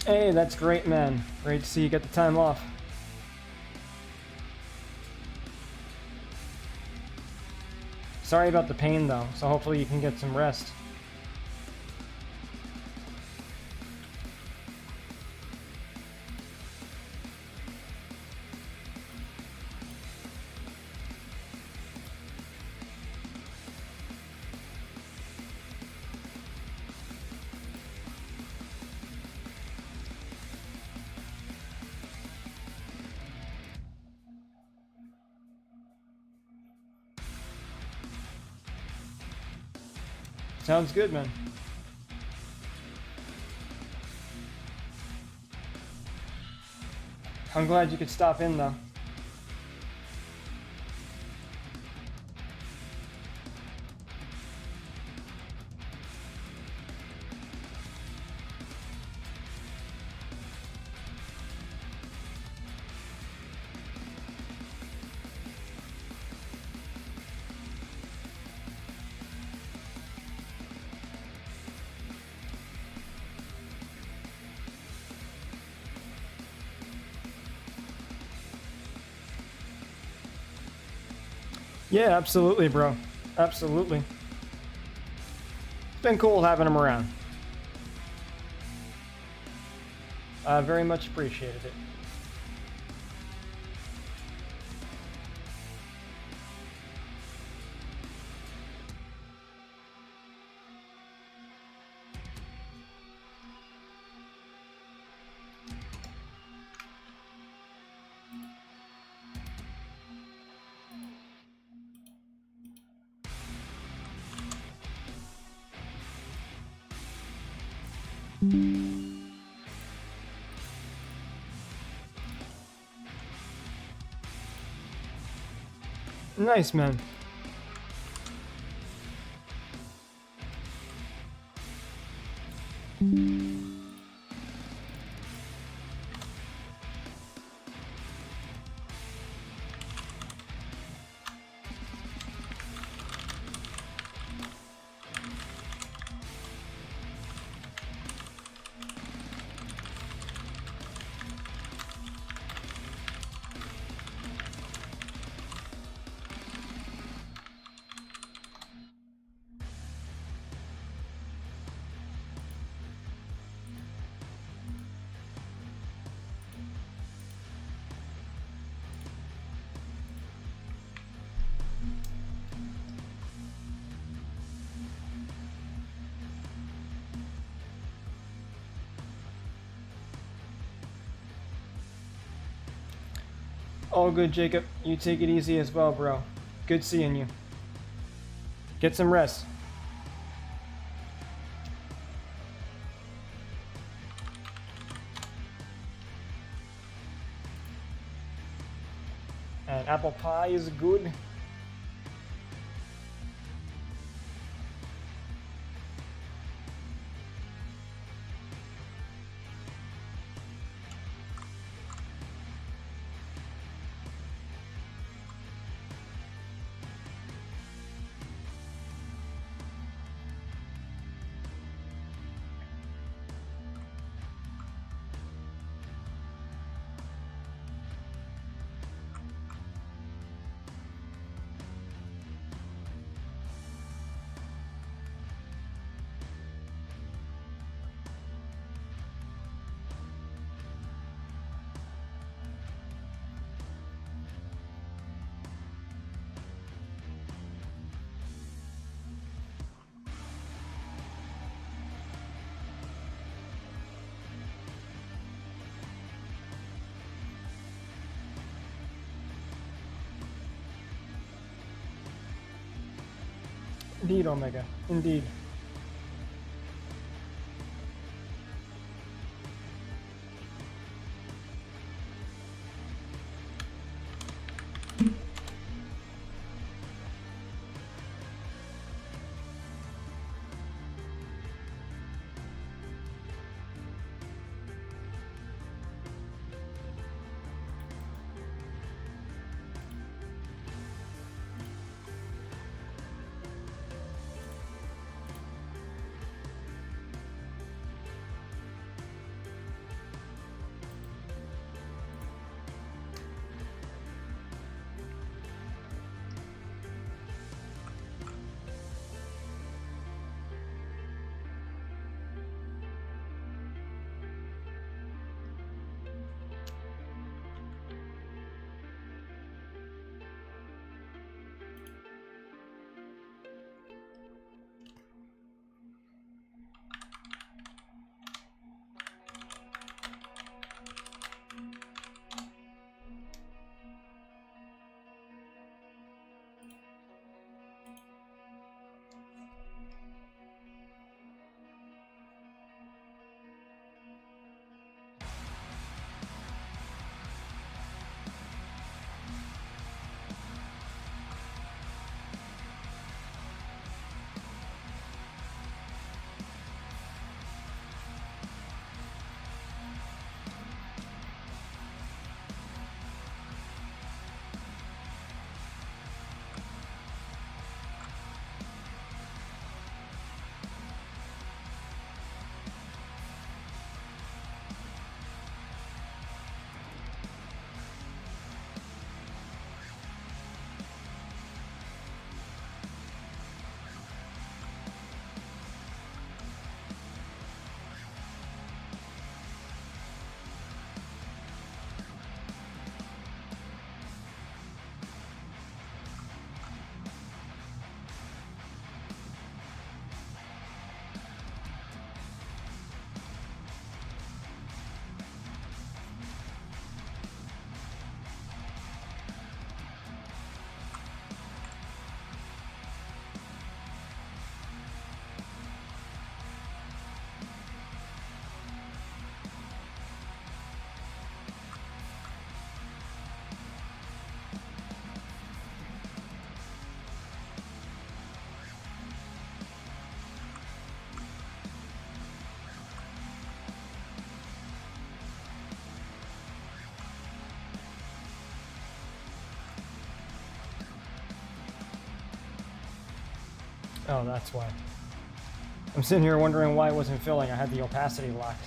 Hey, that's great, man. Great to see you get the time off. Sorry about the pain, though, so hopefully you can get some rest. Sounds good, man. I'm glad you could stop in, though. Yeah, absolutely, bro. Absolutely. It's been cool having him around. I very much appreciated it. Nice, man. All good, Jacob. You take it easy as well, bro. Good seeing you. Get some rest. And apple pie is good. Indeed, Omega. Indeed. Oh, that's why. I'm sitting here wondering why it wasn't filling. I had the opacity locked.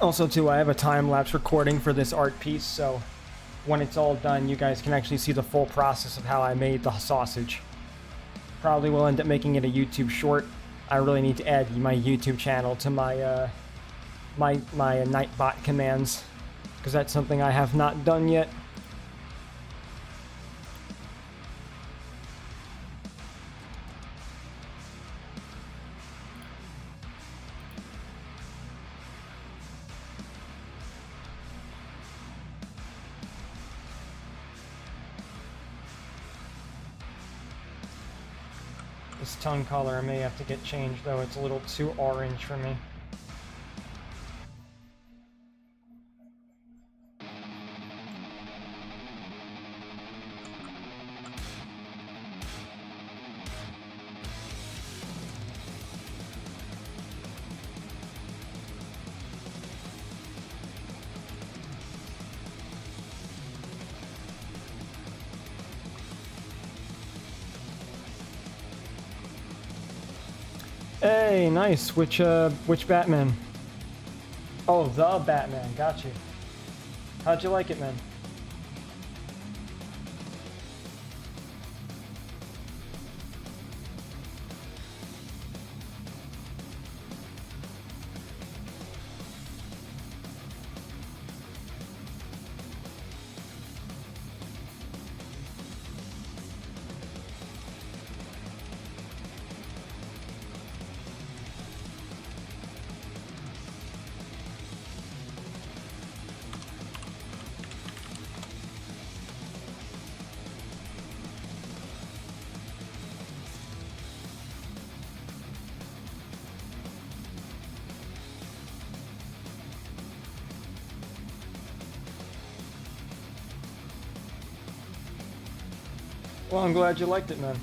Also, too, I have a time-lapse recording for this art piece, so when it's all done, you guys can actually see the full process of how I made the sausage. Probably will end up making it a YouTube short. I really need to add my YouTube channel to my my Nightbot commands, because that's something I have not done yet. This tongue color I may have to get changed, though. It's a little too orange for me. Hey, nice. Which Batman? Oh, the Batman. Got you. How'd you like it, man? Well, I'm glad you liked it, man.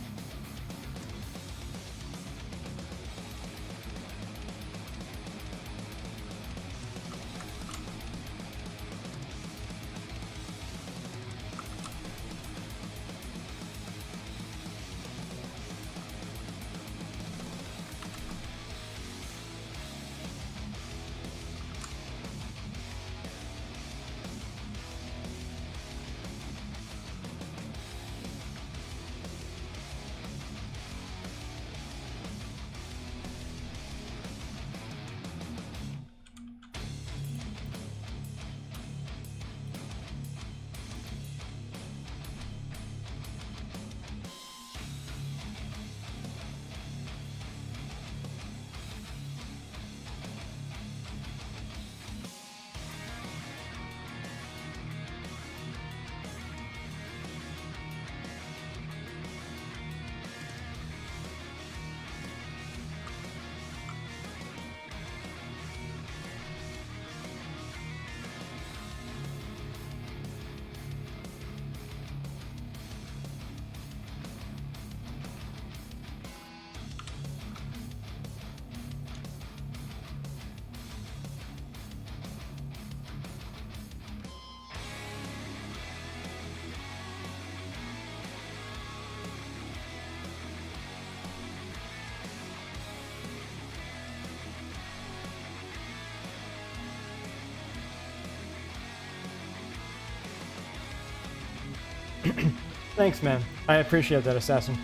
Thanks, man. I appreciate that, Assassin.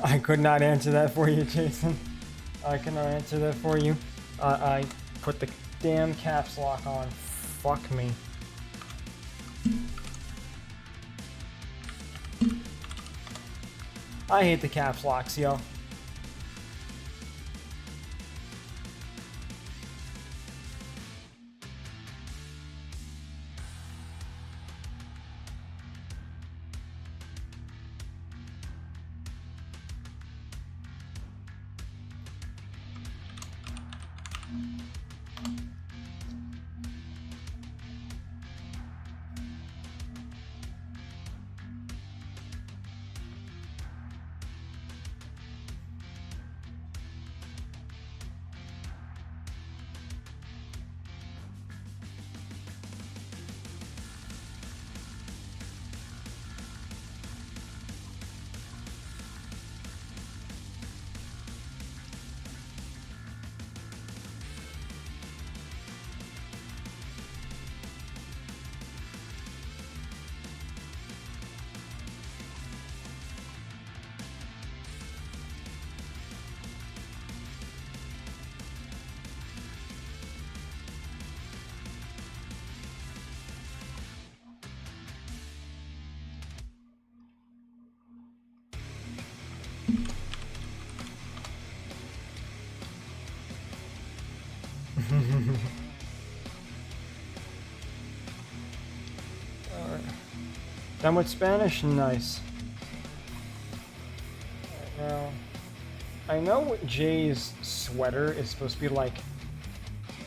I could not answer that for you, Jason. I cannot answer that for you. I put the damn caps lock on. Fuck me. I hate the caps locks, yo. Alright. Done with Spanish? Nice. Right now, I know Jay's sweater is supposed to be like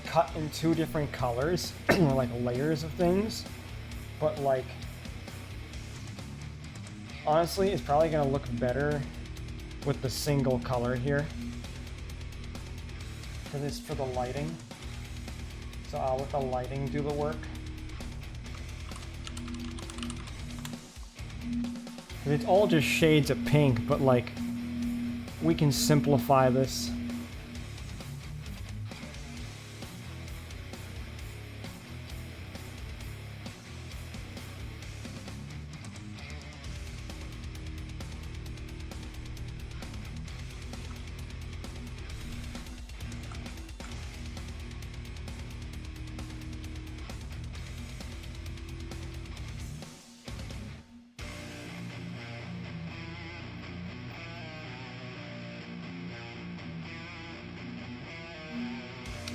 cut in 2 different colors, or like layers of things, but like honestly, it's probably gonna look better with the single color here. Because it's for the lighting. So I'll let the lighting do the work. It's all just shades of pink, but like, we can simplify this.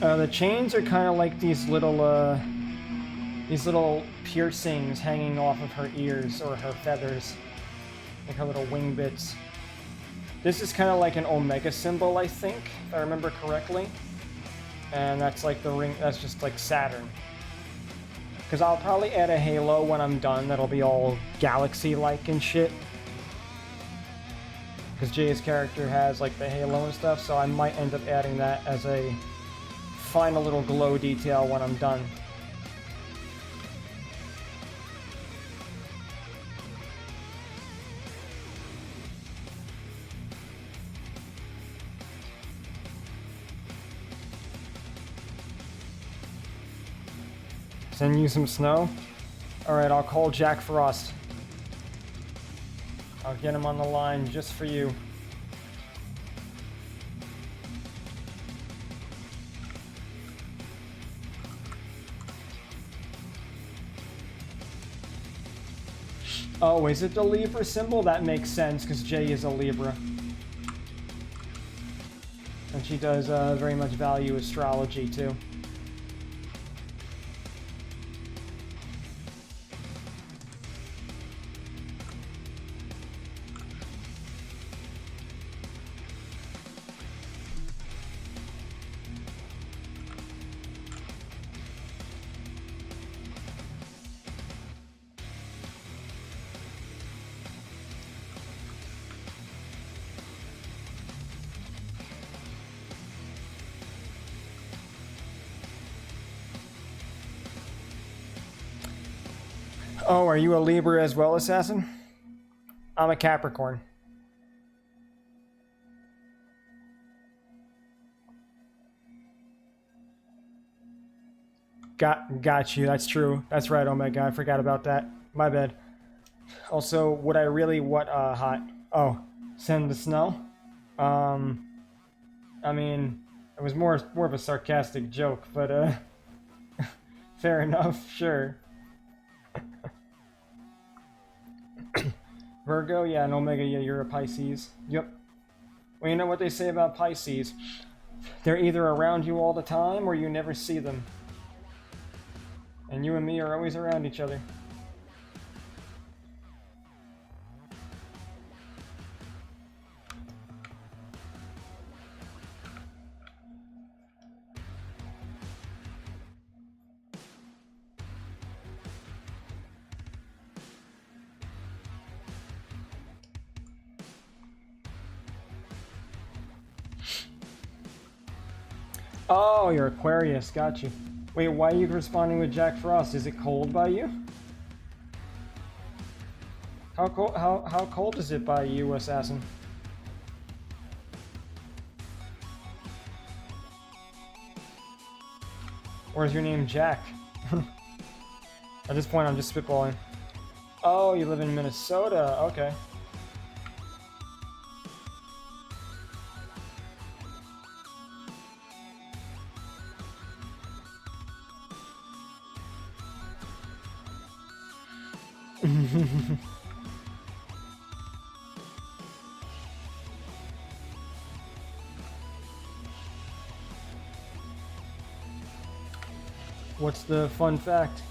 The chains are kind of like these little piercings hanging off of her ears or her feathers, like her little wing bits. This is kind of like an Omega symbol, I think, if I remember correctly. And that's like the ring, that's just like Saturn. Because I'll probably add a halo when I'm done that'll be all galaxy-like and shit. Because Jay's character has like the halo and stuff, so I might end up adding that as a final little glow detail when I'm done. Send you some snow? Alright, I'll call Jack Frost. I'll get him on the line just for you. Oh, is it the Libra symbol? That makes sense, because Jay is a Libra. And she does very much value astrology, too. Oh, are you a Libra as well, Assassin? I'm a Capricorn. Got you. That's true. That's right, Omega. I forgot about that. My bad. Also, would I really hot? Oh, Send the snow. I mean, it was more of a sarcastic joke, but fair enough, sure. Virgo, yeah, and Omega, yeah, you're a Pisces. Yep. Well, you know what they say about Pisces? They're either around you all the time or you never see them. And you and me are always around each other. Oh, you're Aquarius, got you. Wait, why are you responding with Jack Frost? Is it cold by you? How cold is it by you, Assassin? Or is your name Jack? At this point, I'm just spitballing. Oh, you live in Minnesota. Okay. What's the fun fact?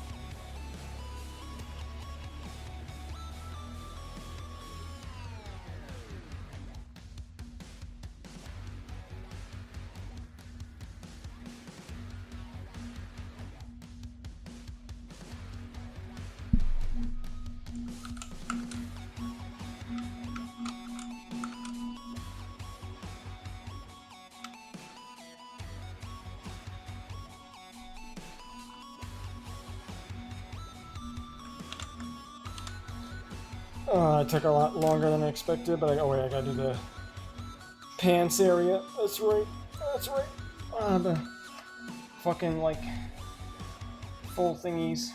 It took a lot longer than I expected, but oh wait, I gotta do the pants area. That's right. That's right. The fucking, like, full thingies.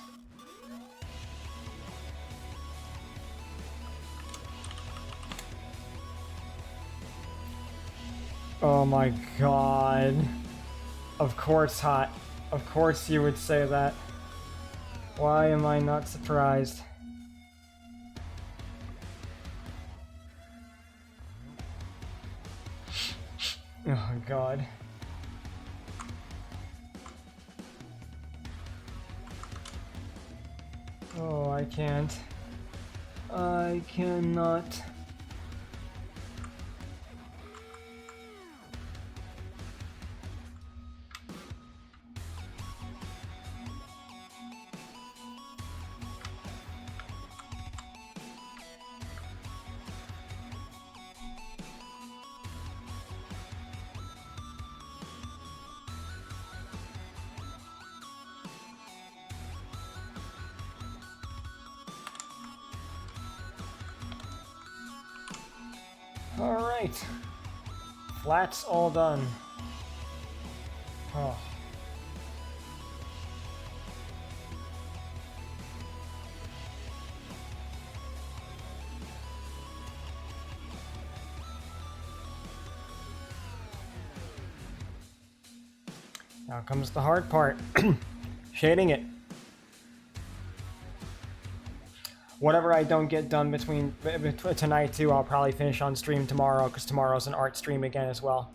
Oh my god. Of course, hot. Of course you would say that. Why am I not surprised? Oh god. Oh, I can't. I cannot. Alright. Flats all done. Oh. Now comes the hard part. Shading it. Whatever I don't get done between tonight too, I'll probably finish on stream tomorrow, because tomorrow's an art stream again as well.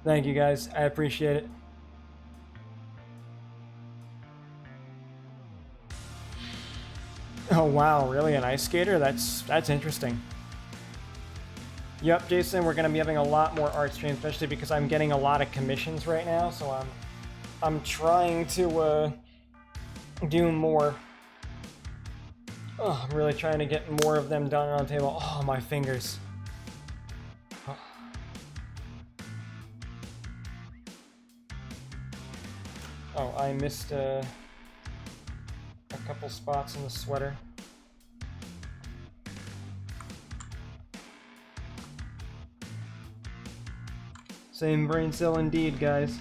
Thank you guys, I appreciate it. Oh wow, really, an ice skater? That's interesting. Yep, Jason, we're gonna be having a lot more art streams, especially because I'm getting a lot of commissions right now, so I'm trying to do more. Oh, I'm really trying to get more of them done on the table. Oh, my fingers. Oh, I missed a couple spots in the sweater. Same brain cell indeed, guys.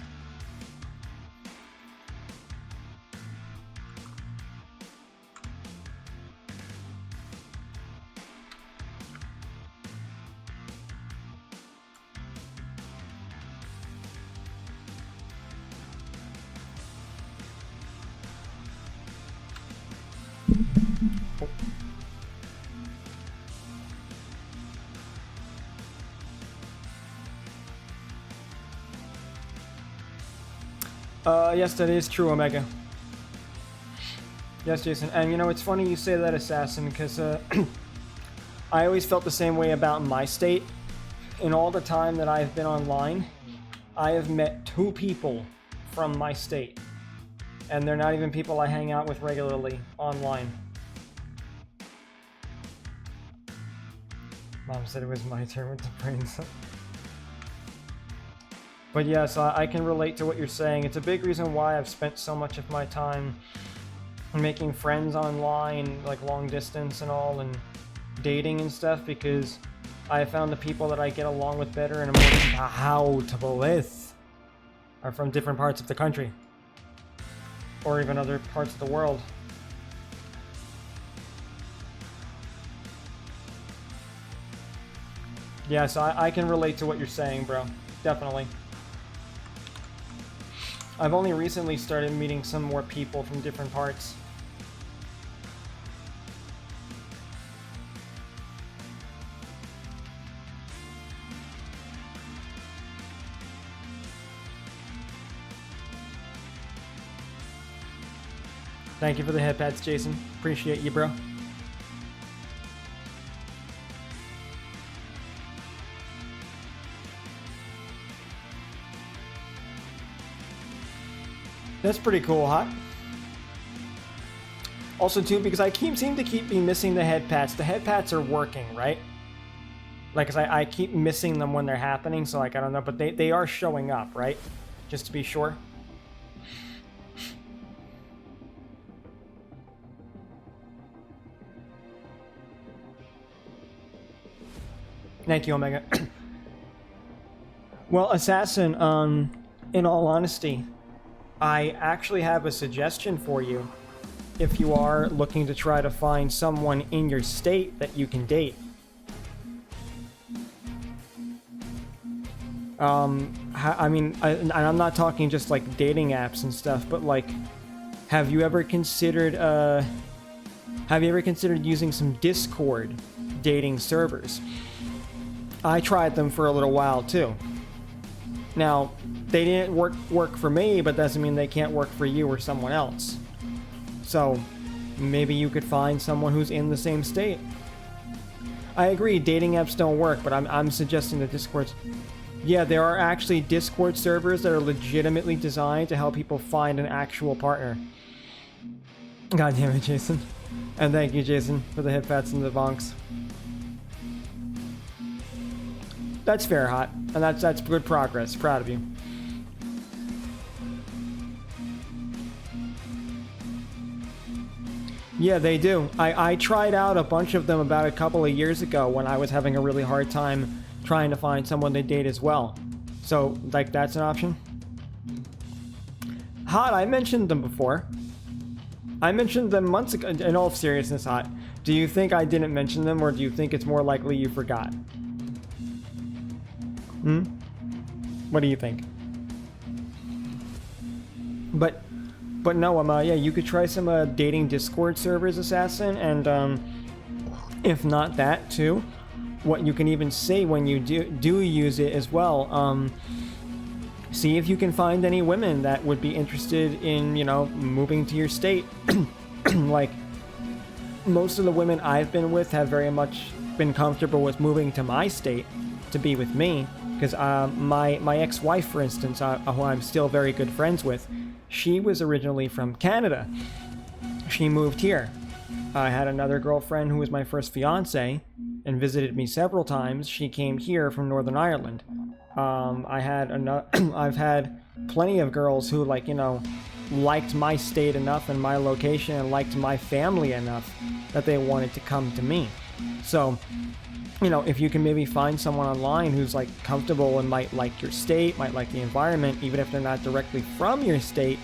Yes, that is true, Omega. Yes, Jason. And you know, it's funny you say that, Assassin, because I always felt the same way about my state. In all the time that I've been online, I have met 2 people from my state. And they're not even people I hang out with regularly online. Mom said it was my turn with the brains. But yes, I can relate to what you're saying. It's a big reason why I've spent so much of my time making friends online, like long distance and all, and dating and stuff, because I found the people that I get along with better and are more compatible with are from different parts of the country. Or even other parts of the world. Yeah, so I can relate to what you're saying, bro. Definitely. I've only recently started meeting some more people from different parts. Thank you for the headpads, Jason. Appreciate you, bro. That's pretty cool, Hot. Also, too, because I seem to keep missing the head pats. The head pats are working, right? Like, 'cause I keep missing them when they're happening, so, like, I don't know. But they are showing up, right? Just to be sure. Thank you, Omega. Well, Assassin, in all honesty, I actually have a suggestion for you if you are looking to try to find someone in your state that you can date. I mean, I'm not talking just like dating apps and stuff, but like, have you ever considered using some Discord dating servers? I tried them for a little while too. Now, they didn't work for me, but doesn't mean they can't work for you or someone else. So, maybe you could find someone who's in the same state. I agree, dating apps don't work, but I'm suggesting that Discord... Yeah, there are actually Discord servers that are legitimately designed to help people find an actual partner. God damn it, Jason. And thank you, Jason, for the hip pats and the bonks. That's fair, Hot. And that's good progress. Proud of you. Yeah, they do. I tried out a bunch of them about a couple of years ago when I was having a really hard time trying to find someone to date as well. So, like, that's an option. Hot, I mentioned them before. I mentioned them months ago. In all seriousness, Hot, do you think I didn't mention them, or do you think it's more likely you forgot? What do you think? But no, yeah, you could try some dating Discord servers, Assassin, and if not that too, what you can even say when you do use it as well, see if you can find any women that would be interested in, you know, moving to your state. Like, most of the women I've been with have very much been comfortable with moving to my state to be with me, because my ex-wife, for instance, who I'm still very good friends with, she was originally from Canada. She moved here. I had another girlfriend who was my first fiance and visited me several times. She came here from Northern Ireland. I've had plenty of girls who, like, you know, liked my state enough and my location and liked my family enough that they wanted to come to me. So, you know, if you can maybe find someone online who's, like, comfortable and might like your state, might like the environment, even if they're not directly from your state,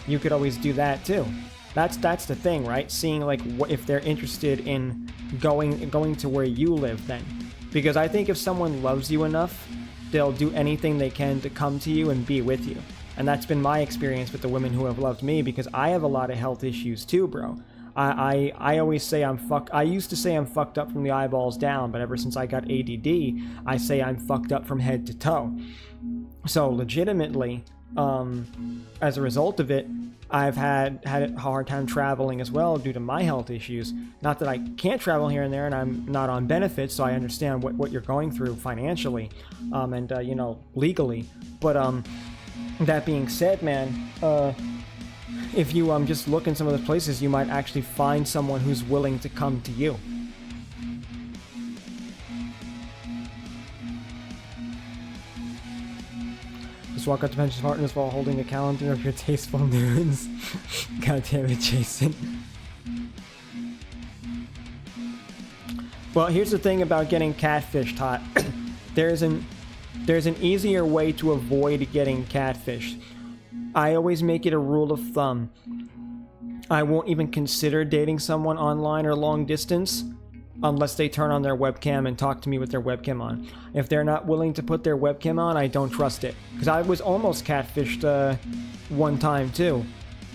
you could always do that too. That's the thing, right? Seeing, like, if they're interested in going to where you live then. Because I think if someone loves you enough, they'll do anything they can to come to you and be with you. And that's been my experience with the women who have loved me, because I have a lot of health issues too, bro. I always say I used to say I'm fucked up from the eyeballs down, but ever since I got ADD, I say I'm fucked up from head to toe. So legitimately, as a result of it, I've had a hard time traveling as well due to my health issues. Not that I can't travel here and there, and I'm not on benefits, so I understand what you're going through financially, and legally. But that being said, man, if you just look in some of those places, you might actually find someone who's willing to come to you. Just walk up to Pension's partners while holding a calendar of your tasteful nudes. God damn it, Jason. Well, here's the thing about getting catfished, Hot. There's an easier way to avoid getting catfished. I always make it a rule of thumb. I won't even consider dating someone online or long distance unless they turn on their webcam and talk to me with their webcam on. If they're not willing to put their webcam on, I don't trust it. Because I was almost catfished one time too.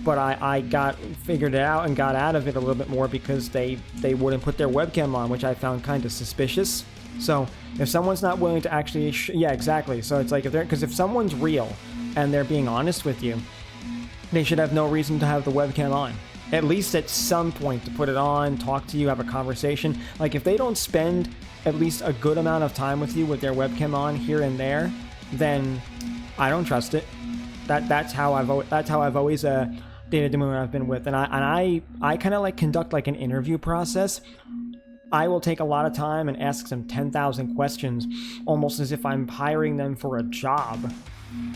But I got figured it out and got out of it a little bit more because they wouldn't put their webcam on, which I found kind of suspicious. So if someone's not willing to actually... yeah, exactly. So it's like, if someone's real and they're being honest with you, they should have no reason to have the webcam on. At least at some point to put it on, talk to you, have a conversation. Like if they don't spend at least a good amount of time with you with their webcam on here and there, then I don't trust it. That's how I've always dated the women I've been with, and I kind of like conduct like an interview process. I will take a lot of time and ask them 10,000 questions, almost as if I'm hiring them for a job,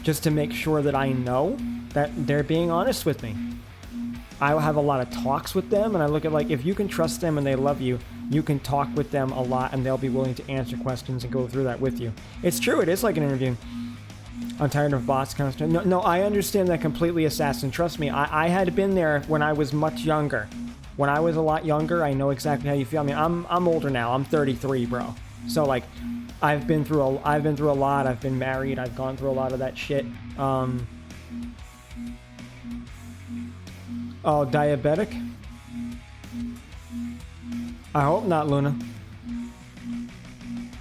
just to make sure that I know that they're being honest with me. I will have a lot of talks with them, and I look at like, if you can trust them and they love you, you can talk with them a lot and they'll be willing to answer questions and go through that with you. It's true, it is like an interview. I'm tired of bots kind of stuff. No, I understand that completely, Assassin. Trust me, I had been there when I was much younger. When I was a lot younger, I know exactly how you feel. I mean, I'm older now. I'm 33, bro. So like, I've been through a lot. I've been married. I've gone through a lot of that shit. Oh, diabetic? I hope not, Luna.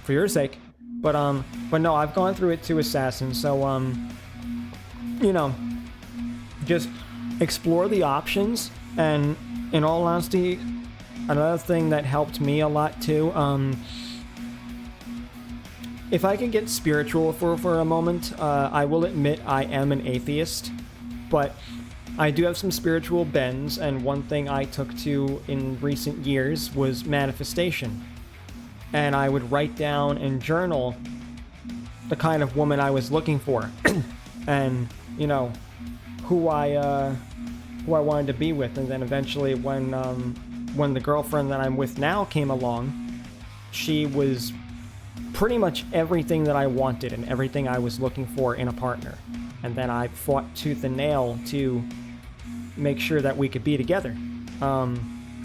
For your sake. But no, I've gone through it too, Assassin. So, just explore the options. And in all honesty, another thing that helped me a lot too, if I can get spiritual for a moment, I will admit I am an atheist, but I do have some spiritual bends, and one thing I took to in recent years was manifestation. And I would write down and journal the kind of woman I was looking for, and who I wanted to be with. And then eventually, when the girlfriend that I'm with now came along, she was pretty much everything that I wanted and everything I was looking for in a partner. And then I fought tooth and nail to make sure that we could be together. And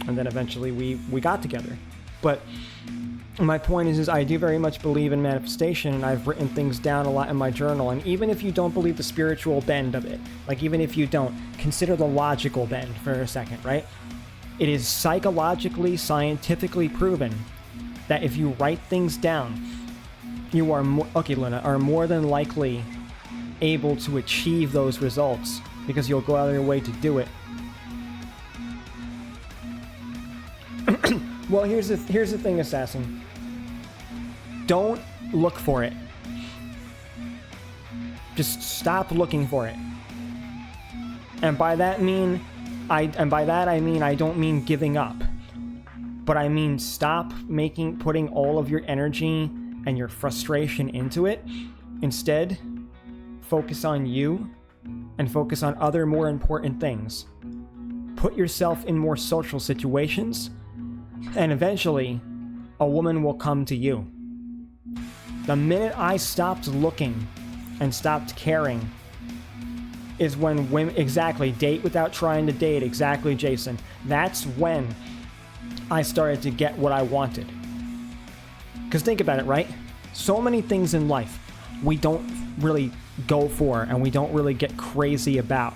then eventually we got together. But my point is I do very much believe in manifestation, and I've written things down a lot in my journal. And even if you don't believe the spiritual bend of it, like even if you don't, consider the logical bend for a second, right? It is psychologically, scientifically proven that if you write things down, you are more than likely able to achieve those results, because you'll go out of your way to do it. Well, here's the thing, Assassin. Don't look for it. Just stop looking for it. And by that I mean I don't mean giving up. But I mean stop putting all of your energy and your frustration into it. Instead, focus on you and focus on other more important things. Put yourself in more social situations, and eventually, a woman will come to you. The minute I stopped looking and stopped caring is when women... Exactly, date without trying to date. Exactly, Jason. That's when I started to get what I wanted. Because think about it, right? So many things in life we don't really go for and we don't really get crazy about.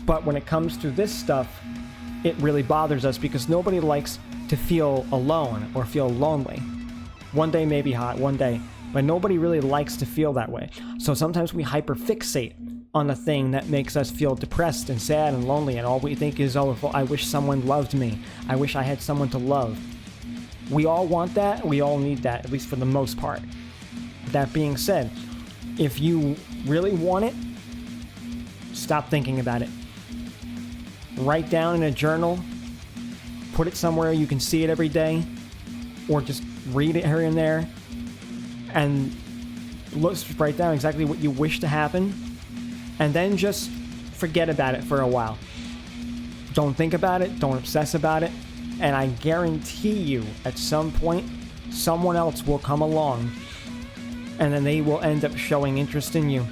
But when it comes to this stuff, it really bothers us because nobody likes to feel alone or feel lonely. One day may be hot, one day, but nobody really likes to feel that way. So sometimes we hyperfixate on a thing that makes us feel depressed and sad and lonely, and all we think is, oh, if I wish someone loved me. I wish I had someone to love. We all want that. We all need that, at least for the most part. That being said, if you really want it, stop thinking about it. Write down in a journal, put it somewhere you can see it every day, or just read it here and there, and write down exactly what you wish to happen, and then just forget about it for a while. Don't think about it, don't obsess about it, and I guarantee you, at some point, someone else will come along, and then they will end up showing interest in you,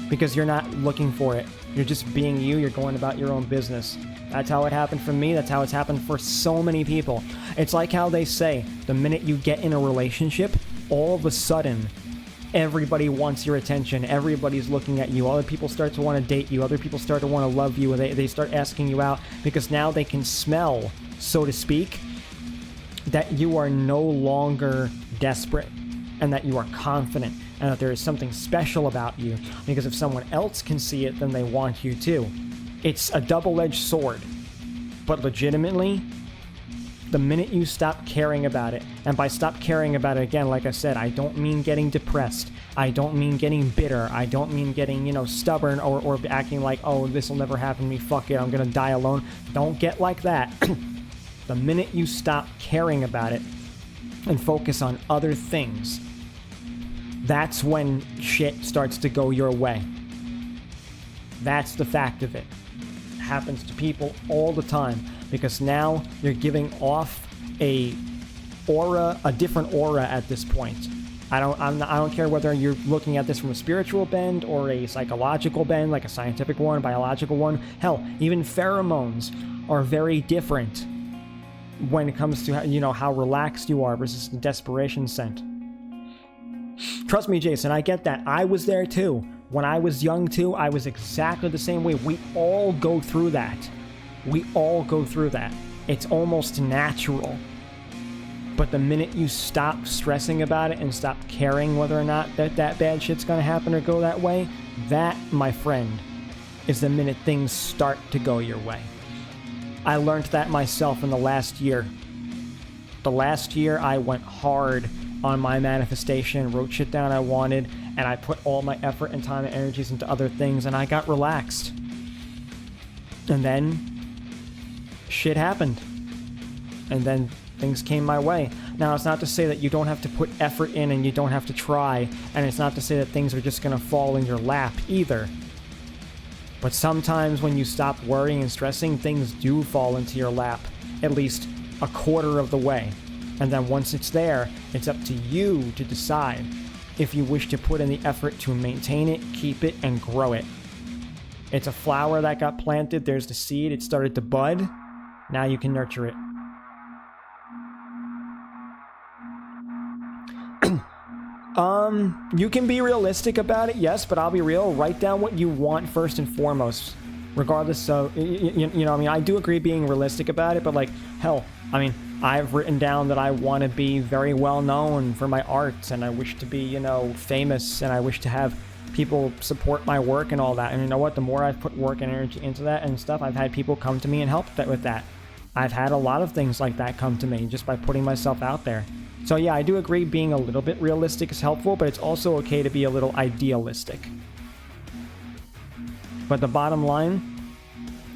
because you're not looking for it. You're just being you, you're going about your own business. That's how it happened for me, that's how it's happened for so many people. It's like how they say, the minute you get in a relationship, all of a sudden, everybody wants your attention, everybody's looking at you, other people start to want to date you, other people start to want to love you, and they start asking you out, because now they can smell, so to speak, that you are no longer desperate, and that you are confident, and that there is something special about you, because if someone else can see it, then they want you too. It's a double-edged sword, but legitimately, the minute you stop caring about it, and by stop caring about it, again, like I said, I don't mean getting depressed, I don't mean getting bitter, I don't mean getting, stubborn, or acting like, oh, this will never happen to me, fuck it, I'm gonna die alone. Don't get like that. The minute you stop caring about it, and focus on other things, that's when shit starts to go your way. That's the fact of it. It happens to people all the time, because now you're giving off a different aura at this point. I don't care whether you're looking at this from a spiritual bend or a psychological bend, like a scientific one, a biological one. Hell, even pheromones are very different when it comes to how relaxed you are versus the desperation scent. Trust me, Jason, I get that. I was there too. When I was young too, I was exactly the same way. We all go through that. We all go through that. It's almost natural. But the minute you stop stressing about it and stop caring whether or not that bad shit's gonna happen or go that way, that, my friend, is the minute things start to go your way. I learned that myself in the last year. The last year, I went hard on my manifestation, wrote shit down I wanted, and I put all my effort and time and energies into other things, and I got relaxed. And then shit happened. And then things came my way. Now, it's not to say that you don't have to put effort in and you don't have to try, and it's not to say that things are just gonna fall in your lap either. But sometimes when you stop worrying and stressing, things do fall into your lap, at least a quarter of the way. And then once it's there, it's up to you to decide if you wish to put in the effort to maintain it, keep it, and grow it. It's a flower that got planted, there's the seed, it started to bud, now you can nurture it. You can be realistic about it, yes, but I'll be real. Write down what you want first and foremost. Regardless of, I do agree being realistic about it, but hell, I've written down that I want to be very well known for my art, and I wish to be, famous, and I wish to have people support my work and all that. And you know what? The more I've put work and energy into that and stuff, I've had people come to me and help with that. I've had a lot of things like that come to me just by putting myself out there. So yeah, I do agree being a little bit realistic is helpful, but it's also okay to be a little idealistic. But the bottom line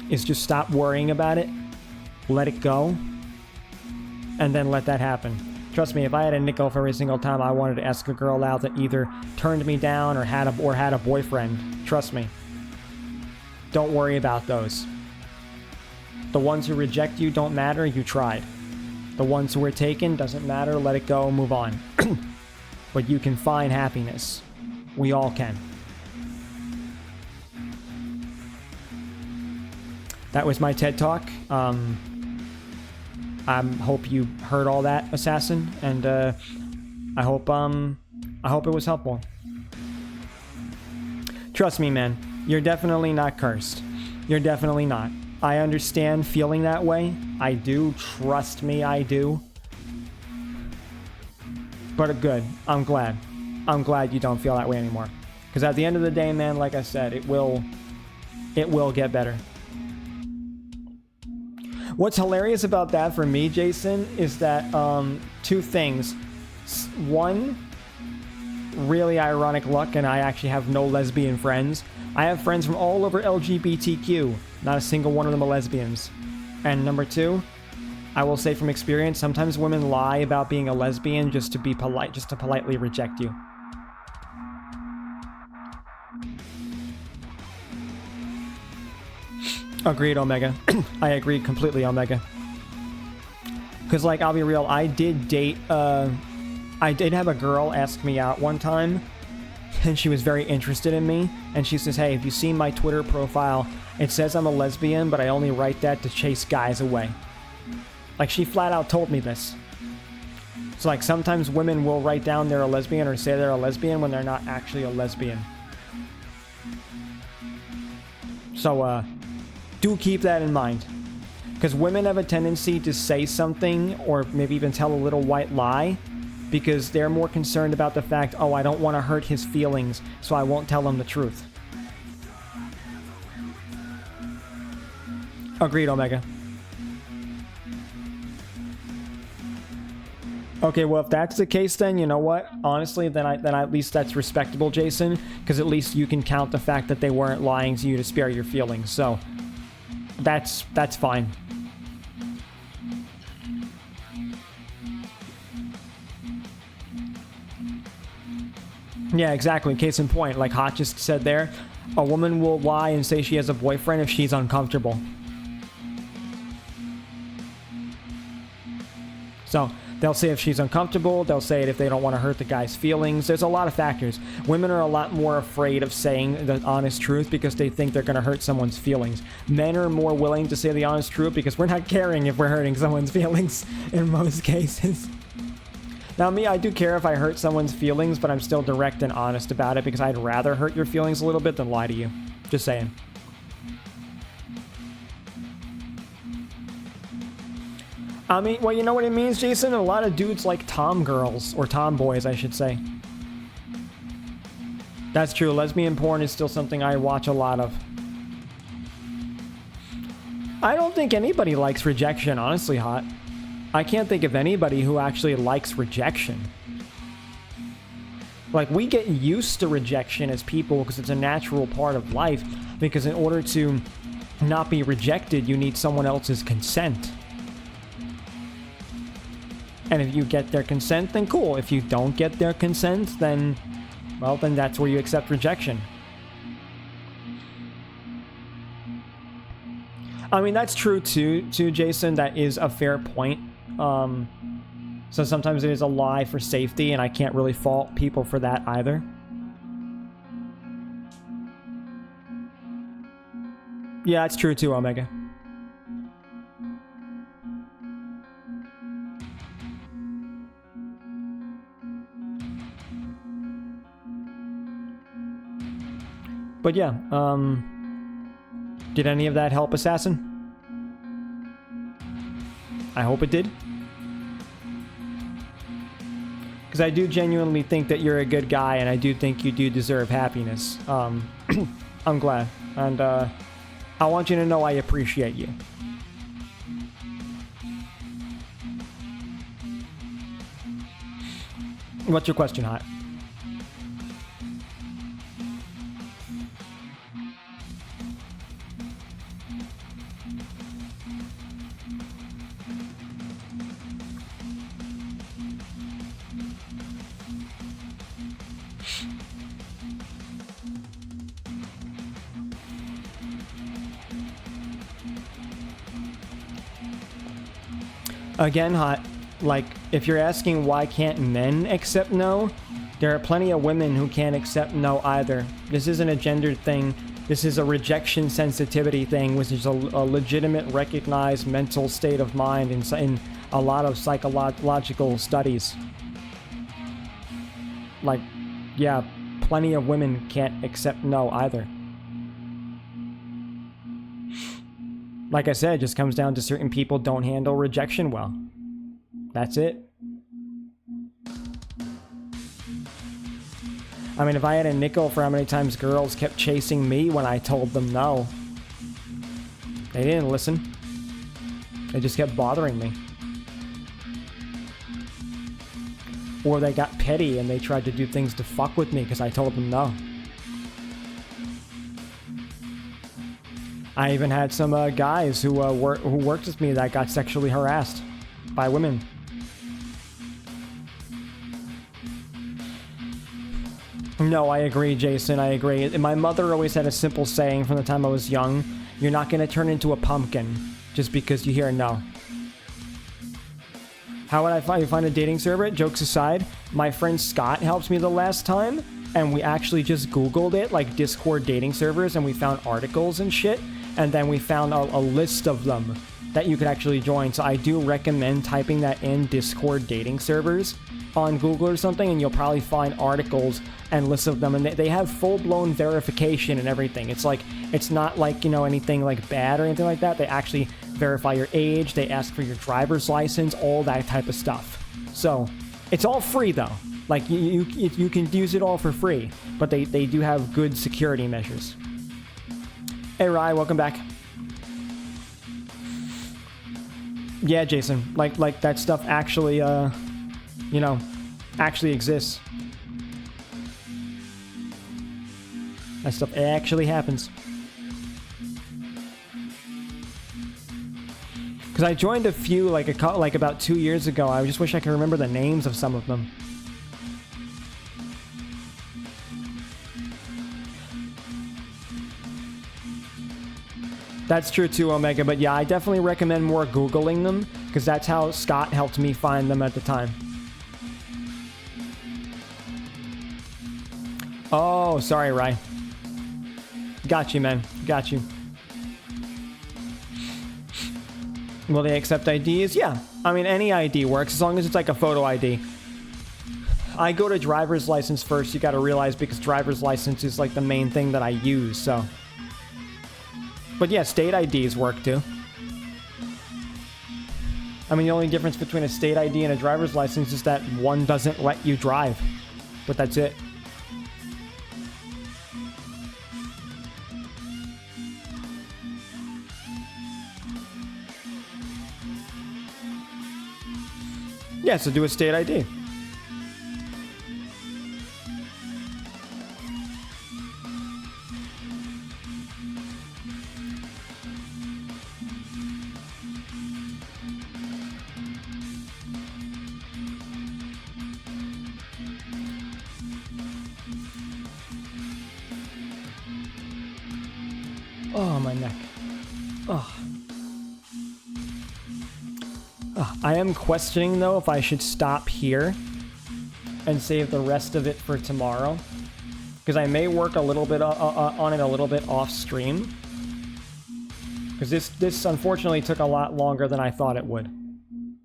is just stop worrying about it, let it go, and then let that happen. Trust me, if I had a nickel for every single time I wanted to ask a girl out that either turned me down or had a boyfriend, trust me, don't worry about those. The ones who reject you don't matter, you tried. The ones who were taken, doesn't matter, let it go, move on. But you can find happiness. We all can. That was my TED Talk. I hope you heard all that, Assassin, and I hope it was helpful. Trust me, man, you're definitely not cursed. You're definitely not. I understand feeling that way. I do. Trust me, I do. But good. I'm glad. I'm glad you don't feel that way anymore. Because at the end of the day, man, like I said, it will get better. What's hilarious about that for me, Jason, is that two things. One, really ironic luck, and I actually have no lesbian friends. I have friends from all over LGBTQ. Not a single one of them are lesbians. And number two, I will say from experience, sometimes women lie about being a lesbian just to be polite, just to politely reject you. Agreed, Omega. I agree completely, Omega. Because, like, I'll be real, I did date, I did have a girl ask me out one time, and she was very interested in me, and she says, hey, if you see my Twitter profile, it says I'm a lesbian, but I only write that to chase guys away. Like, she flat out told me this. So, like, sometimes women will write down they're a lesbian or say they're a lesbian when they're not actually a lesbian. So, do keep that in mind. Because women have a tendency to say something or maybe even tell a little white lie because they're more concerned about the fact, oh, I don't want to hurt his feelings, so I won't tell him the truth. Agreed, Omega. Okay, well, if that's the case, then you know what? Honestly, then at least that's respectable, Jason, because at least you can count the fact that they weren't lying to you to spare your feelings. So that's fine. Yeah, exactly. Case in point, like Hot just said there, a woman will lie and say she has a boyfriend if she's uncomfortable. So they'll say if she's uncomfortable, they'll say it if they don't want to hurt the guy's feelings. There's a lot of factors. Women are a lot more afraid of saying the honest truth because they think they're going to hurt someone's feelings. Men are more willing to say the honest truth because we're not caring if we're hurting someone's feelings in most cases. Now, me, I do care if I hurt someone's feelings, but I'm still direct and honest about it because I'd rather hurt your feelings a little bit than lie to you. Just saying. I mean, well, you know what it means, Jason? A lot of dudes like tom girls, or tomboys, I should say. That's true. Lesbian porn is still something I watch a lot of. I don't think anybody likes rejection, honestly, Hot. I can't think of anybody who actually likes rejection. Like, we get used to rejection as people because it's a natural part of life, because in order to not be rejected, you need someone else's consent. And if you get their consent, then cool. If you don't get their consent, then, well, then that's where you accept rejection. I mean, that's true too, Jason. That is a fair point. So sometimes it is a lie for safety, and I can't really fault people for that either. Yeah, it's true too, Omega. But yeah, did any of that help, Assassin? I hope it did. Because I do genuinely think that you're a good guy, and I do think you do deserve happiness. I'm glad. And I want you to know I appreciate you. What's your question, Hot? Again, Hot, like, if you're asking why can't men accept no, there are plenty of women who can't accept no either. This isn't a gendered thing. This is a rejection sensitivity thing, which is a legitimate, recognized mental state of mind in a lot of psychological studies. Like, yeah, plenty of women can't accept no either. Like I said, it just comes down to certain people don't handle rejection well. That's it. I mean, if I had a nickel for how many times girls kept chasing me when I told them no, they didn't listen. They just kept bothering me. Or they got petty and they tried to do things to fuck with me because I told them no. I even had some guys who worked with me that got sexually harassed by women. No, I agree, Jason, I agree. And my mother always had a simple saying from the time I was young: you're not going to turn into a pumpkin just because you hear no. How would I find a dating server? Jokes aside, my friend Scott helped me the last time, and we actually just Googled it, like Discord dating servers, and we found articles and shit, and then we found a list of them that you could actually join. So I do recommend typing that in, Discord dating servers, on Google or something, and you'll probably find articles and lists of them, and they have full-blown verification and everything. It's like, it's not like, you know, anything like bad or anything like that. They actually verify your age, they ask for your driver's license, all that type of stuff. So it's all free though. Like you can use it all for free, but they do have good security measures. Hey Rye, welcome back. Yeah, Jason, like that stuff actually you know, actually exists. That stuff actually happens. Because I joined a few like about 2 years ago. I just wish I could remember the names of some of them. That's true too, Omega, but yeah, I definitely recommend more Googling them, because that's how Scott helped me find them at the time. Oh, sorry, Rye. Got you, man. Got you. Will they accept IDs? Yeah. I mean, any ID works, as long as it's like a photo ID. I go to driver's license first, you gotta realize, because driver's license is like the main thing that I use, so. But yeah, state IDs work too. I mean, the only difference between a state ID and a driver's license is that one doesn't let you drive. But that's it. Yeah, so do a state ID. Oh, my neck. Oh. I am questioning, though, if I should stop here and save the rest of it for tomorrow. Because I may work a little bit on it a little bit off stream. Because this unfortunately took a lot longer than I thought it would.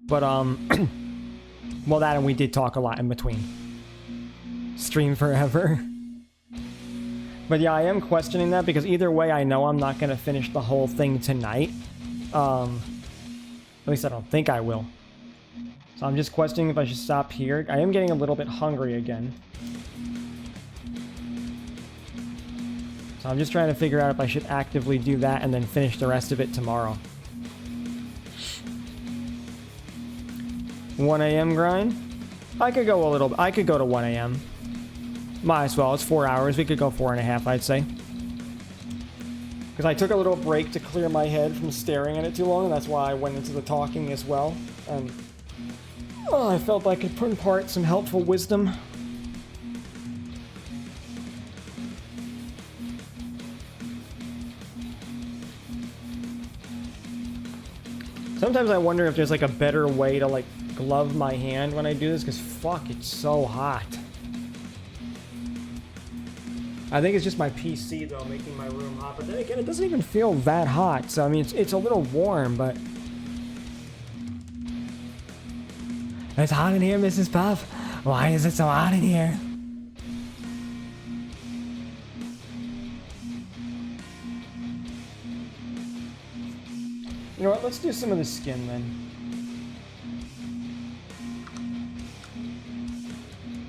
But, well, that and we did talk a lot in between. Stream forever. But yeah, I am questioning that, because either way, I know I'm not going to finish the whole thing tonight. At least I don't think I will. So I'm just questioning if I should stop here. I am getting a little bit hungry again. So I'm just trying to figure out if I should actively do that and then finish the rest of it tomorrow. 1 a.m. grind? I could go a little... I could go to 1 a.m. Might as well. It's 4 hours. We could go 4.5, I'd say. Because I took a little break to clear my head from staring at it too long, and that's why I went into the talking as well. And I felt I could impart some helpful wisdom. Sometimes I wonder if there's like a better way to like glove my hand when I do this, because fuck, it's so hot. I think it's just my PC, though, making my room hot. But then again, it doesn't even feel that hot. So, I mean, it's a little warm, but... It's hot in here, Mrs. Puff. Why is it so hot in here? You know what? Let's do some of the skin then.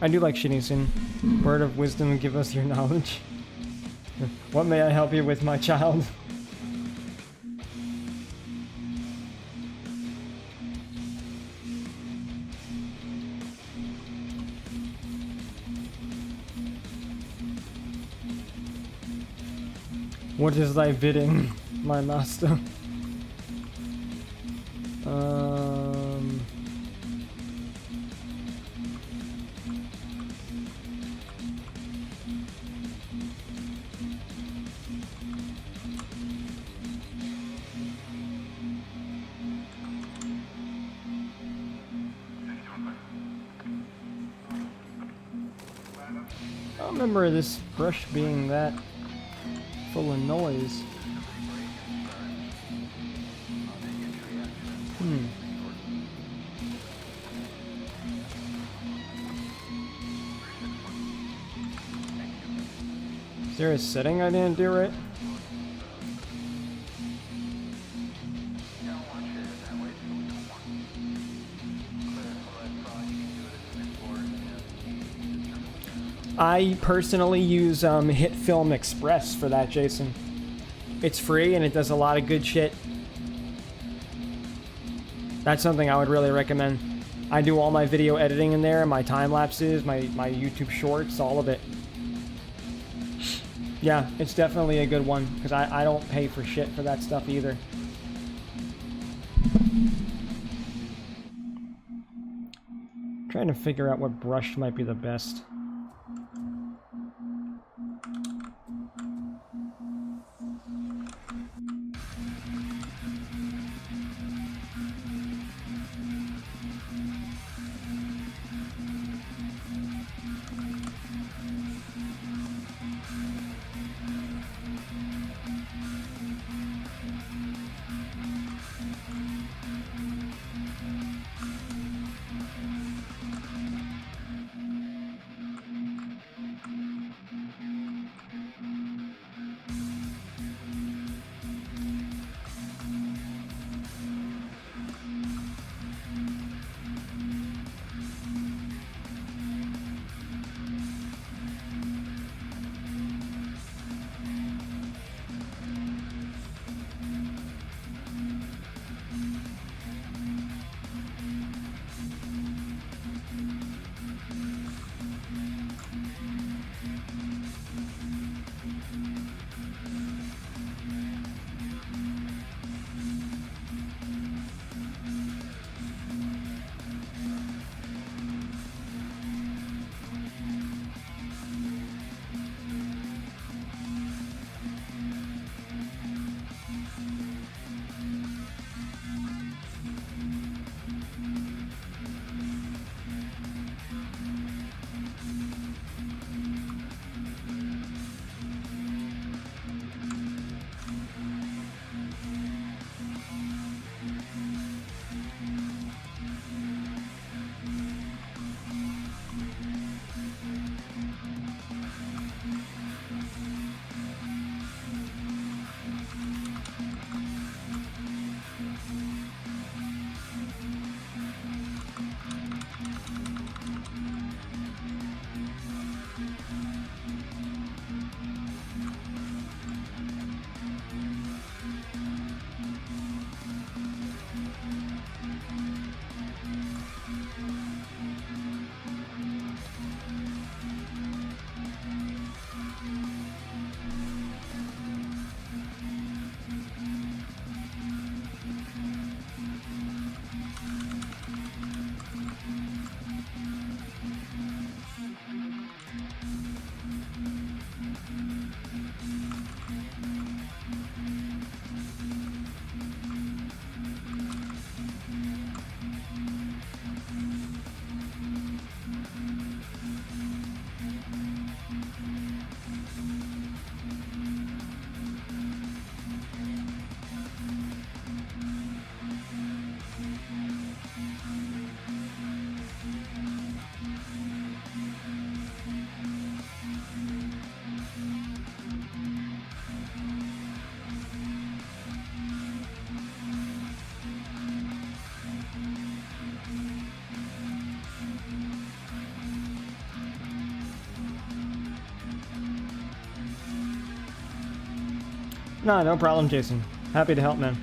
I do like Shinisen. Word of wisdom, give us your knowledge. What may I help you with, my child? What is thy bidding, my master? I don't remember this brush being that full of noise. Is there a setting I didn't do right? I personally use Hit Film Express for that, Jason. It's free and it does a lot of good shit. That's something I would really recommend. I do all my video editing in there, my time lapses, my YouTube shorts, all of it. Yeah, it's definitely a good one because I don't pay for shit for that stuff either. Trying to figure out what brush might be the best. No, no problem, Jason. Happy to help, man.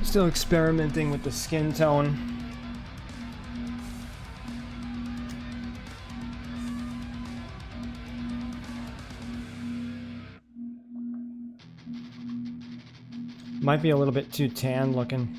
Still experimenting with the skin tone. Might be a little bit too tan looking.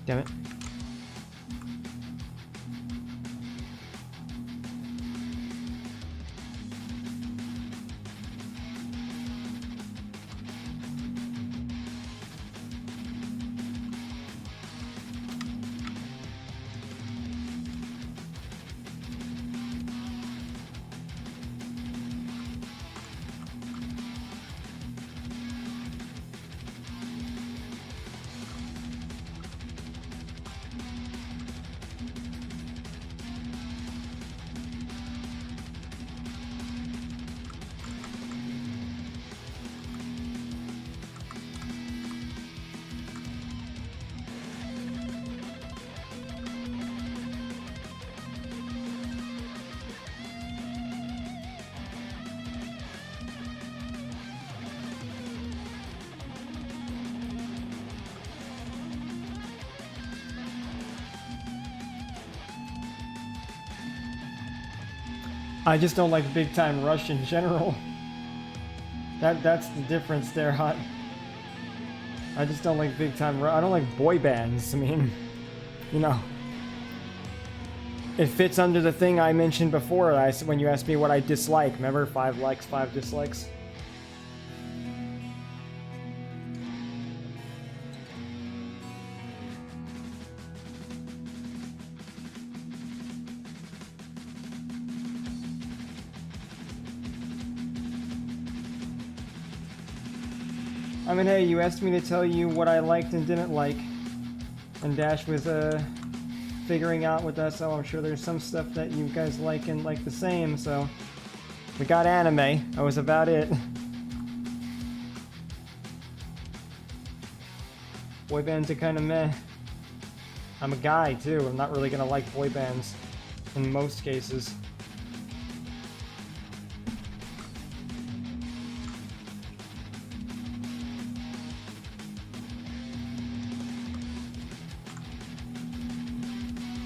Damn it. I just don't like Big Time Rush in general. That's the difference there, Hot. I just don't like Big Time Rush. I don't like boy bands. I mean, you know. It fits under the thing I mentioned before when you asked me what I dislike. Remember? 5 likes, 5 dislikes? I mean, hey, you asked me to tell you what I liked and didn't like. And Dash was, figuring out with us, so I'm sure there's some stuff that you guys like and like the same, so... We got anime. That was about it. Boy bands are kinda meh. I'm a guy, too. I'm not really gonna like boy bands. In most cases.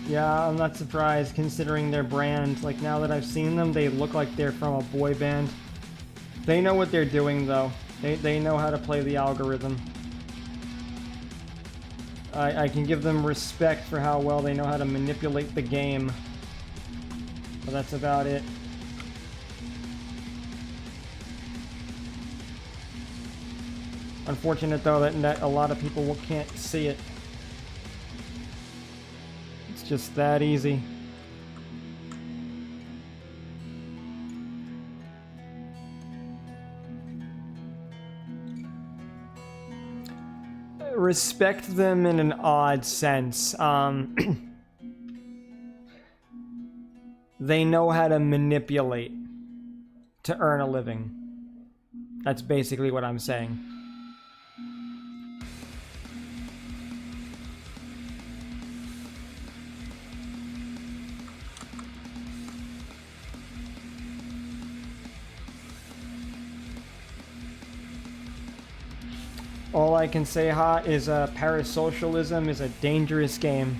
Yeah, I'm not surprised considering their brand. Like, now that I've seen them, they look like they're from a boy band. They know what they're doing, though. They know how to play the algorithm. I can give them respect for how well they know how to manipulate the game. But that's about it. Unfortunate though that a lot of people can't see it. It's just that easy. Respect them in an odd sense. They know how to manipulate to earn a living. That's basically what I'm saying. All I can say, Hot, is parasocialism is a dangerous game.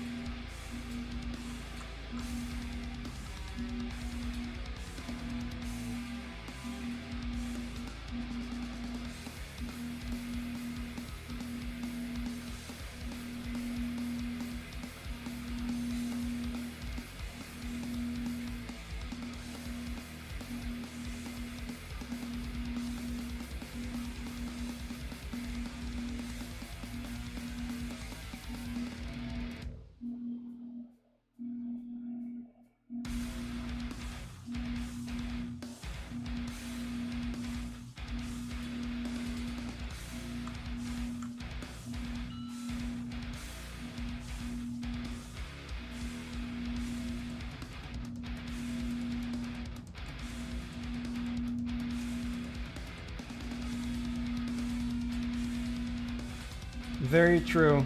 Very true.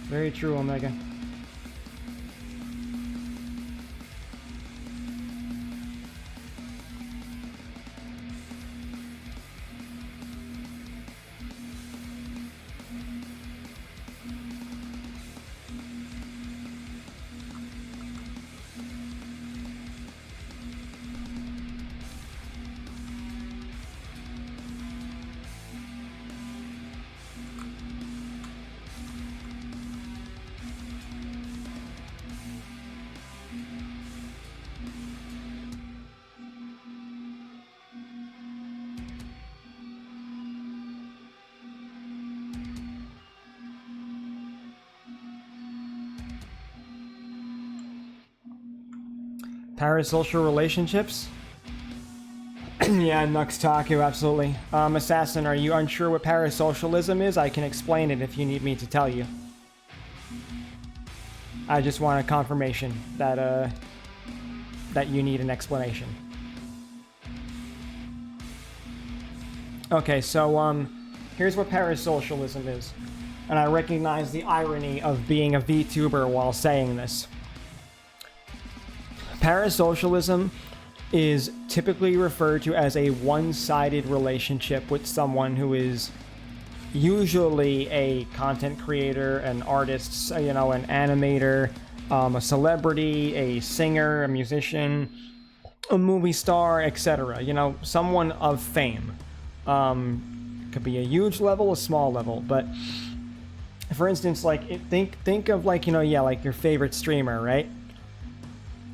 Very true, Omega. Parasocial relationships? Yeah, Nux Taku, absolutely. Assassin, are you unsure what parasocialism is? I can explain it if you need me to tell you. I just want a confirmation that, that you need an explanation. Okay, so, here's what parasocialism is. And I recognize the irony of being a VTuber while saying this. Parasocialism is typically referred to as a one-sided relationship with someone who is usually a content creator, an artist, you know, an animator, a celebrity, a singer, a musician, a movie star, etc. You know, someone of fame. Could be a huge level, a small level, but for instance, like, think of, like, you know, yeah, like your favorite streamer, right?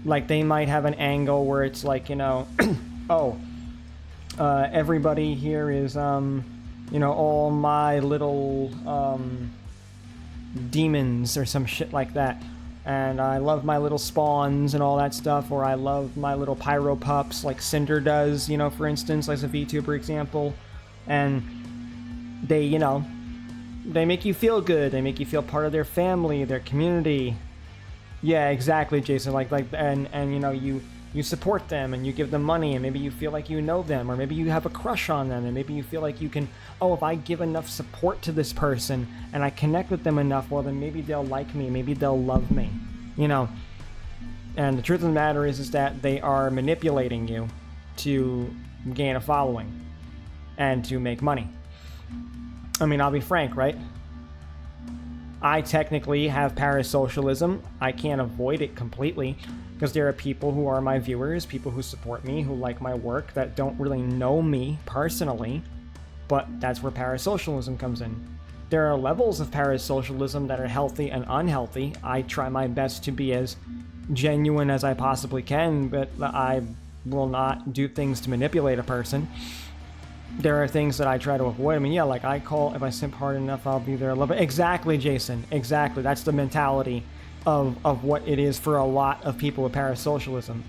Like, they might have an angle where it's like, you know, oh, everybody here is, you know, all my little, demons or some shit like that. And I love my little spawns and all that stuff, or I love my little pyro pups like Cinder does, you know, for instance, as a VTuber example. And they, you know, they make you feel good, they make you feel part of their family, their community. Yeah, exactly, Jason. And you know, you support them and you give them money, and maybe you feel like you know them, or maybe you have a crush on them, and maybe you feel like you can, oh, if I give enough support to this person and I connect with them enough, well, then maybe they'll like me, maybe they'll love me, you know. And the truth of the matter is that they are manipulating you to gain a following and to make money. I mean, I'll be frank, right? I technically have parasocialism. I can't avoid it completely, because there are people who are my viewers, people who support me, who like my work, that don't really know me personally, but that's where parasocialism comes in. There are levels of parasocialism that are healthy and unhealthy. I try my best to be as genuine as I possibly can, but I will not do things to manipulate a person. there are things that I try to avoid. I mean, yeah, like I call, if I simp hard enough, I'll be there. Exactly, Jason. Exactly. That's the mentality of what it is for a lot of people with parasocialism.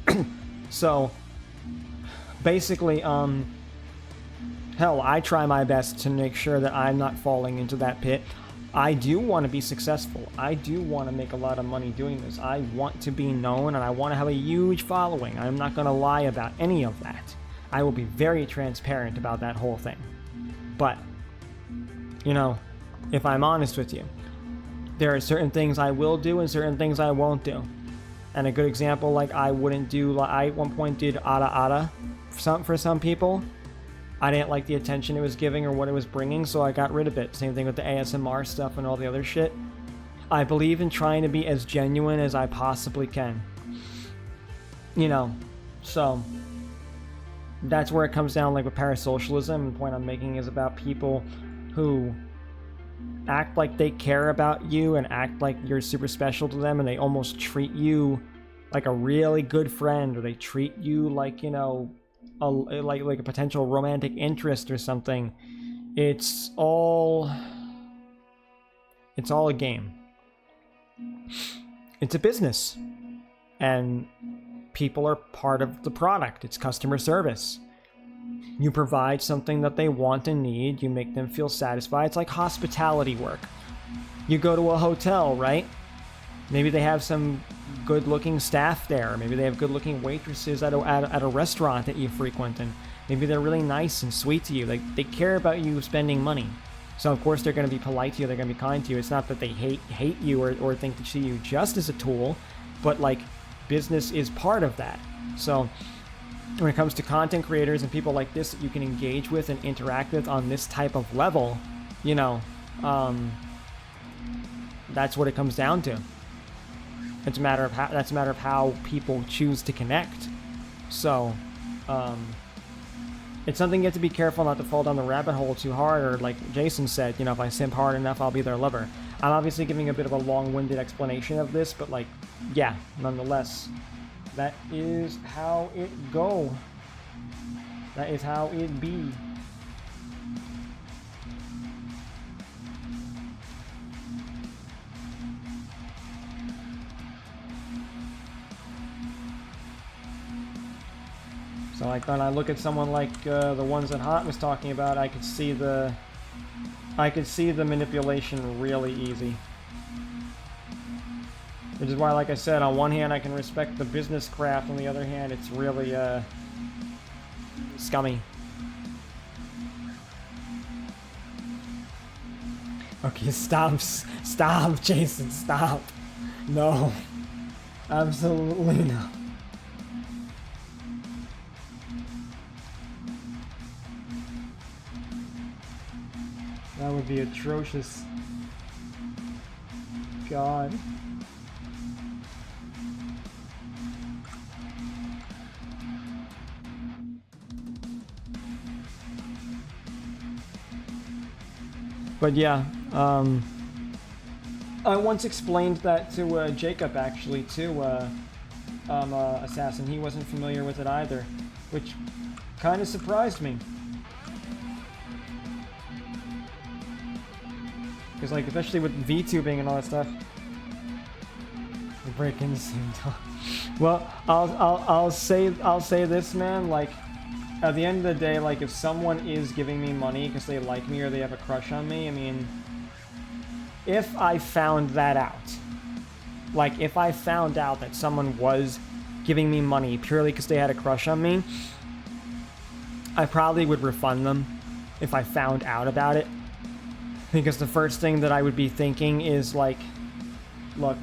So, basically, hell, I try my best to make sure that I'm not falling into that pit. I do want to be successful. I do want to make a lot of money doing this. I want to be known, and I want to have a huge following. I'm not going to lie about any of that. I will be very transparent about that whole thing. But, you know, if I'm honest with you, there are certain things I will do and certain things I won't do. And a good example, like I wouldn't do, I at one point did Ada for some people. I didn't like the attention it was giving or what it was bringing, so I got rid of it. Same thing with the ASMR stuff and all the other shit. I believe in trying to be as genuine as I possibly can. You know, so that's where it comes down, like with parasocialism. The point I'm making is about people who act like they care about you and act like you're super special to them, and they almost treat you like a really good friend, or they treat you like, you know, like a potential romantic interest or something. It's all a game. It's a business, and people are part of the product. It's customer service. You provide something that they want and need. You make them feel satisfied. It's like hospitality work. You go to a hotel, right? Maybe they have some good-looking staff there. Maybe they have good-looking waitresses at a restaurant that you frequent, and maybe they're really nice and sweet to you. They care about you spending money. So of course they're going to be polite to you. They're going to be kind to you. It's not that they hate you or think to see you just as a tool, but like business is part of that. So when it comes to content creators and people like this that you can engage with and interact with on this type of level, you know, that's what it comes down to. It's a matter of how people choose to connect. So, it's something you have to be careful not to fall down the rabbit hole too hard, or like Jason said, you know, if I simp hard enough, I'll be their lover. I'm obviously giving a bit of a long-winded explanation of this, but like, yeah, nonetheless, that is how it go. That is how it be. So like when I look at someone like the ones that Hot was talking about, I could see the manipulation really easy. Which is why, like I said, on one hand I can respect the business craft, on the other hand it's really scummy. Okay, stop, Jason, stop. No, absolutely no. That would be atrocious. God. But yeah, I once explained that to Jacob, actually, too, Assassin. He wasn't familiar with it either, which kind of surprised me. Because, like, especially with VTubing and all that stuff. The break-ins seem tough. Well, I'll say this, man. Like, at the end of the day, like, if someone is giving me money because they like me or they have a crush on me, I mean, if I found that out, like, if I found out that someone was giving me money purely because they had a crush on me, I probably would refund them if I found out about it. Because the first thing that I would be thinking is like, look,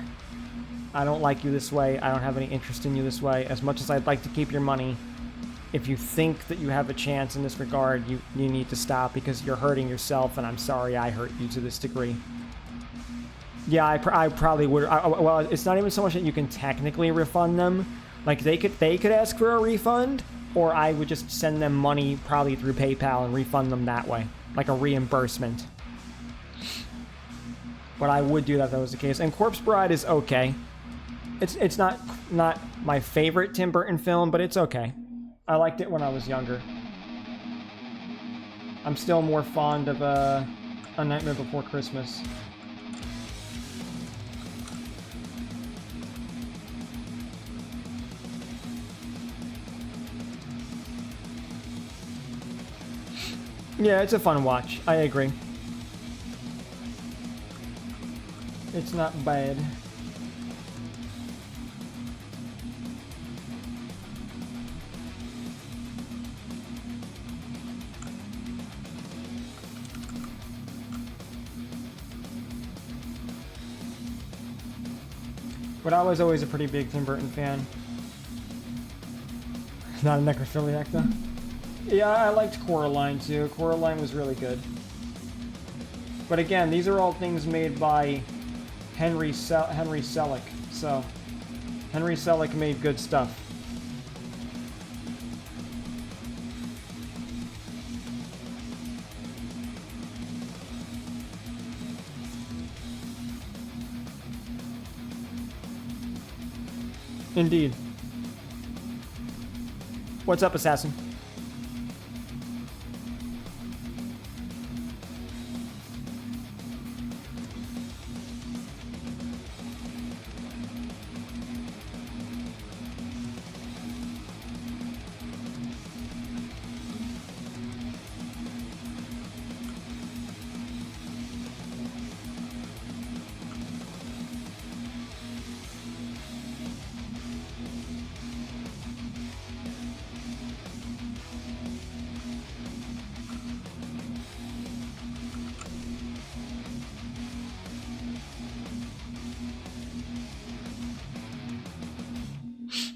I don't like you this way. I don't have any interest in you this way. As much as I'd like to keep your money, if you think that you have a chance in this regard, you need to stop because you're hurting yourself, and I'm sorry I hurt you to this degree. Yeah, I probably would. Well, it's not even so much that you can technically refund them. Like, they could ask for a refund, or I would just send them money probably through PayPal and refund them that way, like a reimbursement. But I would do that if that was the case. And Corpse Bride is okay. It's not my favorite Tim Burton film, but it's okay. I liked it when I was younger. I'm still more fond of A Nightmare Before Christmas. Yeah, it's a fun watch. I agree. It's not bad. But I was always a pretty big Tim Burton fan. Not a necrophiliac though. Yeah, I liked Coraline too. Coraline was really good. But again, these are all things made by Henry Selick. So, Henry Selick made good stuff. Indeed. What's up, Assassin?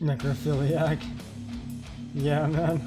Necrophiliac. Yeah, man.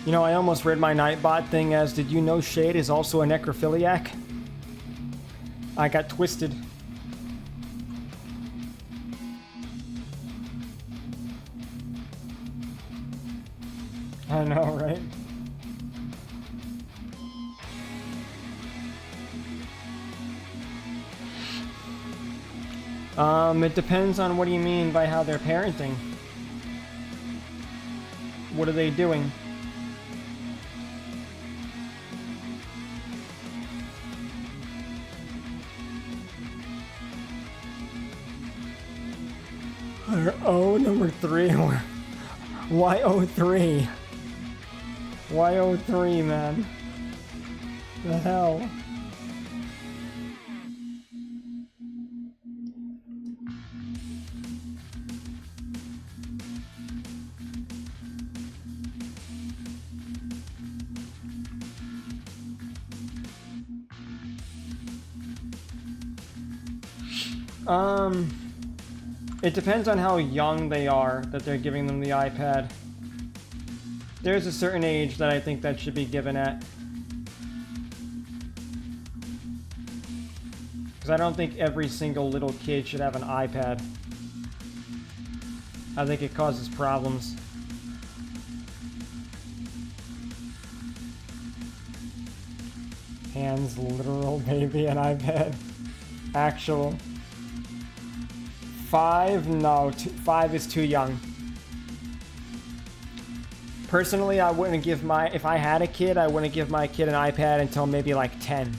You know, I almost read my Nightbot thing as, did you know Shade is also a necrophiliac? I got twisted. I know, right? It depends on what do you mean by how they're parenting. What are they doing? Oh, number 3. Why 03? Why 03, man? The hell? It depends on how young they are that they're giving them the iPad. There's a certain age that I think that should be given at. Because I don't think every single little kid should have an iPad. I think it causes problems. Hands literal, maybe an iPad. Actual. 5? No, 5 is too young. Personally, I wouldn't give if I had a kid, I wouldn't give my kid an iPad until maybe like 10.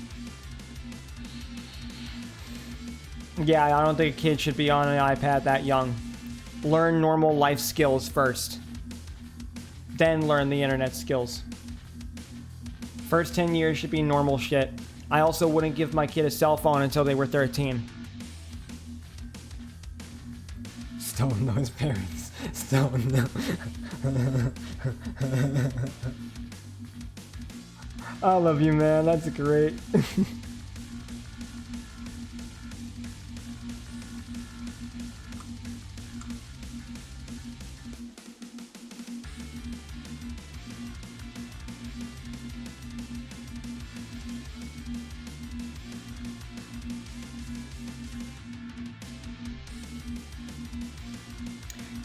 Yeah, I don't think a kid should be on an iPad that young. Learn normal life skills first. Then learn the internet skills. First 10 years should be normal shit. I also wouldn't give my kid a cell phone until they were 13. Stone knows parents. Stone no. I love you, man. That's great.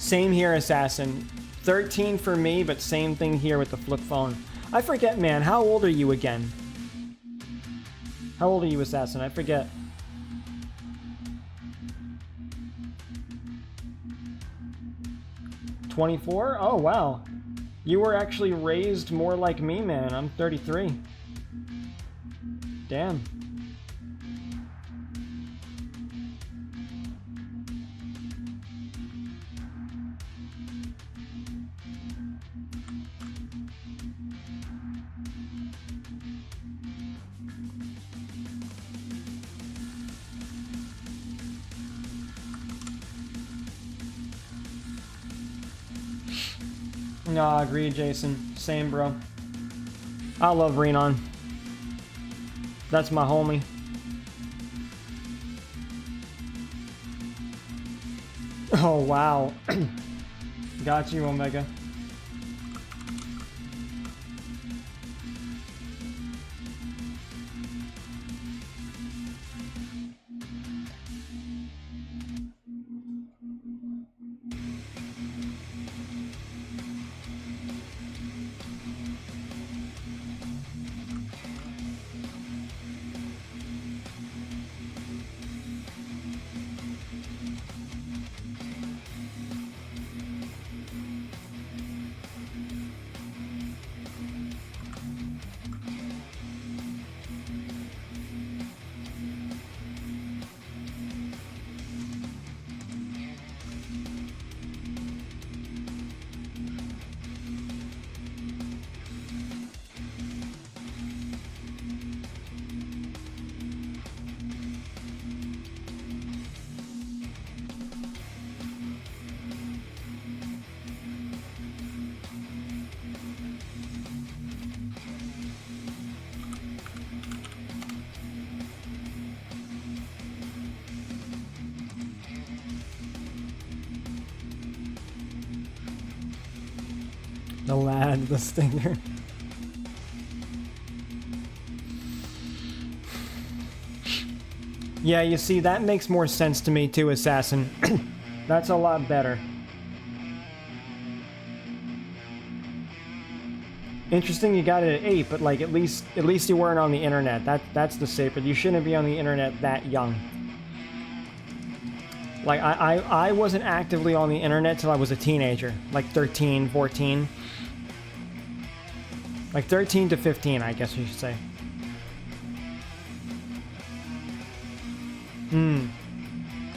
Same here, Assassin. 13 for me, but same thing here with the flip phone. I forget, man. How old are you again? How old are you, Assassin? I forget. $24? Oh, wow. You were actually raised more like me, man. I'm 33. Damn. No, agreed, Jason. Same, bro. I love Renon. That's my homie. Oh, wow. Got you, Omega. The lad, the stinger. Yeah, you see, that makes more sense to me too, Assassin. That's a lot better. Interesting you got it at 8, but like at least you weren't on the internet. That's the safer. You shouldn't be on the internet that young. Like I wasn't actively on the internet till I was a teenager, like 13, 14. Like 13 to 15, I guess you should say.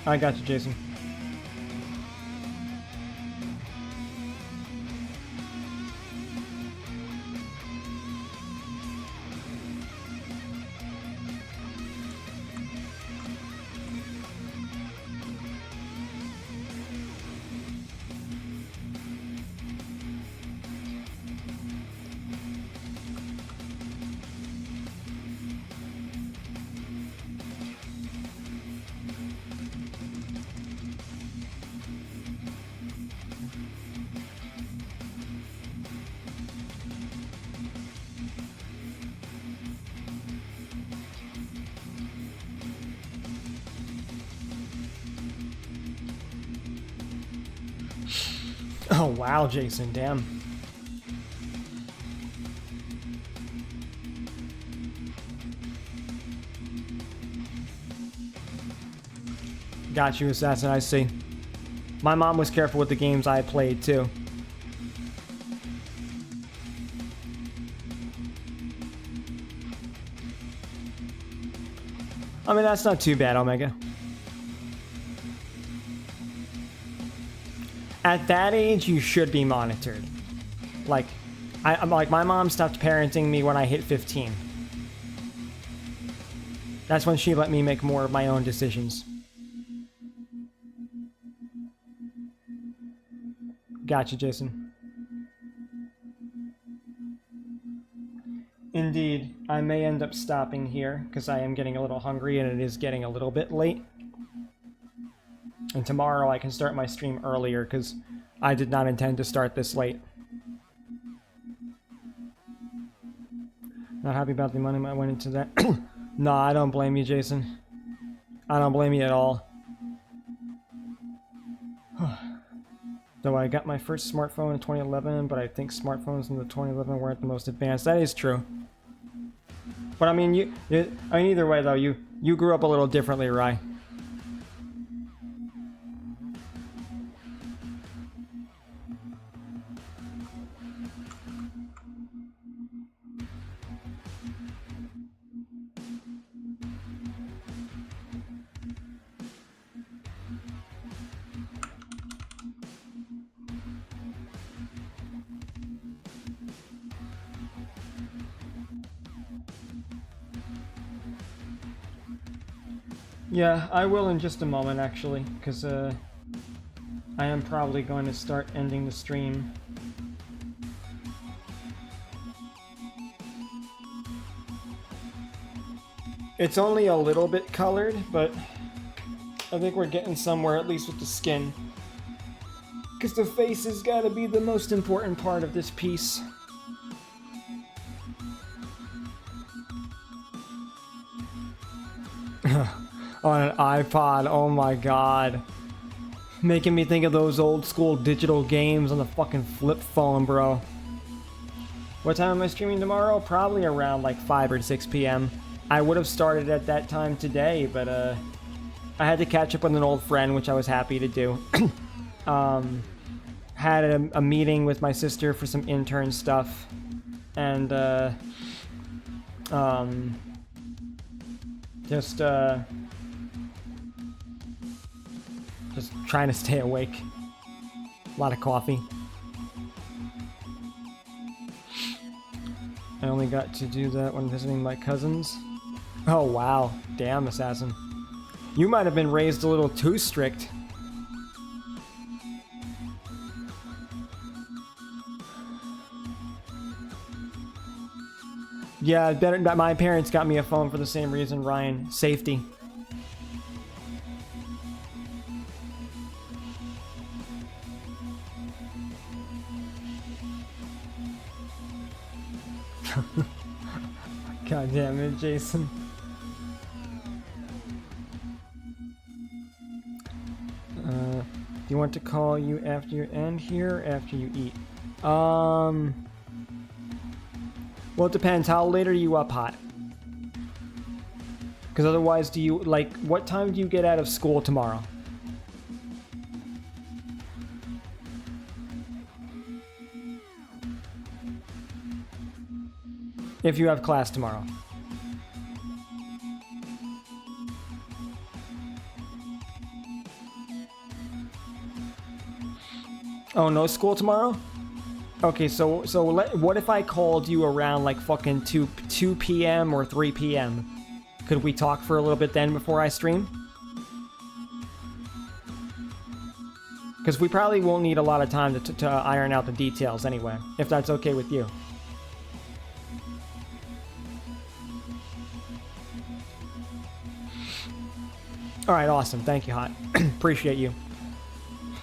I got you, Jason. Oh, wow, Jason, damn. Got you, Assassin, I see. My mom was careful with the games I played, too. I mean, that's not too bad, Omega. At that age, you should be monitored. Like, I'm like, my mom stopped parenting me when I hit 15. That's when she let me make more of my own decisions. Gotcha, Jason. Indeed, I may end up stopping here, because I am getting a little hungry and it is getting a little bit late. And tomorrow I can start my stream earlier, because I did not intend to start this late. Not happy about the money I went into that. Nah, I don't blame you, Jason. I don't blame you at all. Though I got my first smartphone in 2011, but I think smartphones in the 2011 weren't the most advanced. That is true. But I mean, I mean, either way though, you grew up a little differently, Rai. Yeah, I will in just a moment, actually, because I am probably going to start ending the stream. It's only a little bit colored, but I think we're getting somewhere, at least with the skin. Because the face has got to be the most important part of this piece. On an iPod, oh my god. Making me think of those old school digital games on the fucking flip phone, bro. What time am I streaming tomorrow? Probably around like 5 or 6 p.m. I would have started at that time today, but I had to catch up with an old friend, which I was happy to do. Had a meeting with my sister for some intern stuff, and just trying to stay awake. A lot of coffee. I only got to do that when visiting my cousins. Oh wow, damn, Assassin. You might have been raised a little too strict. Yeah, better. My parents got me a phone for the same reason, Ryan. Safety. God damn it, Jason. Do you want to call you after you end here or after you eat? Well, it depends. How late are you up, Hot? Because otherwise, do you, like, what time do you get out of school tomorrow? If you have class tomorrow. Oh, no school tomorrow? Okay, so what if I called you around like fucking 2 p.m. or 3 p.m.? Could we talk for a little bit then before I stream? Because we probably won't need a lot of time to iron out the details anyway, if that's okay with you. Alright, awesome. Thank you, Hot. Appreciate you.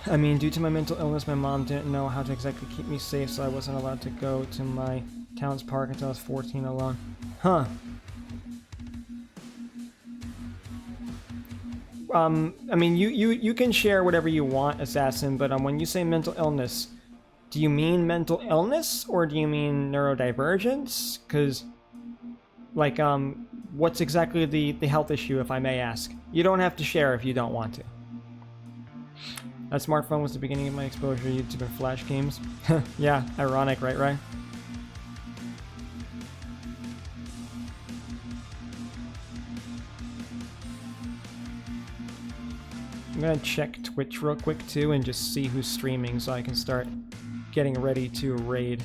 I mean, due to my mental illness, my mom didn't know how to exactly keep me safe, so I wasn't allowed to go to my town's park until I was 14 alone. Huh. I mean, you can share whatever you want, Assassin, but when you say mental illness, do you mean mental illness, or do you mean neurodivergence? Because, like, what's exactly the health issue, if I may ask? You don't have to share if you don't want to. That smartphone was the beginning of my exposure to YouTube and Flash games. Yeah, ironic, right, Ray? I'm gonna check Twitch real quick too and just see who's streaming so I can start getting ready to raid.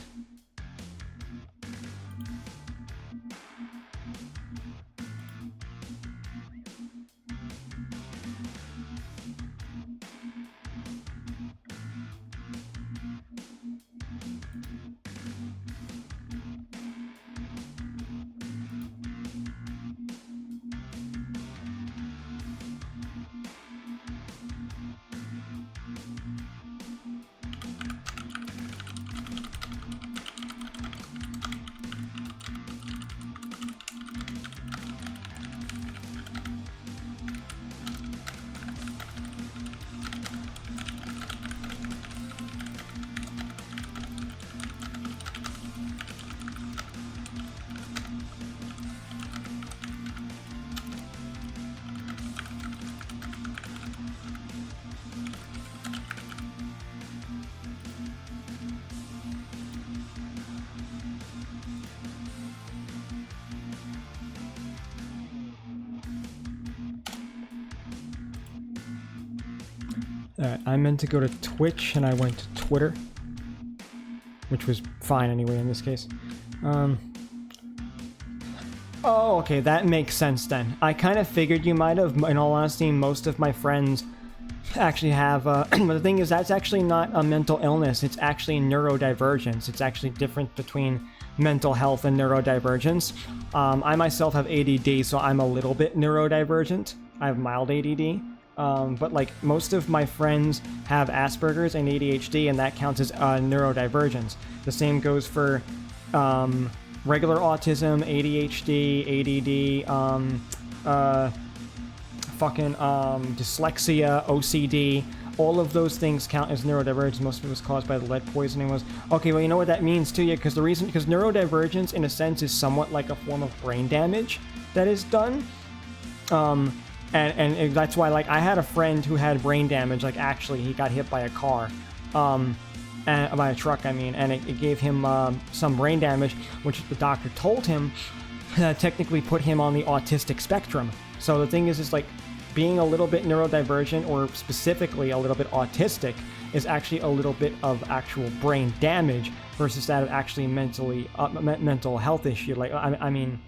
Alright, I meant to go to Twitch and I went to Twitter, which was fine anyway in this case. Oh, okay, that makes sense then. I kind of figured you might have. In all honesty, most of my friends actually have, but the thing is, that's actually not a mental illness. It's actually neurodivergence. It's actually different between mental health and neurodivergence. I myself have ADD, so I'm a little bit neurodivergent. I have mild ADD. But like most of my friends have Asperger's and ADHD, and that counts as neurodivergence. The same goes for regular autism, ADHD, ADD, dyslexia, OCD. All of those things count as neurodivergence. Most of it was caused by the lead poisoning. Was okay. Well, you know what that means too, yeah. Because neurodivergence, in a sense, is somewhat like a form of brain damage that is done. And that's why, like, I had a friend who had brain damage. Like, actually, he got hit by a car, and by a truck, I mean, and it gave him some brain damage, which the doctor told him technically put him on the autistic spectrum. So the thing is like, being a little bit neurodivergent, or specifically a little bit autistic, is actually a little bit of actual brain damage versus that of actually mental health issue. Like, I mean,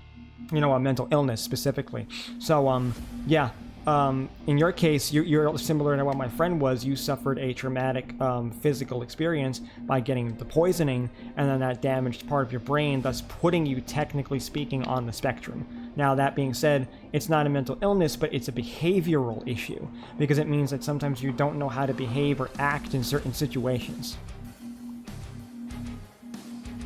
you know, a mental illness specifically. So, yeah. In your case, you're similar to what my friend was. You suffered a traumatic physical experience by getting the poisoning, and then that damaged part of your brain, thus putting you, technically speaking, on the spectrum. Now, that being said, it's not a mental illness, but it's a behavioral issue, because it means that sometimes you don't know how to behave or act in certain situations.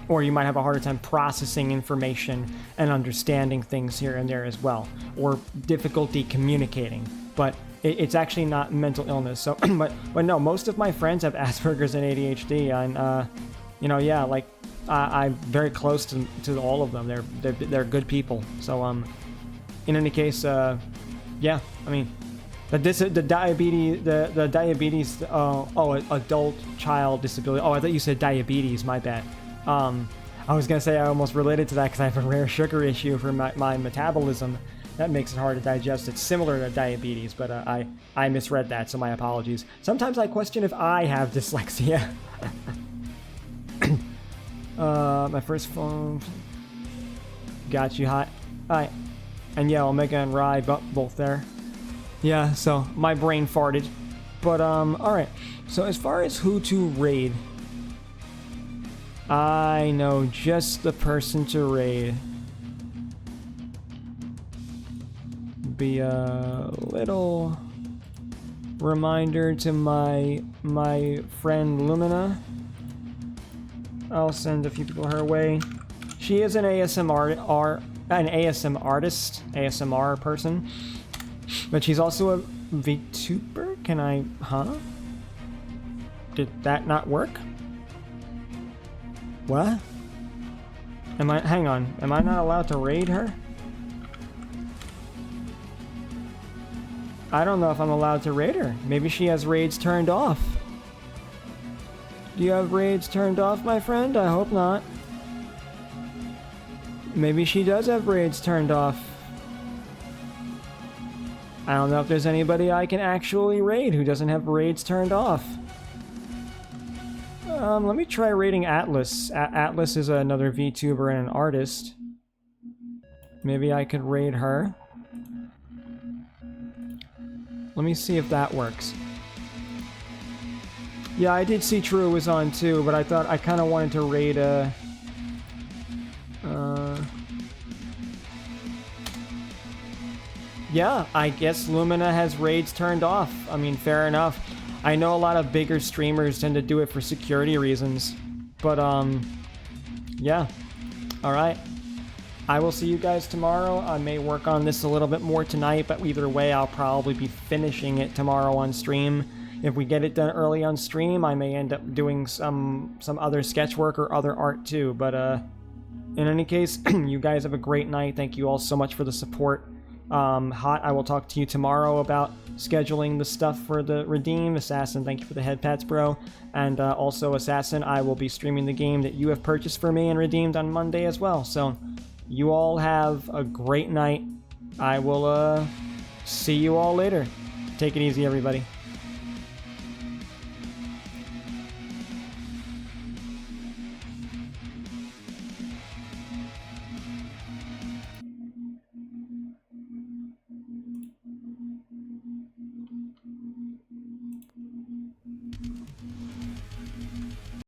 Or you might have a harder time processing information and understanding things here and there as well, or difficulty communicating. But it's actually not mental illness. So, but no, most of my friends have Asperger's and ADHD, and you know, yeah, like I'm very close to all of them. They're good people. So, in any case, yeah, I mean, the diabetes, adult child disability. Oh, I thought you said diabetes. My bad. I was gonna say I almost related to that because I have a rare sugar issue for my metabolism. That makes it hard to digest. It's similar to diabetes, but I misread that, so my apologies. Sometimes I question if I have dyslexia. My first phone. Got you hot. Alright. And yeah, Omega and Rye both there. Yeah, so my brain farted. But alright. So as far as who to raid, I know just the person to raid. Be a little reminder to my friend Lumina. I'll send a few people her way. She is an ASMR person, but she's also a VTuber. Can I? Huh? Did that not work? What? Hang on, am I not allowed to raid her? I don't know if I'm allowed to raid her. Maybe she has raids turned off. Do you have raids turned off, my friend? I hope not. Maybe she does have raids turned off. I don't know if there's anybody I can actually raid who doesn't have raids turned off. Let me try raiding Atlas. Atlas is another VTuber and an artist. Maybe I could raid her. Let me see if that works. Yeah, I did see True was on too, but I thought I kind of wanted to raid yeah, I guess Lumina has raids turned off. I mean, fair enough. I know a lot of bigger streamers tend to do it for security reasons, but yeah. Alright. I will see you guys tomorrow. I may work on this a little bit more tonight, but either way, I'll probably be finishing it tomorrow on stream. If we get it done early on stream, I may end up doing some other sketch work or other art too, but in any case, you guys have a great night. Thank you all so much for the support. Hot, I will talk to you tomorrow about scheduling the stuff for the Redeem. Assassin, thank you for the head pats, bro. And also, Assassin, I will be streaming the game that you have purchased for me and redeemed on Monday as well. So, you all have a great night. I will see you all later. Take it easy, everybody.